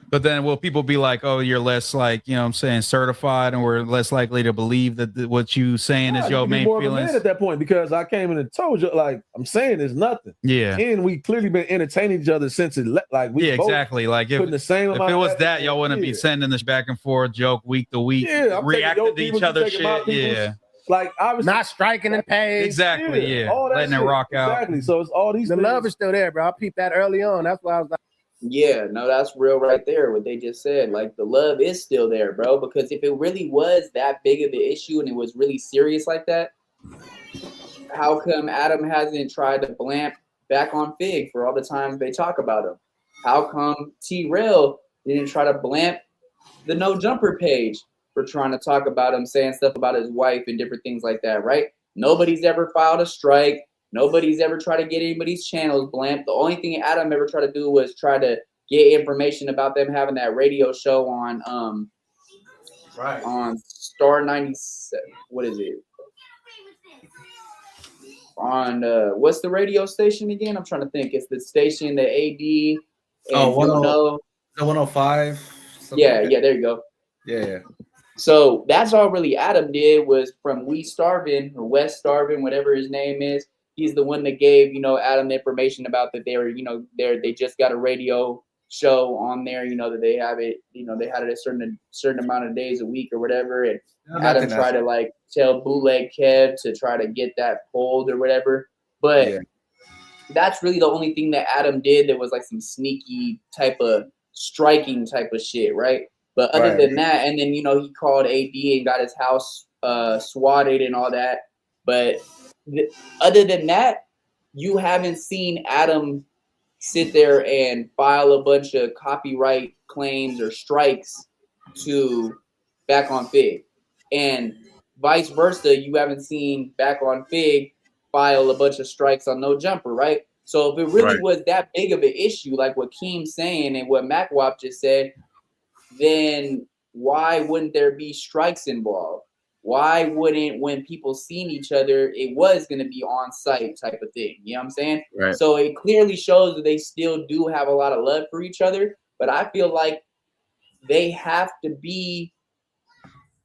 Speaker 16: but then will people be like, oh, you're less like, you know what I'm saying, certified, and we're less likely to believe that what you saying is your main
Speaker 17: more
Speaker 16: feelings?
Speaker 17: Of a man at that point, because I came in and told you, like, I'm saying it's nothing.
Speaker 16: Yeah.
Speaker 17: And we clearly been entertaining each other since like we both
Speaker 16: exactly. Like if
Speaker 17: the same
Speaker 16: it was that, y'all wouldn't be sending this back and forth joke week to week, reacting to each other's shit. Yeah.
Speaker 17: Like I was
Speaker 14: not striking the page.
Speaker 16: Exactly. Yeah. Letting it rock out.
Speaker 17: Exactly. So it's all these.
Speaker 14: The love is still there, bro. I peeped that early on. That's why I was like.
Speaker 3: Yeah, no, that's real right there. What they just said, like the love is still there, bro. Because if it really was that big of an issue and it was really serious like that, how come Adam hasn't tried to blamp back on Fig for all the times they talk about him? How come TRELL didn't try to blamp the No Jumper page for trying to talk about him, saying stuff about his wife and different things like that, right? Nobody's ever filed a strike. Nobody's ever tried to get anybody's channels blamped. The only thing Adam ever tried to do was try to get information about them having that radio show on on Star 97. What is it? On what's the radio station again? I'm trying to think. It's the station that AD and
Speaker 1: the 105.
Speaker 3: Yeah, there you go.
Speaker 1: Yeah.
Speaker 3: So that's all really Adam did was from West Starvin, whatever his name is. He's the one that gave, you know, Adam the information about that they were, you know, they just got a radio show on there, you know, that they have it, you know, they had it a certain amount of days a week or whatever. And Adam tried to like tell Bootleg Kev to try to get that pulled or whatever. But that's really the only thing that Adam did that was like some sneaky type of striking type of shit, right? But other than that, and then, you know, he called AD and got his house swatted and all that. But other than that, you haven't seen Adam sit there and file a bunch of copyright claims or strikes to back on Fig. And vice versa, you haven't seen back on Fig file a bunch of strikes on No Jumper, right? So if it really was that big of an issue, like what Keem's saying and what MacWap just said, then why wouldn't there be strikes involved? Why wouldn't, when people seen each other, it was going to be on site type of thing? You know what I'm saying?
Speaker 1: Right.
Speaker 3: So it clearly shows that they still do have a lot of love for each other. But I feel like they have to be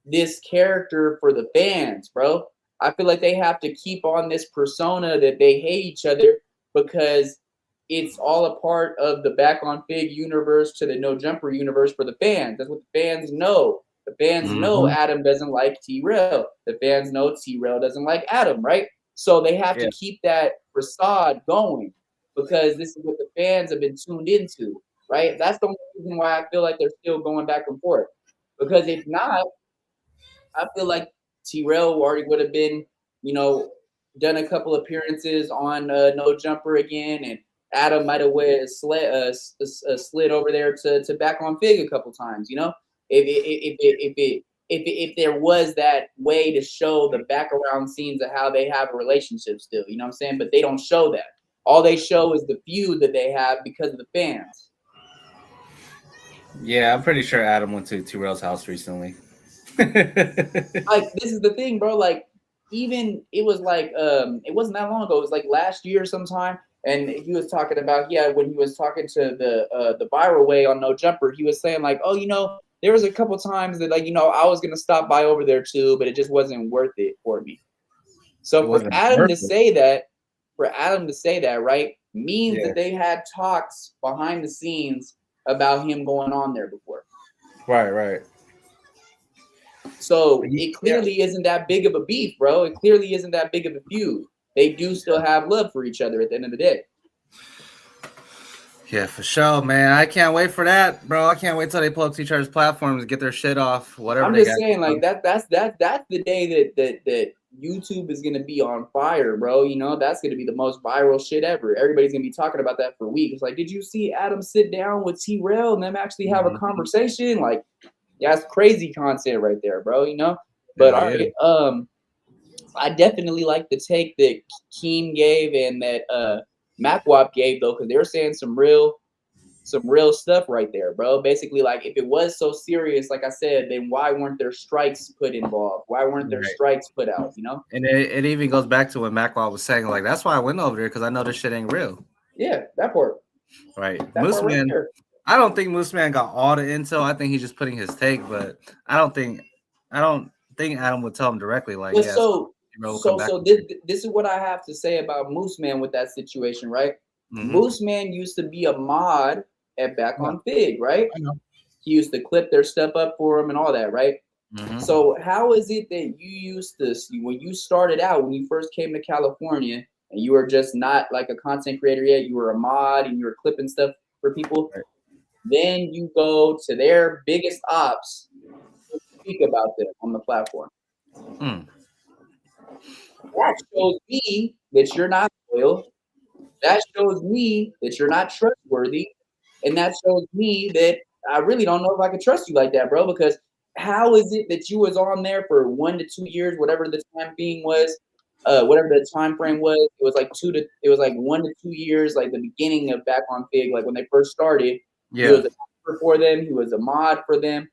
Speaker 3: this character for the fans, bro. I feel like they have to keep on this persona that they hate each other because it's all a part of the back on Fig universe to the No Jumper universe for the fans. That's what the fans know. The fans know Adam doesn't like TRELL. The fans know TRELL doesn't like Adam, right? So they have to keep that facade going because this is what the fans have been tuned into, right? That's the only reason why I feel like they're still going back and forth. Because if not, I feel like TRELL already would have been, you know, done a couple appearances on No Jumper again, and Adam might have slid over there to back on Fig a couple times, you know? if there was that way to show the background scenes of how they have a relationship still, you know what I'm saying? But they don't show that. All they show is the feud that they have because of the fans.
Speaker 1: Yeah, I'm pretty sure Adam went to TRELL's house recently.
Speaker 3: Like, this is the thing, bro. Like, even it was like it wasn't that long ago. It was like last year sometime, and he was talking about when he was talking to the viral way on No Jumper, he was saying like, oh, you know, there was a couple times that like, you know, I was gonna stop by over there too, but it just wasn't worth it for me. So for Adam to say that, right, means that they had talks behind the scenes about him going on there before.
Speaker 1: Right.
Speaker 3: So it clearly isn't that big of a beef, bro. It clearly isn't that big of a feud. They do still have love for each other at the end of the day.
Speaker 1: Yeah, for sure, man. I can't wait for that, bro. I can't wait till they pull up to each other's platforms, get their shit off, whatever.
Speaker 3: I'm just saying, like that's the day that YouTube is gonna be on fire, bro. You know, that's gonna be the most viral shit ever. Everybody's gonna be talking about that for weeks. Like, did you see Adam sit down with TRELL and them actually have a conversation? Like, yeah, that's crazy content right there, bro. You know, but all right, I definitely like the take that Keem gave and that MacWap gave though, because they were saying some real stuff right there, bro. Basically, like, if it was so serious, like I said, then why weren't there strikes put involved? Why weren't there strikes put out? You know,
Speaker 1: and it even goes back to what MacWap was saying. Like, that's why I went over there, because I know this shit ain't real.
Speaker 3: Yeah, that part.
Speaker 1: Right,
Speaker 3: that
Speaker 1: Moose
Speaker 3: part right
Speaker 1: Man.
Speaker 3: there.
Speaker 1: I don't think Moose Man got all the intel. I think he's just putting his take, but I don't think Adam would tell him directly. Like,
Speaker 3: But
Speaker 1: yeah,
Speaker 3: so this is what I have to say about Moose Man with that situation, right? Moose Man used to be a mod at Back on Fig, right?
Speaker 1: I know.
Speaker 3: He used to clip their stuff up for him and all that, right? So how is it that you used to, when you started out, when you first came to California, and you were just not like a content creator yet, you were a mod and you were clipping stuff for people, then you go to their biggest ops to speak about them on the platform. That shows me that you're not loyal. That shows me that you're not trustworthy. And that shows me that I really don't know if I can trust you like that, bro, because how is it that you was on there for 1 to 2 years, whatever the time being was, whatever the time frame was, it was like 1 to 2 years, like the beginning of Back on Fig, like when they first started. He was a member for them, he was a mod for them.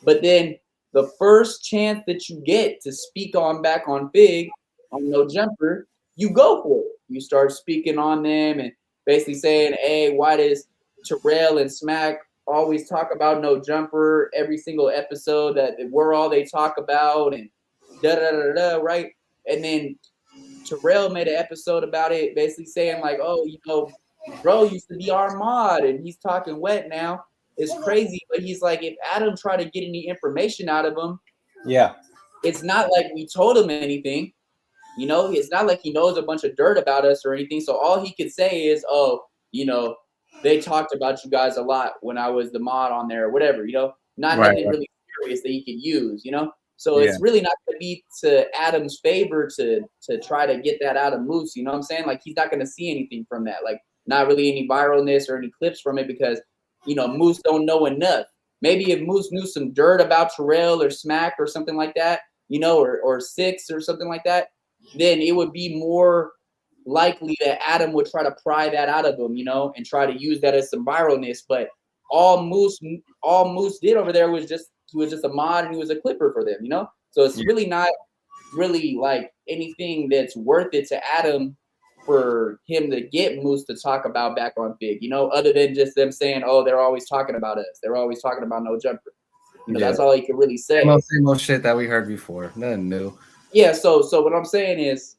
Speaker 3: But then the first chance that you get to speak on Back on Fig, on No Jumper, you go for it. You start speaking on them and basically saying, hey, why does TRELL and Smack always talk about No Jumper every single episode, that we're all they talk about, and da-da-da-da, right? And then TRELL made an episode about it, basically saying like, oh, you know, bro used to be our mod and he's talking wet now. It's crazy, but he's like, if Adam tried to get any information out of him, it's not like we told him anything. You know, it's not like he knows a bunch of dirt about us or anything. So all he could say is, oh, you know, they talked about you guys a lot when I was the mod on there or whatever, you know, not nothing really serious that he could use, you know? So it's really not going to be to Adam's favor to try to get that out of Moose, you know what I'm saying? Like, he's not going to see anything from that. Like, not really any viralness or any clips from it because, you know, Moose don't know enough. Maybe if Moose knew some dirt about TRELL or Smack or something like that, you know, or Six or something like that, then it would be more likely that Adam would try to pry that out of him, you know, and try to use that as some viralness. But all Moose did over there was just, he was just a mod and he was a clipper for them, you know? So it's really not really like anything that's worth it to Adam for him to get Moose to talk about Back on Fig, you know, other than just them saying, oh, they're always talking about us. They're always talking about No Jumper. You know, that's all he could really say.
Speaker 1: Same old shit that we heard before. Nothing new.
Speaker 3: Yeah, so what I'm saying is,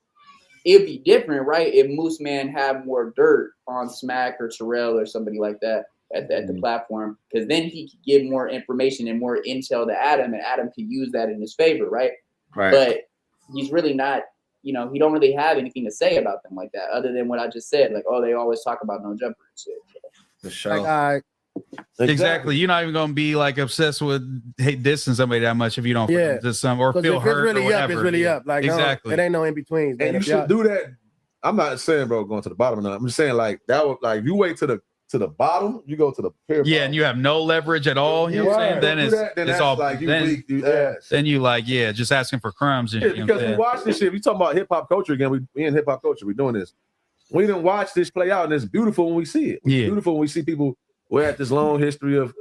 Speaker 3: it'd be different, right? If Moose Man had more dirt on Smack or TRELL or somebody like that at the platform, because then he could give more information and more intel to Adam, and Adam could use that in his favor, right? But he's really not, you know, he don't really have anything to say about them like that, other than what I just said, like, oh, they always talk about No Jumper and shit.
Speaker 1: For sure.
Speaker 14: Like,
Speaker 16: Exactly. You're not even gonna be like obsessed with dissing somebody that much if you don't diss some or feel hurt
Speaker 14: really
Speaker 16: or whatever.
Speaker 14: It's really up. Like,
Speaker 16: exactly.
Speaker 14: It ain't no in betweens.
Speaker 17: And you should do that. I'm not saying, bro, going to the bottom or not. I'm just saying, like, that would, like, you wait till to the bottom, you go to the pier.
Speaker 16: Yeah, and you have no leverage at all. You know what I'm saying? Then it's all
Speaker 17: like you
Speaker 16: then,
Speaker 17: weak, you ass.
Speaker 16: Then you like, yeah, just asking for crumbs. And,
Speaker 17: Yeah,
Speaker 16: you know
Speaker 17: because we watch this shit. We talking about hip hop culture again. We in hip hop culture. We doing this. We didn't watch this play out, and it's beautiful when we see it. It's beautiful when we see people who had this long history of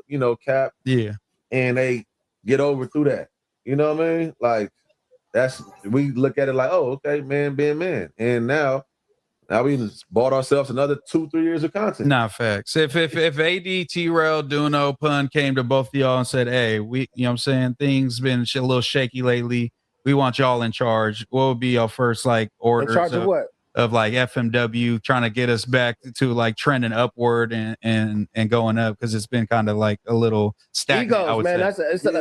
Speaker 17: cap.
Speaker 16: Yeah,
Speaker 17: and they get over through that. You know what I mean? Like we look at it like, oh, okay, man, being man, and now we just bought ourselves another 2-3 years of content.
Speaker 16: Nah, facts. If AD, TRELL, Duno, Pun came to both of y'all and said, hey, we, you know what I'm saying, things been a little shaky lately. We want y'all in charge. What would be your first like orders?
Speaker 14: In charge of what?
Speaker 16: Of like FMW trying to get us back to like trending upward and going up, because it's been kind of like a little stagnant.
Speaker 14: Egos, man. I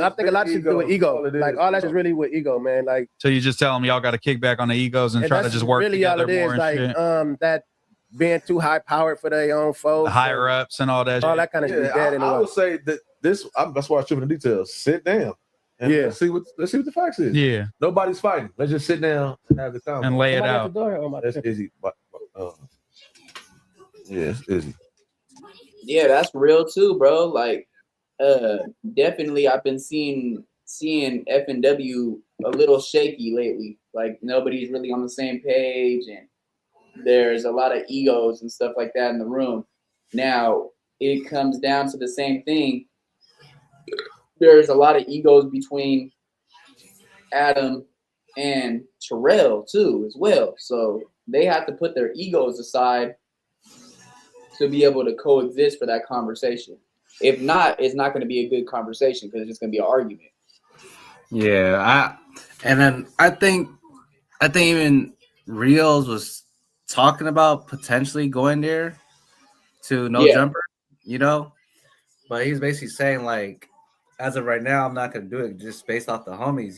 Speaker 14: think a lot of shit to do with ego. Like all that is really with ego, man. Like,
Speaker 16: so you just tell them y'all got to kick back on the egos and try to just work
Speaker 14: really
Speaker 16: together
Speaker 14: all it
Speaker 16: more
Speaker 14: is, like
Speaker 16: shit.
Speaker 14: that being too high powered for their own folks,
Speaker 16: the higher ups and all that.
Speaker 14: All that kind of shit.
Speaker 17: I would say that this. That's why I shoot in the details. Sit down. And let's see what the facts is.
Speaker 16: Yeah.
Speaker 17: Nobody's fighting. Let's just sit down and have the conversation
Speaker 16: and lay it out.
Speaker 17: That's easy. Yeah, it's easy.
Speaker 3: Yeah, that's real too, bro. Like, definitely, I've been seeing FNW a little shaky lately. Like, nobody's really on the same page, and there's a lot of egos and stuff like that in the room. Now, it comes down to the same thing. There's a lot of egos between Adam and TRELL too, as well. So they have to put their egos aside to be able to coexist for that conversation. If not, it's not going to be a good conversation because it's just going to be an argument.
Speaker 1: Yeah, I think even Rios was talking about potentially going there to no jumper, but he's basically saying like, as of right now, I'm not going to do it just based off the homies,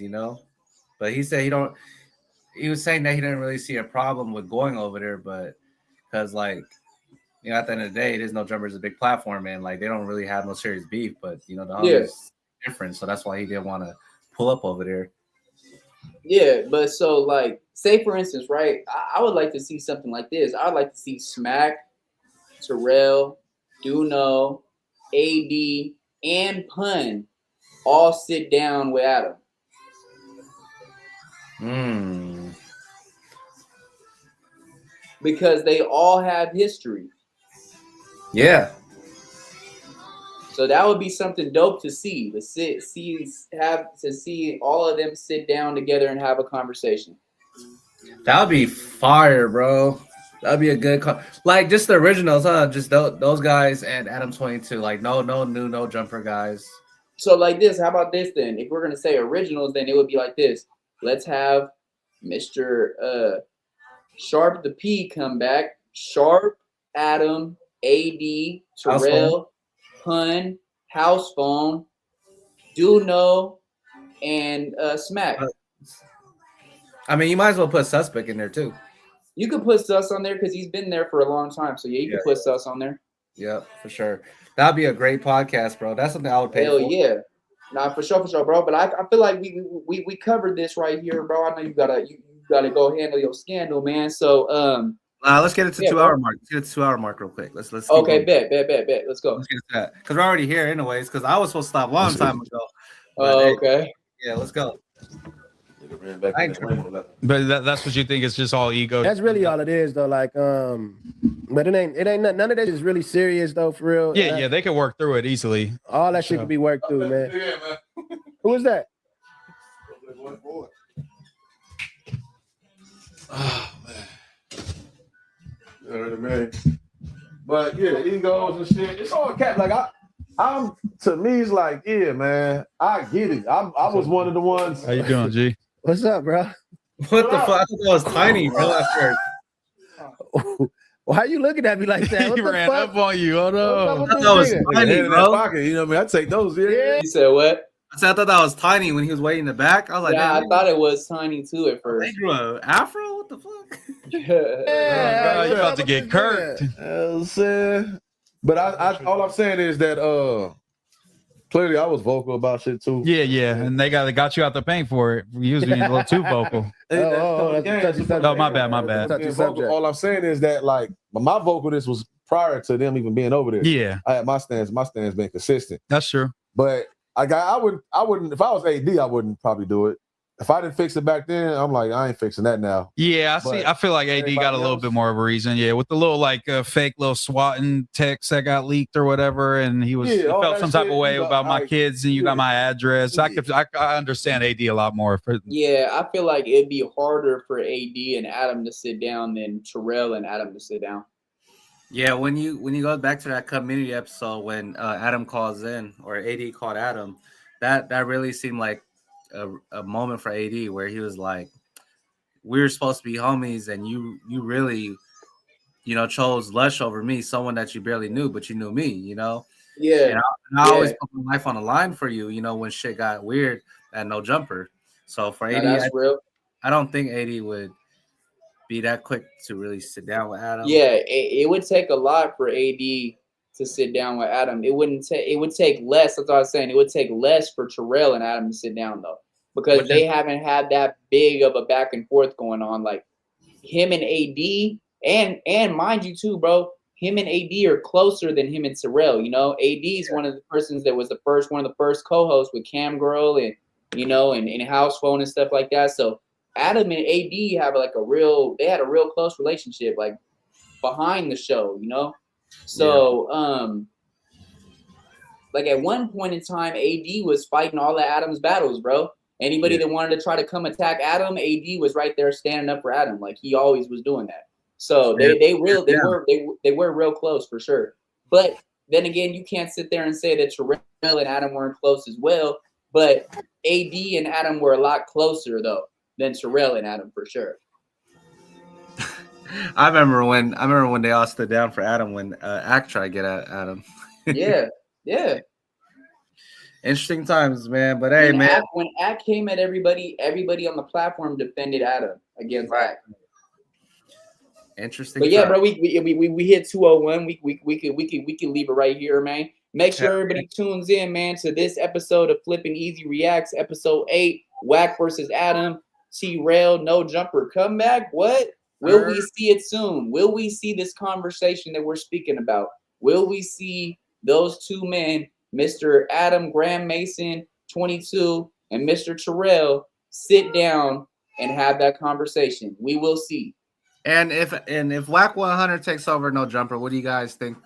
Speaker 1: But he said he was saying that he didn't really see a problem with going over there, but because like, at the end of the day, there's no jumper is a big platform, and like they don't really have no serious beef, but the homies different, so that's why he didn't want to pull up over there.
Speaker 3: Yeah, but so like, say for instance, right? I would like to see something like this. I would like to see Smack, TRELL, Duno, AD, and Pun all sit down with Adam. Because they all have history.
Speaker 1: Yeah.
Speaker 3: So that would be something dope to see. To see all of them sit down together and have a conversation.
Speaker 1: That would be fire, bro. That'd be a good like just the originals, huh? Just those guys and Adam 22. Like no new no jumper guys.
Speaker 3: So like this, how about this then? If we're gonna say originals, then it would be like this. Let's have Mr. Sharp the P come back. Sharp, Adam, AD, TRELL, Pun, House Phone, Duno, and Smack.
Speaker 1: I mean, you might as well put Suspect in there too.
Speaker 3: You could put Sus on there because he's been there for a long time. So yeah, you can put Sus on there.
Speaker 1: Yeah, for sure. That'd be a great podcast, bro. That's something I would pay for.
Speaker 3: Hell yeah. Nah, for sure, bro. But I feel like we covered this right here, bro. I know you gotta go handle your scandal, man. So
Speaker 1: let's get it to 2 hour mark. Let's get it to 2 hour mark real quick. Let's
Speaker 3: okay, bet. Let's go.
Speaker 1: Let's get to that. Because we're already here anyways, because I was supposed to stop a long time ago.
Speaker 3: Okay.
Speaker 1: Yeah, let's go.
Speaker 16: But that's what you think? It's just all ego.
Speaker 14: That's really all it is, though. Like, but it ain't none of that is really serious, though, for real.
Speaker 16: Yeah, they can work through it easily.
Speaker 14: All that shit can be worked through, man. Who is that?
Speaker 17: Oh man. But yeah, egos and shit. It's all cat. Like I'm to me, it's like, yeah, man, I get it. I was one of the ones.
Speaker 16: How you doing, G?
Speaker 14: What's up, bro?
Speaker 1: What the fuck? I thought that was tiny, bro. At first.
Speaker 14: Why are you looking at me like that? What
Speaker 16: he
Speaker 14: the
Speaker 16: ran
Speaker 14: fuck?
Speaker 16: up on you. Oh no.
Speaker 1: I thought that was tiny, bro.
Speaker 17: Pocket, you know what I mean? I take those. Yeah.
Speaker 3: You said what?
Speaker 1: I thought that was tiny when he was way in the back. I was like,
Speaker 3: yeah,
Speaker 1: I
Speaker 3: thought it was tiny too at first.
Speaker 1: They grew an afro? What the fuck?
Speaker 14: Yeah,
Speaker 16: you about to get Kurt.
Speaker 17: But I all I'm saying is that clearly I was vocal about shit too.
Speaker 16: Yeah, and they got you out the paint for it. You was being a little too vocal.
Speaker 14: Oh,
Speaker 16: my bad.
Speaker 17: All I'm saying is that like my vocalness was prior to them even being over there.
Speaker 16: Yeah,
Speaker 17: I had my stance. My stance been consistent.
Speaker 16: that's true.
Speaker 17: But I wouldn't. If I was AD, I wouldn't probably do it. If I didn't fix it back then, I'm like, I ain't fixing that now.
Speaker 16: Yeah,
Speaker 17: But
Speaker 16: I feel like AD got a little bit more of a reason. Yeah, with the little fake little swatting text that got leaked or whatever, and he felt some type of way about my kids, and you got my address. I understand AD a lot more.
Speaker 3: Yeah, I feel like it'd be harder for AD and Adam to sit down than Terrell and Adam to sit down.
Speaker 1: Yeah, when you go back to that community episode when Adam calls in or AD called Adam, that really seemed like a moment for AD where he was like, we were supposed to be homies, and you really, chose Lush over me, someone that you barely knew, but you knew me,
Speaker 3: Yeah.
Speaker 1: And I always put my life on the line for you, when shit got weird at No Jumper. So for AD,
Speaker 3: that's real.
Speaker 1: I don't think AD would be that quick to really sit down with Adam.
Speaker 3: Yeah, it would take a lot for AD to sit down with Adam. It would take less. That's what I was saying. It would take less for Terrell and Adam to sit down though, because they haven't had that big of a back and forth going on. Like him and AD, and mind you too, bro. Him and AD are closer than him and Terrell. AD is one of the persons that was one of the first co-hosts with Cam Girl and and House Phone and stuff like that. So Adam and AD have they had a real close relationship, like behind the show, So at one point in time, AD was fighting all of Adam's battles, bro. Anybody that wanted to try to come attack Adam, AD was right there standing up for Adam, like he always was doing that. So they were real close for sure. But then again, you can't sit there and say that Terrell and Adam weren't close as well. But AD and Adam were a lot closer though than Terrell and Adam for sure.
Speaker 1: I remember when they all stood down for Adam when Act tried to get at Adam.
Speaker 3: Yeah.
Speaker 1: Interesting times, man. But hey, man,
Speaker 3: when Act came at everybody on the platform defended Adam against Act.
Speaker 1: Interesting.
Speaker 3: But yeah, bro, we hit 201. We can leave it right here, man. Make sure everybody tunes in, man, to this episode of Flipping Easy Reacts, episode 8, Wack versus Adam. TRELL, No Jumper comeback. What? Will we see it soon? Will we see this conversation that we're speaking about? Will we see those two men, Mr. Adam Graham Mason, 22, and Mr. Terrell, sit down and have that conversation? We will see.
Speaker 1: And if Wack 100 takes over No Jumper, what do you guys think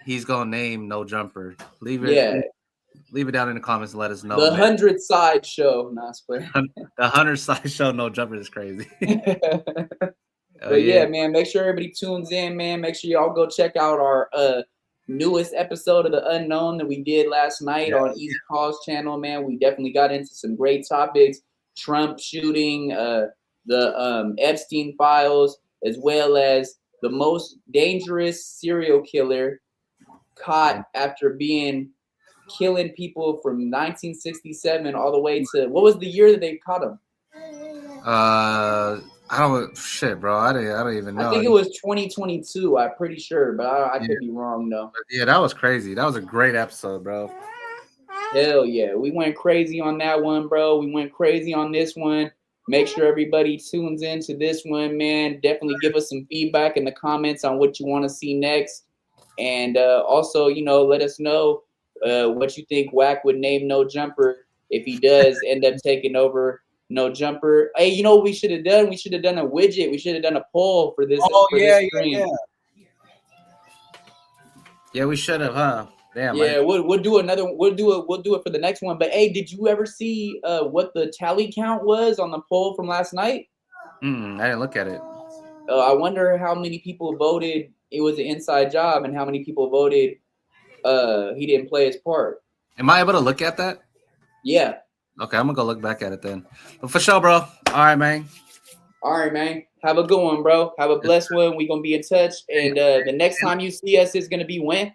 Speaker 1: he's gonna name No Jumper? Leave it down in the comments and let us know.
Speaker 3: The 100 Side Show.
Speaker 1: The 100 Side Show No Jumper is crazy.
Speaker 3: But yeah, man, make sure everybody tunes in, man. Make sure y'all go check out our newest episode of The Unknown that we did last night on EAZY Cause channel, man. We definitely got into some great topics. Trump shooting, the Epstein files, as well as the most dangerous serial killer caught after killing people from 1967 all the way to, what was the year that they caught him?
Speaker 1: I don't bro. I don't even know.
Speaker 3: I think it was 2022. I'm pretty sure, but I could be wrong though.
Speaker 1: Yeah, that was crazy. That was a great episode, bro.
Speaker 3: Hell yeah, we went crazy on that one, bro. We went crazy on this one. Make sure everybody tunes into this one, man. Definitely give us some feedback in the comments on what you want to see next, and also, let us know what you think Wack would name No Jumper if he does end up taking over No Jumper. Hey, what we should have done? We should have done a widget. We should have done a poll for this. This stream.
Speaker 1: Yeah, we should have, huh? Damn.
Speaker 3: Yeah, we'll do another. We'll do it for the next one. But hey, did you ever see what the tally count was on the poll from last night?
Speaker 1: I didn't look at it.
Speaker 3: I wonder how many people voted it was an inside job and how many people voted he didn't play his part.
Speaker 1: Am I able to look at that?
Speaker 3: Yeah.
Speaker 1: Okay, I'm gonna go look back at it then. But for sure, bro. All right, man.
Speaker 3: Have a good one, bro. Have a blessed one. We're gonna be in touch. And the next time you see us is gonna be when?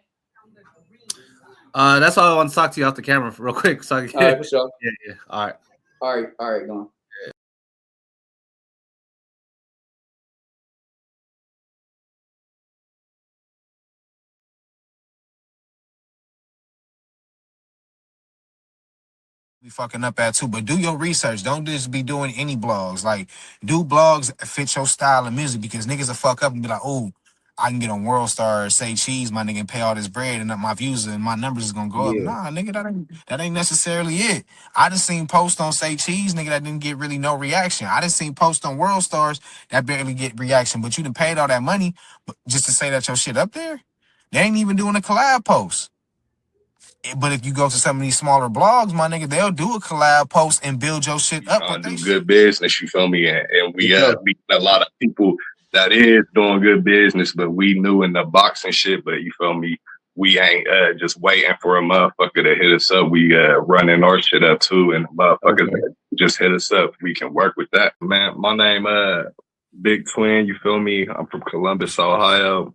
Speaker 1: That's all I want to talk to you off the camera real quick. So
Speaker 3: all right, for sure.
Speaker 1: Yeah. All
Speaker 3: right, go on.
Speaker 2: We fucking up at too, but do your research. Don't just be doing any blogs. Like, do blogs that fit your style of music, because niggas will fuck up and be like, oh, I can get on World Star, say cheese, my nigga, and pay all this bread, and my views and my numbers is gonna go up.
Speaker 3: Yeah.
Speaker 2: Nah, nigga, that ain't necessarily it. I just seen posts on say cheese, nigga, that didn't get really no reaction. I just seen posts on World Stars that barely get reaction, but you done paid all that money just to say that your shit up there. They ain't even doing a collab post. But if you go to some of these smaller blogs, my nigga, they'll do a collab post and build your shit up.
Speaker 4: Do good business, you feel me? And we meet a lot of people that is doing good business, but we new in the boxing shit, but you feel me? We ain't just waiting for a motherfucker to hit us up. We running our shit up too, and motherfuckers just hit us up. We can work with that. Man, my name Big Twin, you feel me? I'm from Columbus, Ohio.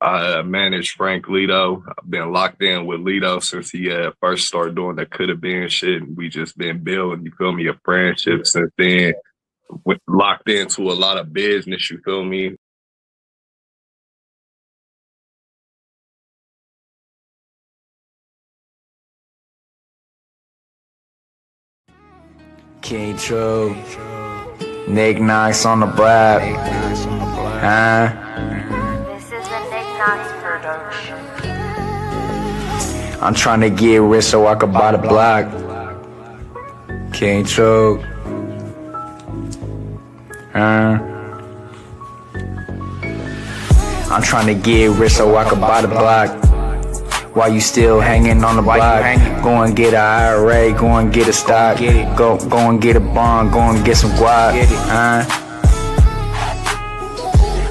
Speaker 4: I manage Frank Lito. I've been locked in with Lito since he first started doing the coulda been shit. We just been building, you feel me, a friendship since then. Locked into a lot of business, you feel me?
Speaker 5: King True, Nick Knox on the block.
Speaker 6: This is the Nick Knox production.
Speaker 5: I'm trying to get rich so I could buy the block. King True. I'm trying to get rich so I could buy the block. While you still hanging on the block, go and get an IRA, go and get a stock, go and get a bond, go and get some guap.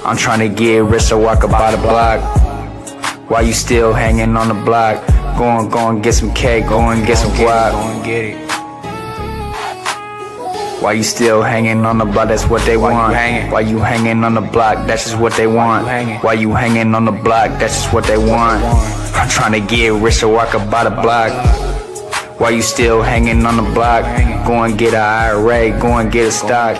Speaker 5: I'm trying to get rich so I could buy the block. While you still hanging on the block, go and get some cake, go and get some guap. While you still hanging on the block, that's what they want. While you hanging on the block, that's just what they want. While you hanging on the block, that's just what they want. I'm trying to get rich so I could buy the block. While you still hanging on the block, go and get an IRA, go and get a stock,